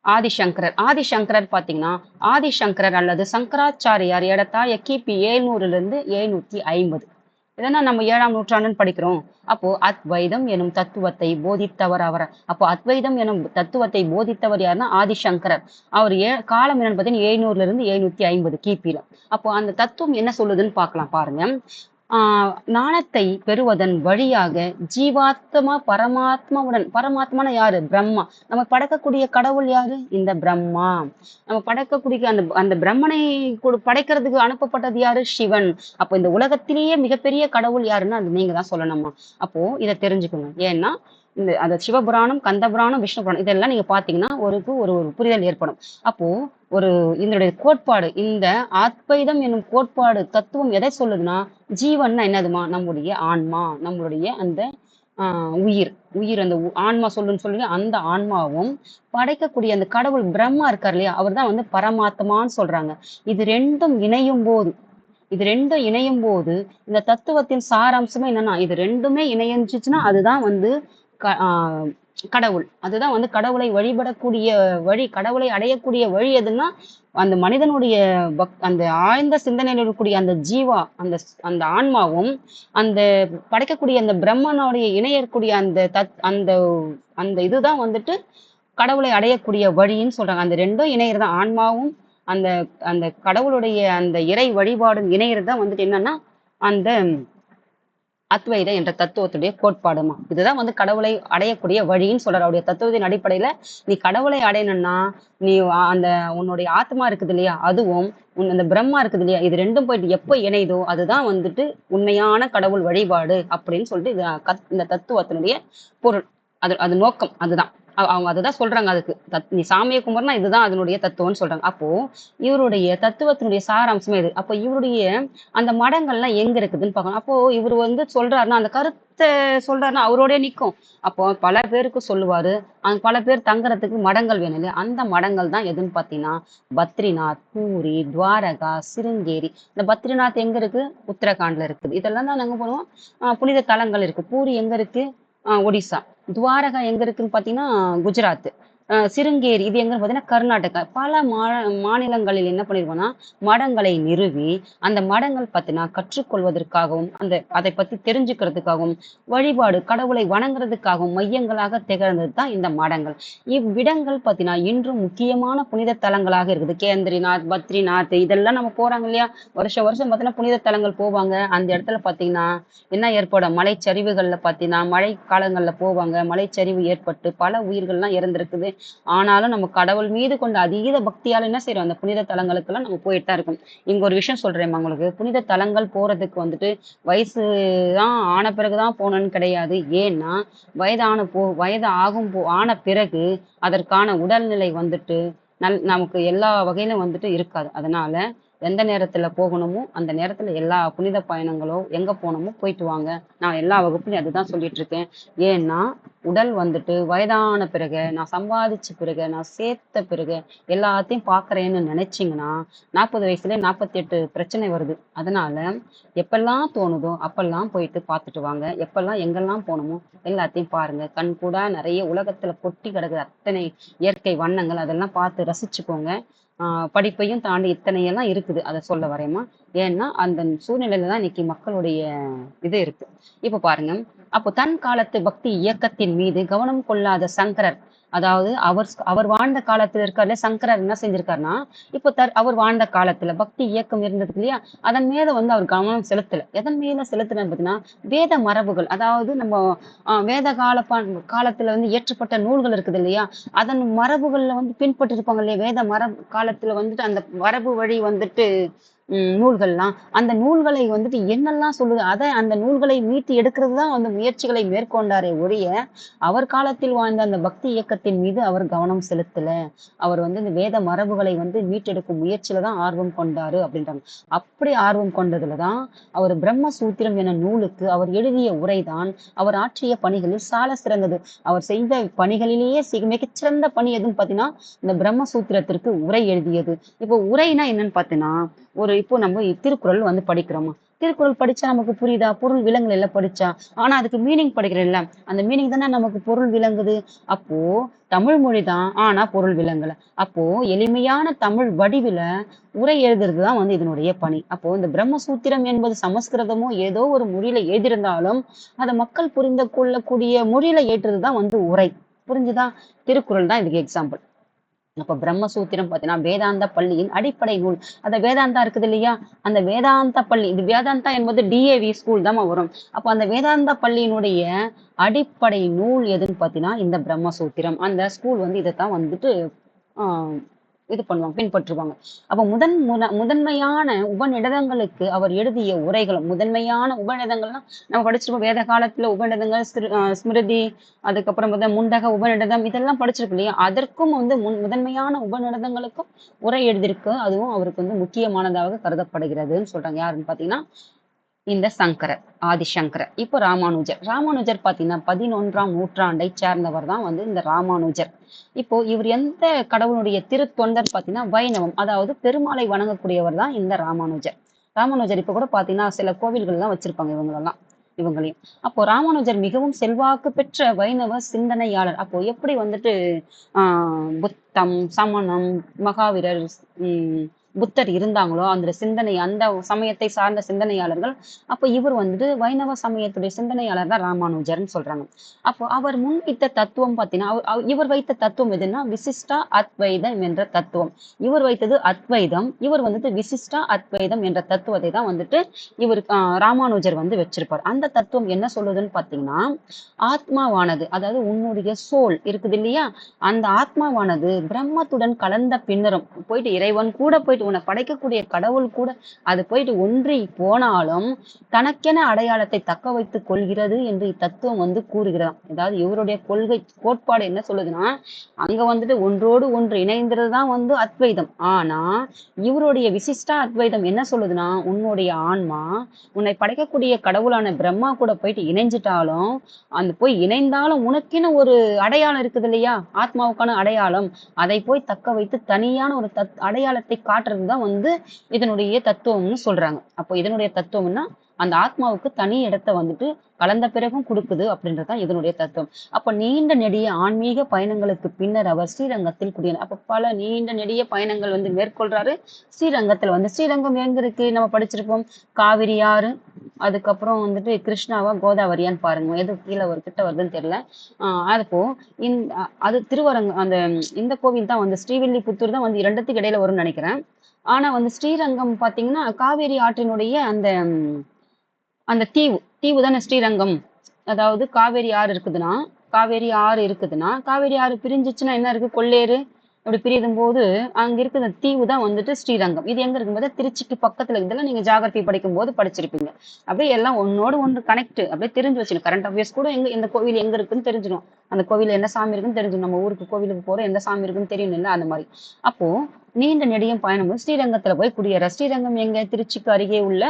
ஆதிசங்கரர் பாத்தீங்கன்னா ஆதிசங்கரர் அல்லது சங்கராச்சாரியார் ஏறத்தாழ கிபி 700 750. இதெல்லாம் நம்ம 7ஆம் நூற்றாண்டுன்னு படிக்கிறோம். அப்போ அத்வைதம் எனும் தத்துவத்தை போதித்தவர் அவர். அப்போ அத்வைதம் எனும் தத்துவத்தை போதித்தவர் யாருன்னா ஆதிசங்கரர். அவர் காலம் என்னன்னு பார்த்தீங்கன்னா 700 கிபில. அப்போ அந்த தத்துவம் என்ன சொல்லுதுன்னு பார்க்கலாம் பாருங்க. ஞானத்தை பெறுவதன் வழியாக ஜீவாத்மா பரமாத்மான யாரு? பிரம்மா. நம்ம படைக்கக்கூடிய கடவுள் யாரு? இந்த பிரம்மா. நம்ம படைக்கக்கூடிய அந்த பிரம்மனை படைக்கிறதுக்கு அனுப்பப்பட்டது யாரு? சிவன். அப்போ இந்த உலகத்திலேயே மிகப்பெரிய கடவுள் யாருன்னா அது நீங்க தான் சொல்லணுமா. அப்போ இதை தெரிஞ்சுக்கோங்க. ஏன்னா அந்த சிவபுராணம், கந்தபுராணம், விஷ்ணு புராணம் இதெல்லாம் நீங்க பாத்தீங்கன்னா ஒரு புரிதல் ஏற்படும். அப்போ இதனுடைய கோட்பாடு, இந்த அத்வைதம் என்னும் கோட்பாடு தத்துவம் எதை சொல்லுதுன்னா ஜீவன்னா என்னதுமா? நம்முடைய ஆன்மா, நம்மளுடைய அந்த உயிர் அந்த ஆன்மா சொல்லுன்னு சொல்லி அந்த ஆன்மாவும் படைக்கக்கூடிய அந்த கடவுள் பிரம்மா இருக்கார் இல்லையா, அவர் தான் பரமாத்மான்னு சொல்றாங்க. இது ரெண்டும் இணையும் போது இந்த தத்துவத்தின் சாராம்சமே என்னன்னா இது ரெண்டுமே இணைஞ்சிச்சுன்னா அதுதான் கடவுள். அதுதான் கடவுளை வழிபடக்கூடிய வழி, கடவுளை அடையக்கூடிய வழி எதுன்னா அந்த மனிதனுடைய அந்த ஆழ்ந்த சிந்தனையில் இருக்கக்கூடிய அந்த ஜீவா, அந்த ஆன்மாவும் அந்த படைக்கக்கூடிய அந்த பிரம்மனுடைய இணையக்கூடிய அந்த அந்த இதுதான் கடவுளை அடையக்கூடிய வழின்னு சொல்றாங்க. அந்த ரெண்டும் இணையறதான் ஆன்மாவும் அந்த அந்த கடவுளுடைய அந்த இறை வழிபாடும் இணையறதுதான் என்னன்னா அந்த அத்வைத என்ற தத்துவத்துடைய கோட்பாடுமா. இதுதான் கடவுளை அடையக்கூடிய வழின்னு சொல்ற. அவருடைய தத்துவத்தின் அடிப்படையில நீ கடவுளை அடையணும்னா நீ உன்னுடைய ஆத்மா இருக்குது இல்லையா, அதுவும் அந்த பிரம்மா இருக்குது இல்லையா, இது ரெண்டும் போயிட்டு எப்ப இணைதோ அதுதான் உண்மையான கடவுள் வழிபாடு அப்படின்னு சொல்லிட்டு இந்த தத்துவத்தினுடைய பொருள். அது நோக்கம். அதுதான் அவங்க அதுதான் சொல்றாங்க. அதுக்கு நீ சாமியை கும்பிட்றனா இதுதான் அதனுடைய தத்துவம்னு சொல்றாங்க. அப்போ இவருடைய தத்துவத்தினுடைய சாராம்சமே இது. அப்போ இவருடைய அந்த மடங்கள்லாம் எங்க இருக்குதுன்னு பார்க்கணும். அப்போ இவர் சொல்றாருன்னா அந்த கருத்தை சொல்றாருன்னா அவரோட நிற்கும். அப்போ பல பேருக்கு சொல்லுவாரு. பல பேர் தங்குறதுக்கு மடங்கள் வேணும் இல்லையா, அந்த மடங்கள் தான் எதுன்னு பார்த்தீங்கன்னா பத்ரிநாத், பூரி, துவாரகா, சிருங்கேரி. இந்த பத்ரிநாத் எங்க இருக்கு? உத்தரகாண்ட்ல இருக்குது. இதெல்லாம் தான் நாங்க போனோம். புனித தலங்கள் இருக்கு. பூரி எங்க இருக்கு? ஒடிசா. துவாரகா எங்க இருக்குன்னு பாத்தீங்கன்னா குஜராத். சிருங்கேரி இது எங்கன்னு பாத்தீங்கன்னா கர்நாடகா. பல மாநிலங்களில் என்ன பண்ணிருக்கோம்னா மடங்களை நிறுவி அந்த மடங்கள் பார்த்தீங்கன்னா கற்றுக்கொள்வதற்காகவும் அதை பத்தி தெரிஞ்சுக்கிறதுக்காகவும் வழிபாடு கடவுளை வணங்குறதுக்காகவும் மையங்களாக திகழ்ந்தது தான் இந்த மடங்கள். இவ்விடங்கள் பார்த்தீங்கன்னா இன்றும் முக்கியமான புனித தலங்களாக இருக்குது. கேந்திரிநாத், பத்ரிநாத் இதெல்லாம் நம்ம போறாங்க இல்லையா, வருஷம் பார்த்தீங்கன்னா புனித தலங்கள் போவாங்க. அந்த இடத்துல பார்த்தீங்கன்னா என்ன ஏற்படும்? மலைச்சரிவுகள்ல பார்த்தீங்கன்னா மழை காலங்கள்ல போவாங்க. மலைச்சரிவு ஏற்பட்டு பல உயிர்கள்லாம் இறந்திருக்குது. ஆனாலும் நம்ம கடவுள் மீது கொண்ட அதீத பக்தியால என்ன செய்யறோம்? அந்த புனித தலங்களுக்கெல்லாம் நம்ம போயிட்டு தான் இருக்கோம். இங்க ஒரு விஷயம் சொல்றேன் உங்களுக்கு. புனித தலங்கள் போறதுக்கு வயசு தான் ஆன பிறகுதான் போகணும்னு கிடையாது. ஏன்னா வயது ஆன பிறகு அதற்கான உடல்நிலை நமக்கு எல்லா வகையிலும் இருக்காது. அதனால எந்த நேரத்துல போகணுமோ அந்த நேரத்துல எல்லா புனித பயணங்களோ எங்க போகணுமோ போயிட்டு வாங்க. நான் எல்லா வகுப்புலையும் அதுதான் சொல்லிட்டு இருக்கேன். ஏன்னா உடல் வந்துட்டு வயதான பிறகு, நான் சம்பாதிச்ச பிறகு, நான் சேர்த்த பிறகு எல்லாத்தையும் பார்க்கறேன்னு நினைச்சீங்கன்னா 40 வயசுலயே 48 பிரச்சனை வருது. அதனால எப்பெல்லாம் தோணுதோ அப்பெல்லாம் போயிட்டு பார்த்துட்டு வாங்க. எப்பெல்லாம் எங்கெல்லாம் போகணுமோ எல்லாத்தையும் பாருங்க. கண்கூடா நிறைய உலகத்துல கொட்டி கிடக்குது அத்தனை இயற்கை வண்ணங்கள், அதெல்லாம் பார்த்து ரசிச்சுக்கோங்க. படிப்பையும் தாண்டி இத்தனை எல்லாம் இருக்குது. அதை சொல்ல வரேம்மா. ஏன்னா அந்த சூழ்நிலையில தான் இன்னைக்கு மக்களுடைய இது இருக்கு. இப்ப பாருங்க, அப்போ தன் காலத்து பக்தி இயக்கத்தின் மீது கவனம் கொள்ளாத சங்கரர், அதாவது அவர் வாழ்ந்த காலத்துல இருக்காருல சங்கரர் என்ன செஞ்சிருக்காருன்னா, இப்போ அவர் வாழ்ந்த காலத்துல பக்தி இயக்கம் இருந்தது இல்லையா, அதன் மேல வந்து அவர் கவனம் செலுத்தல. எதன் மேல செலுத்தினார் பார்த்தீங்கன்னா, வேத மரபுகள், அதாவது நம்ம வேத காலத்துல வந்து இயற்றப்பட்ட நூல்கள் இருக்குது இல்லையா, அதன் மரபுகள்ல வந்து பின்பற்றி இருப்பாங்க இல்லையா, வேத மரபு காலத்துல வந்துட்டு அந்த மரபு வழி வந்துட்டு நூல்கள்லாம், அந்த நூல்களை வந்துட்டு என்னெல்லாம் சொல்லுது அதை அந்த நூல்களை மீட்டு எடுக்கிறது தான் வந்து முயற்சிகளை மேற்கொண்டாரே ஒழிய, அவர் காலத்தில் வாழ்ந்த அந்த பக்தி இயக்கத்தின் மீது அவர் கவனம் செலுத்தல. அவர் வந்து இந்த வேத மரபுகளை வந்து மீட்டெடுக்கும் முயற்சியில தான் ஆர்வம் கொண்டாரு அப்படின்றாங்க. அப்படி ஆர்வம் கொண்டதுலதான் அவர் பிரம்மசூத்திரம் என நூலுக்கு அவர் எழுதிய உரைதான் அவர் ஆற்றிய பணிகளில் சால சிறந்தது. அவர் செய்த பணிகளிலேயே மிகச்சிறந்த பணி எதுன்னு பாத்தீங்கன்னா இந்த பிரம்மசூத்திரத்திற்கு உரை எழுதியது. இப்போ உரைனா என்னன்னு பாத்தீங்கன்னா, இப்போ நம்ம திருக்குறள் வந்து படிக்கிறோமா, திருக்குறள் படிச்சா நமக்கு புரியுதா, பொருள் விலங்குல எல்லாம் படிச்சா, ஆனா அதுக்கு மீனிங் படிக்கிறோம்ல, அந்த மீனிங் தானே நமக்கு பொருள் விளங்குது. அப்போ தமிழ் மொழிதான், ஆனா பொருள் விளங்கல. அப்போ எளிமையான தமிழ் வடிவில உரை எழுதுறது தான் வந்து இதனுடைய பணி. அப்போ இந்த பிரம்மசூத்திரம் என்பது சமஸ்கிருதமோ ஏதோ ஒரு மொழியில எழுதியிருந்தாலும் அதை மக்கள் புரிந்து கொள்ளக்கூடிய மொழியில ஏற்றுறதுதான் வந்து உரை. புரிஞ்சுதா? திருக்குறள் தான் இதுக்கு எக்ஸாம்பிள். அப்ப பிரம்மசூத்திரம் பார்த்தீங்கன்னா வேதாந்த பள்ளியின் அடிப்படை நூல். அந்த வேதாந்தா இருக்குது இல்லையா, அந்த வேதாந்த பள்ளி, இது வேதாந்தா என்பது டிஏவி ஸ்கூல் தான் வரும். அப்ப அந்த வேதாந்த பள்ளியினுடைய அடிப்படை நூல் எதுன்னு பார்த்தீங்கன்னா இந்த பிரம்மசூத்திரம். அந்த ஸ்கூல் வந்து இதைத்தான் வந்துட்டு ஆஹ் இது பண்ணுவாங்க, பின்பற்றுவாங்க. அப்ப முதன்மையான உபநிடதங்களுக்கு அவர் எழுதிய உரைகளும், முதன்மையான உபநிடதங்கள்னா நம்ம படிச்சிருப்போம் வேத காலத்துல உபநிடதங்கள், ஸ்மிருதி, அதுக்கப்புறம் வந்து முண்டக உபநிடதம், இதெல்லாம் படிச்சிருக்கோம் இல்லையா, அதற்கும் வந்து முதன்மையான உபநிடதங்களுக்கும் உரை எழுதியிருக்கு. அதுவும் அவருக்கு வந்து முக்கியமானதாக கருதப்படுகிறதுன்னு சொல்றாங்க. யாருன்னு பாத்தீங்கன்னா இந்த சங்கரர், ஆதிசங்கரர். இப்போ ராமானுஜர் பாத்தீங்கன்னா 11ஆம் நூற்றாண்டை சேர்ந்தவர் தான் வந்து இந்த ராமானுஜர். இப்போ இவர் எந்த கடவுளுடைய திருத்தொண்டர் பாத்தீங்கன்னா வைணவம், அதாவது பெருமாளை வணங்கக்கூடியவர் தான் இந்த ராமானுஜர் இப்ப கூட பாத்தீங்கன்னா சில கோவில்கள் எல்லாம் வச்சிருப்பாங்க இவங்களையும். அப்போ ராமானுஜர் மிகவும் செல்வாக்கு பெற்ற வைணவ சிந்தனையாளர். அப்போ எப்படி வந்துட்டு புத்தம், சமணம், மகாவீரர், புத்தர் இருந்தாங்களோ அந்த சிந்தனை, அந்த சமயத்தை சார்ந்த சிந்தனையாளர்கள், அப்ப இவர் வந்துட்டு வைணவ சமயத்துடைய சிந்தனையாளர் தான் ராமானுஜர்ன்னு சொல்றாங்க. அப்போ அவர் முன்வைத்த தத்துவம் பார்த்தீங்கன்னா, இவர் வைத்த தத்துவம் எதுன்னா விசிஷ்டா அத்வைதம் என்ற தத்துவம். இவர் வைத்தது அத்வைதம், இவர் வந்துட்டு விசிஷ்டா அத்வைதம் என்ற தத்துவத்தை தான் வந்துட்டு இவர் ராமானுஜர் வந்து வச்சிருப்பார். அந்த தத்துவம் என்ன சொல்லுதுன்னு பாத்தீங்கன்னா, ஆத்மாவானது, அதாவது உன்னுடைய சோல் இருக்குது இல்லையா, அந்த ஆத்மாவானது பிரம்மத்துடன் கலந்த பின்னரும் போயிட்டு இறைவன் கூட போயிட்டு உன்னை படைக்கக்கூடிய கடவுள் கூட அது போயிட்டு ஒன்றி போனாலும் தனக்கென அடையாளத்தை தக்க வைத்துக் கொள்கிறது என்று இத்தத்துவம் வந்து கூறுகிறான். அதாவது இவருடைய கோட்பாடு என்ன சொல்லுதுன்னா, அங்க வந்துட்டு ஒன்றோடு ஒன்று இணைந்ததுதான் வந்து அத்வைதம். ஆனா இவருடைய விசிஷ்டா அத்வைதம் என்ன சொல்லுதுன்னா, உன்னுடைய ஆன்மா உன்னை படைக்கக்கூடிய கடவுளான பிரம்மா கூட போயிட்டு இணைஞ்சிட்டாலும், அந்த போய் இணைந்தாலும் உனக்குன்னு ஒரு அடையாளம் இருக்குது இல்லையா, ஆத்மாவுக்கான அடையாளம், அதை போய் தக்க வைத்து தனியான ஒரு அடையாளத்தை காட்டுறதுதான் வந்து இதனுடைய தத்துவம்னு சொல்றாங்க. அப்போ இதனுடைய தத்துவம்னா அந்த ஆத்மாவுக்கு தனி இடத்தை வந்துட்டு கலந்த பிறகும் கொடுக்குது அப்படின்றதுதான் இதனுடைய தத்துவம். அப்ப நீண்ட நெடிய ஆன்மீக பயணங்களுக்கு பின்னர் அவர் ஸ்ரீரங்கத்தில் குடியினார். அப்ப பல நீண்ட நெடிய பயணங்கள் வந்து மேற்கொள்றாரு ஸ்ரீரங்கத்துல வந்து. ஸ்ரீரங்கம் எங்க இருக்கு நம்ம படிச்சிருப்போம், காவிரி ஆறு, அதுக்கப்புறம் வந்துட்டு கிருஷ்ணாவா கோதாவரியான்னு பாருங்க, எது கீழே ஒரு கிட்ட வருதுன்னு தெரியல. அதுப்போ அது அந்த இந்த கோவில் தான் வந்து ஸ்ரீவில்லிபுத்தூர் தான் வந்து இரண்டுத்துக்கு இடையில வரும்னு நினைக்கிறேன். ஆனா வந்து ஸ்ரீரங்கம் பாத்தீங்கன்னா காவேரி ஆற்றினுடைய அந்த அந்த தீவு தானே ஸ்ரீரங்கம். அதாவது காவேரி ஆறு இருக்குதுன்னா காவேரி ஆறு பிரிஞ்சிச்சுன்னா என்ன இருக்கு, கொள்ளேறு, அப்படி பிரியும் போது அங்க இருக்கிற தீவு தான் வந்துட்டு ஸ்ரீரங்கம். இது எங்க இருக்கும்போது திருச்சிக்கு பக்கத்துல, இதெல்லாம் நீங்க ஜாகிரபி படிக்கும் போது படிச்சிருப்பீங்க. அப்படியே எல்லாம் ஒன்னோடு ஒன்று கனெக்ட், அப்படியே தெரிஞ்சு வச்சுக்கணும். கரண்ட் அஃபேர்ஸ் கூட இந்த கோவில் எங்க இருக்குன்னு தெரிஞ்சிடும், அந்த கோவில என்ன சாமி இருக்குன்னு தெரிஞ்சிடும். நம்ம ஊருக்கு கோவிலுக்கு போறோம், எந்த சாமி இருக்குன்னு தெரியும் இல்ல, அந்த மாதிரி. அப்போ நீண்ட நெடியும் பயணம் ஸ்ரீரங்கத்துல போய் குடியேற. ஸ்ரீரங்கம் எங்க? திருச்சிக்கு அருகே உள்ள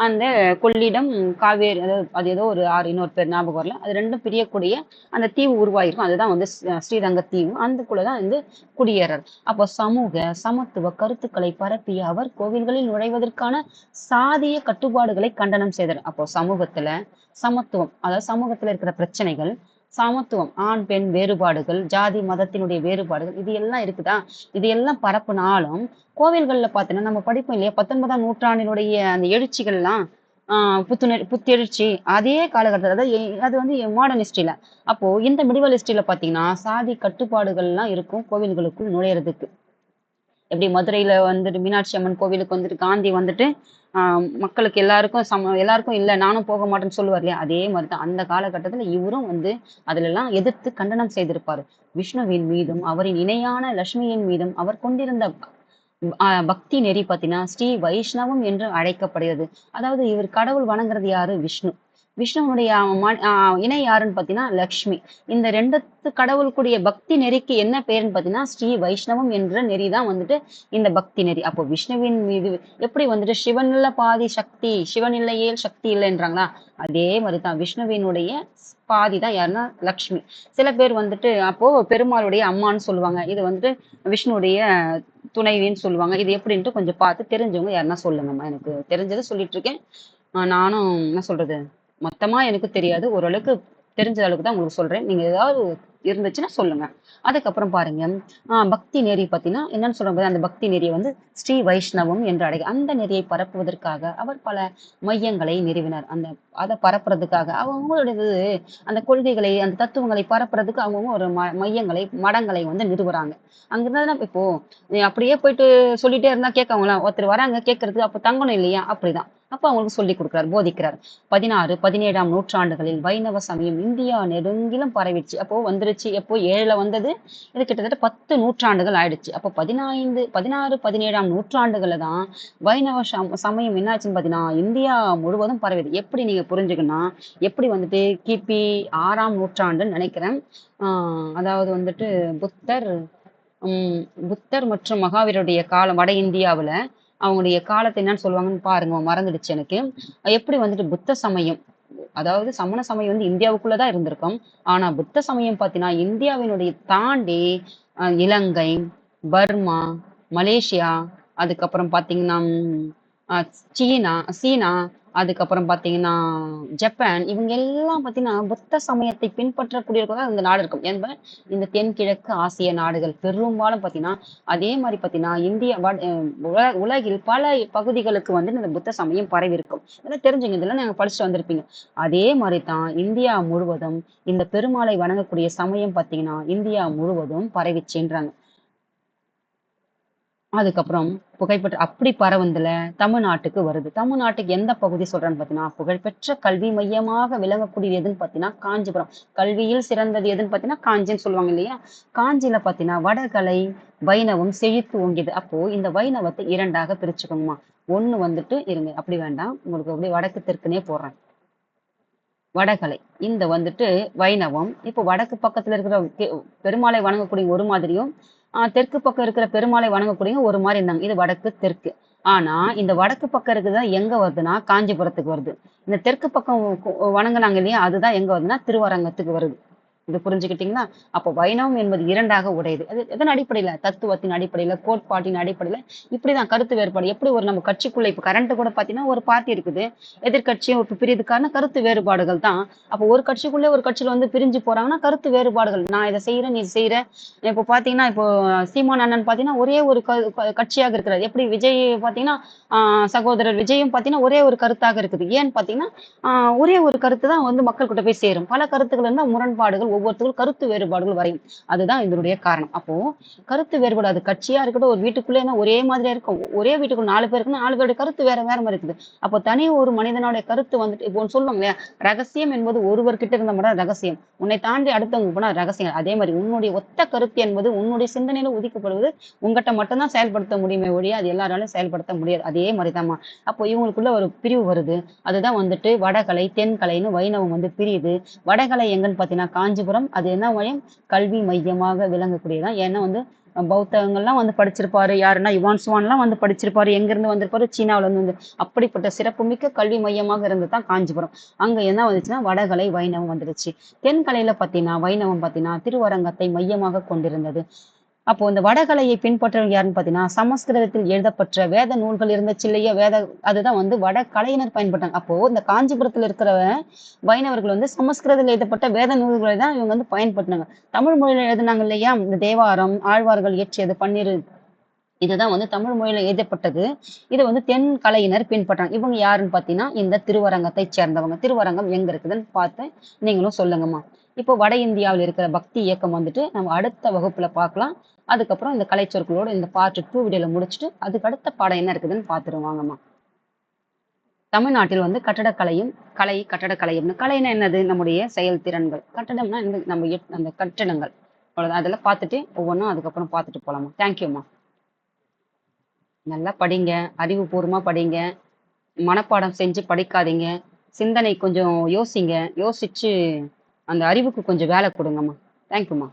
அந்த கொள்ளிடம், காவேரி, அதாவது அது ஏதோ ஒரு ஆறு, இன்னொரு பேர் ஞாபகம் வரல. அது 2ம் பிரியக்கூடிய அந்த தீவு உருவாகிருக்கும். அதுதான் வந்து ஸ்ரீரங்க தீவு. அதுக்குள்ளதான் வந்து குடியேறார். அப்போ சமூக சமத்துவ கருத்துக்களை பரப்பிய அவர் கோவில்களில் நுழைவதற்கான சாதிய கட்டுப்பாடுகளை கண்டனம் செய்தார். அப்போ சமூகத்துல சமத்துவம், அதாவது சமூகத்துல இருக்கிற பிரச்சனைகள், சமத்துவம், ஆண் பெண் வேறுபாடுகள், ஜாதி மதத்தினுடைய வேறுபாடுகள், இது எல்லாம் இருக்குதா? இது எல்லாம் பரப்புனாலும் கோவில்கள்ல பார்த்தீங்கன்னா நம்ம படிப்போம் இல்லையா? 19ஆம் நூற்றாண்டினுடைய அந்த எழுச்சிகள்லாம், புத்தெழுச்சி அதே காலகட்டத்துல, அதாவது அது வந்து மாடர்ன் ஹிஸ்டரியில. அப்போ இந்த மிடிவல் ஹிஸ்டரியில பார்த்தீங்கன்னா சாதி கட்டுப்பாடுகள்லாம் இருக்கும் கோவில்களுக்குள் நுழையறதுக்கு. எப்படி மதுரையில வந்துட்டு மீனாட்சி அம்மன் கோவிலுக்கு வந்துட்டு காந்தி வந்துட்டு மக்களுக்கு எல்லாருக்கும் இல்ல நானும் போக மாட்டேன்னு சொல்லுவார் இல்லையா? அதே மாதிரிதான் அந்த காலகட்டத்துல இவரும் வந்து அதுல எல்லாம் எதிர்த்து கண்டனம் செய்திருப்பாரு. விஷ்ணுவின் மீதும் அவரின் இணையான லட்சுமியின் மீதும் அவர் கொண்டிருந்த பக்தி நெறி பார்த்தீங்கன்னா ஸ்ரீ வைஷ்ணவம் என்று அழைக்கப்படுகிறது. அதாவது இவர் கடவுள் வணங்குறது யாரு? விஷ்ணு. விஷ்ணுவனுடைய இணை யாருன்னு பார்த்தீங்கன்னா லக்ஷ்மி. இந்த 2 கடவுளுக்குடைய பக்தி நெறிக்கு என்ன பேருன்னு பார்த்தீங்கன்னா ஸ்ரீ வைஷ்ணவம் என்ற நெறி தான் வந்துட்டு இந்த பக்தி நெறி. அப்போ விஷ்ணுவின் மீது எப்படி வந்துட்டு சிவன்ல பாதி சக்தி, சிவன் இல்லையேல் சக்தி இல்லைன்றாங்களா? அதே மாதிரிதான் விஷ்ணுவினுடைய பாதி தான் யாருன்னா லக்ஷ்மி. சில பேர் வந்துட்டு அப்போ பெருமாளுடைய அம்மான்னு சொல்லுவாங்க. இது வந்துட்டு விஷ்ணுடைய துணைவின்னு சொல்லுவாங்க. இது எப்படின்ட்டு கொஞ்சம் பார்த்து தெரிஞ்சவங்க யாருன்னா சொல்லுங்கம்மா. எனக்கு தெரிஞ்சதை சொல்லிட்டு இருக்கேன். நானும் என்ன சொல்றது, மொத்தமா எனக்கு தெரியாது. ஓரளவுக்கு தெரிஞ்ச அளவுக்கு தான் உங்களுக்கு சொல்றேன். நீங்க ஏதாவது இருந்துச்சுன்னா சொல்லுங்க. அதுக்கப்புறம் பாருங்க, பக்தி நெறி பார்த்தீங்கன்னா என்னன்னு சொல்றாங்க, அந்த பக்தி நெறியை வந்து ஸ்ரீ வைஷ்ணவம் என்று அந்த நெறியை பரப்புவதற்காக அவர் பல மையங்களை நிறுவினார். அதை பரப்புறதுக்காக அவங்களுடைய அந்த கொள்கைகளை, அந்த தத்துவங்களை பரப்புறதுக்கு அவங்கவுங்க ஒரு மையங்களை, மடங்களை வந்து நிறுவுறாங்க. அங்கிருந்தா இப்போ அப்படியே போயிட்டு சொல்லிட்டே இருந்தா கேட்கவங்களா? ஒருத்தர் வராங்க கேட்கறதுக்கு, அப்ப தங்கணும் இல்லையா? அப்படிதான். அப்ப அவங்களுக்கு சொல்லிக் கொடுக்கிறார், போதிக்கிறார். 16, 17ஆம் நூற்றாண்டுகளில் வைணவ சமயம் இந்தியா நெடுங்கிலும் பரவிடுச்சு. அப்போ வந்துருச்சு. எப்போ 7ல வந்தது, இது கிட்டத்தட்ட 10 நூற்றாண்டுகள் ஆயிடுச்சு. அப்போ 16, 17ஆம் நூற்றாண்டுகள்ல தான் வைணவ சமயம் என்னாச்சுன்னு பார்த்தீங்கன்னா இந்தியா முழுவதும் பரவிது. எப்படி நீங்க புரிஞ்சுக்கணும், எப்படி வந்துட்டு கிபி 6ஆம் நூற்றாண்டுன்னு நினைக்கிறேன். அதாவது வந்துட்டு புத்தர் புத்தர் மற்றும் மகாவீருடைய காலம் வட இந்தியாவுல அவங்களுடைய காலத்தை என்னன்னு சொல்லுவாங்கன்னு பாருங்க, மறந்துடுச்சு எனக்கு. எப்படி வந்துட்டு புத்த சமயம், அதாவது சமண சமயம் வந்து இந்தியாவுக்குள்ளதான் இருந்திருக்கும். ஆனா புத்த சமயம் பார்த்தீங்கன்னா இந்தியாவினுடைய தாண்டி இலங்கை, பர்மா, மலேசியா, அதுக்கப்புறம் பார்த்தீங்கன்னா சீனா, அதுக்கப்புறம் பார்த்தீங்கன்னா ஜப்பான், இவங்க எல்லாம் பார்த்தீங்கன்னா புத்த சமயத்தை பின்பற்றக்கூடியவர்களா இந்த நாடு இருக்கும். இந்த தென்கிழக்கு ஆசிய நாடுகள் பெரும்பாலும் பார்த்தீங்கன்னா அதே மாதிரி பார்த்தீங்கன்னா உலகில் பல பகுதிகளுக்கு வந்து இந்த புத்த சமயம் பரவி இருக்கும். இதெல்லாம் தெரிஞ்சுங்க, இதெல்லாம் நீங்க படிச்சுட்டு வந்திருப்பீங்க. அதே மாதிரி தான் இந்தியா முழுவதும் இந்த பெருமாளை வணங்கக்கூடிய சமயம் பார்த்தீங்கன்னா இந்தியா முழுவதும் பரவிச்சுன்றாங்க. அதுக்கப்புறம் புகைப்பெற்ற அப்படி பரவுந்துல தமிழ்நாட்டுக்கு வருது. தமிழ்நாட்டுக்கு எந்த பகுதி சொல்றேன்னு பார்த்தீங்கன்னா புகழ்பெற்ற கல்வி மையமாக விளங்கக்கூடியது எதுன்னு பார்த்தீங்கன்னா காஞ்சிபுரம். கல்வியில் சிறந்தது எதுன்னு பார்த்தீங்கன்னா காஞ்சின்னு சொல்லுவாங்க இல்லையா? காஞ்சியில பார்த்தீங்கன்னா வடகலை வைணவம் செழித்து ஓங்கியது. அப்போ இந்த வைணவத்தை 2ஆக பிரிச்சுக்கோங்கம்மா. ஒண்ணு வந்துட்டு இருங்க, அப்படி வேண்டாம், உங்களுக்கு அப்படியே வடக்கு தெற்குனே போடுறேன். வடகலை இந்த வந்துட்டு வைணவம். இப்போ வடக்கு பக்கத்துல இருக்கிற பெருமாளை வணங்கக்கூடிய ஒரு மாதிரியும், தெற்கு பக்கம் இருக்கிற பெருமாளை வணங்கக்கூடிய ஒரு மாதிரி இருந்தாங்க. இது வடக்கு தெற்கு. ஆனா இந்த வடக்கு பக்கம் இருக்குதான் எங்க வருதுன்னா காஞ்சிபுரத்துக்கு வருது. இந்த தெற்கு பக்கம் வணங்குனாங்க இல்லையா? அதுதான் எங்க வருதுன்னா திருவரங்கத்துக்கு வருது. இது புரிஞ்சுக்கிட்டீங்களா? அப்போ வைணவம் என்பது 2ஆக உடையது. அது எதன் அடிப்படையில? தத்துவத்தின் அடிப்படையில, கோட்பாட்டின் அடிப்படையில, இப்படிதான் கருத்து வேறுபாடு. எப்படி ஒரு நம்ம கட்சிக்குள்ள இப்ப கரண்ட் கூட பாத்தீங்கன்னா ஒரு பார்ட்டி இருக்குது, எதிர்கட்சியும் பிரியதுக்கான கருத்து வேறுபாடுகள் தான். அப்போ ஒரு கட்சிக்குள்ளே ஒரு கட்சியில வந்து பிரிஞ்சு போறாங்கன்னா கருத்து வேறுபாடுகள். நான் இதை செய்யறேன், நீ செய்யற. இப்போ பாத்தீங்கன்னா இப்போ சீமான் அண்ணன் பாத்தீங்கன்னா ஒரே ஒரு கட்சியாக இருக்கிறார். எப்படி விஜய் பாத்தீங்கன்னா சகோதரர் விஜயும் பாத்தீங்கன்னா ஒரே ஒரு கருத்தாக இருக்குது. ஏன்னு பாத்தீங்கன்னா ஒரே ஒரு கருத்து தான் வந்து மக்கள் கிட்ட போய் சேரும். பல கருத்துக்கள் இருந்தா முரண்பாடுகள், ஒவ்வொருத்தரும் கருத்து வேறுபாடுகள் வரையும். அதுதான் இதனுடைய காரணம். அப்போ கருத்து வேறுபாடு அது கட்சியா இருக்கட்டும், ஒரு வீட்டுக்குள்ளே ஒரே மாதிரியா இருக்கும். ஒரே வீட்டுக்குள்ள 4 பேருக்கு 4 பேருடைய கருத்து வேற வேற மாதிரி இருக்குது. அப்போ தனி ஒரு மனிதனுடைய கருத்து வந்துட்டு இப்போ சொல்லுவாங்க இல்லையா, ரகசியம் என்பது ஒருவர் கிட்ட இருந்த மட்டும் ரகசியம், உன்னை தாண்டி அடுத்தவங்க போனா ரகசியம். அதே மாதிரி உன்னுடைய ஒத்த கருத்து என்பது உன்னுடைய சிந்தனையில உதிக்கப்படுவது உங்ககிட்ட மட்டும்தான் செயல்படுத்த முடியுமே ஒழிய அது எல்லாராலும் செயல்படுத்த முடியாது. அதே மாதிரிதாம்மா. அப்போ இவங்களுக்குள்ள ஒரு பிரிவு வருது. அதுதான் வந்துட்டு வடகலை தென்கலைன்னு வைணவம் வந்து பிரியுது. வடகலை எங்கன்னு பார்த்தீங்கன்னா காஞ்சிபுரம். அது என்ன மையம்? கல்வி மையமாக விளங்கக்கூடியதான். ஏன்னா வந்து பௌத்தகங்கள்லாம் வந்து படிச்சிருப்பாரு. யாருன்னா யுவான் சுவான்லாம் வந்து படிச்சிருப்பாரு. எங்கேருந்து வந்திருப்பாரு? சீனாவுலருந்து அப்படிப்பட்ட சிறப்புமிக்க கல்வி மையமாக இருந்தது தான் காஞ்சிபுரம். அங்க என்ன வந்துச்சுன்னா, வடகலை, வைணவம் வந்துருச்சு. தென்கலையில பார்த்தீங்கன்னா, வைணவம் பார்த்தீங்கன்னா, திருவரங்கத்தை மையமாக கொண்டிருந்தது. அப்போ இந்த வடகலையை பின்பற்றவங்க யாருன்னு பார்த்தீங்கன்னா, சமஸ்கிருதத்தில் எழுதப்பெற்ற வேத நூல்கள் இருந்துச்சு இல்லையா? அதுதான் வந்து வடகலையினர் பயன்பட்டாங்க. அப்போ இந்த காஞ்சிபுரத்துல இருக்கிற வைணவர்கள் வந்து சமஸ்கிருதத்தில் எழுதப்பட்ட வேத நூல்களை தான் இவங்க வந்து பயன்படுத்தினாங்க. தமிழ் மொழியில எழுதுனாங்க இல்லையா? இந்த தேவாரம், ஆழ்வார்கள் இயற்றியது பன்னிரு இதுதான் வந்து தமிழ் மொழியில எழுதப்பட்டது. இத வந்து தென் கலையினர் பின்பற்றாங்க. இவங்க யாருன்னு பார்த்தீங்கன்னா, இந்த திருவரங்கத்தைச் சேர்ந்தவங்க. திருவரங்கம் எங்க இருக்குதுன்னு பார்த்து நீங்களும் சொல்லுங்கம்மா. இப்போ வட இந்தியாவுல இருக்கிற பக்தி இயக்கம் வந்துட்டு நம்ம அடுத்த வகுப்புல பார்க்கலாம். அதுக்கப்புறம் இந்த கலைச்சொற்களோட இந்த பார்ட் 2 வீடியோல முடிச்சுட்டு, அதுக்கு அடுத்த பாடம் என்ன இருக்குதுன்னு பார்த்துட்டு வாங்கம்மா. தமிழ்நாட்டில் வந்து கட்டடக்கலையும், கட்டடக்கலையும்னு கலைன்னா என்னது? நம்முடைய செயல்திறன்கள். கட்டடம்னா இந்த நம்ம அந்த கட்டிடங்கள். அவ்வளோதான். அதெல்லாம் பார்த்துட்டு ஒவ்வொன்னும் அதுக்கப்புறம் பார்த்துட்டு போலாம்மா. தேங்க்யூம்மா. நல்லா படிங்க. அறிவுபூர்வமா படிங்க. மனப்பாடம் செஞ்சு படிக்காதீங்க. சிந்தனை கொஞ்சம் யோசிங்க. யோசிச்சு அந்த அறிவுக்கு கொஞ்சம் வேலை குடுங்கம்மா. தேங்க்யூம்மா.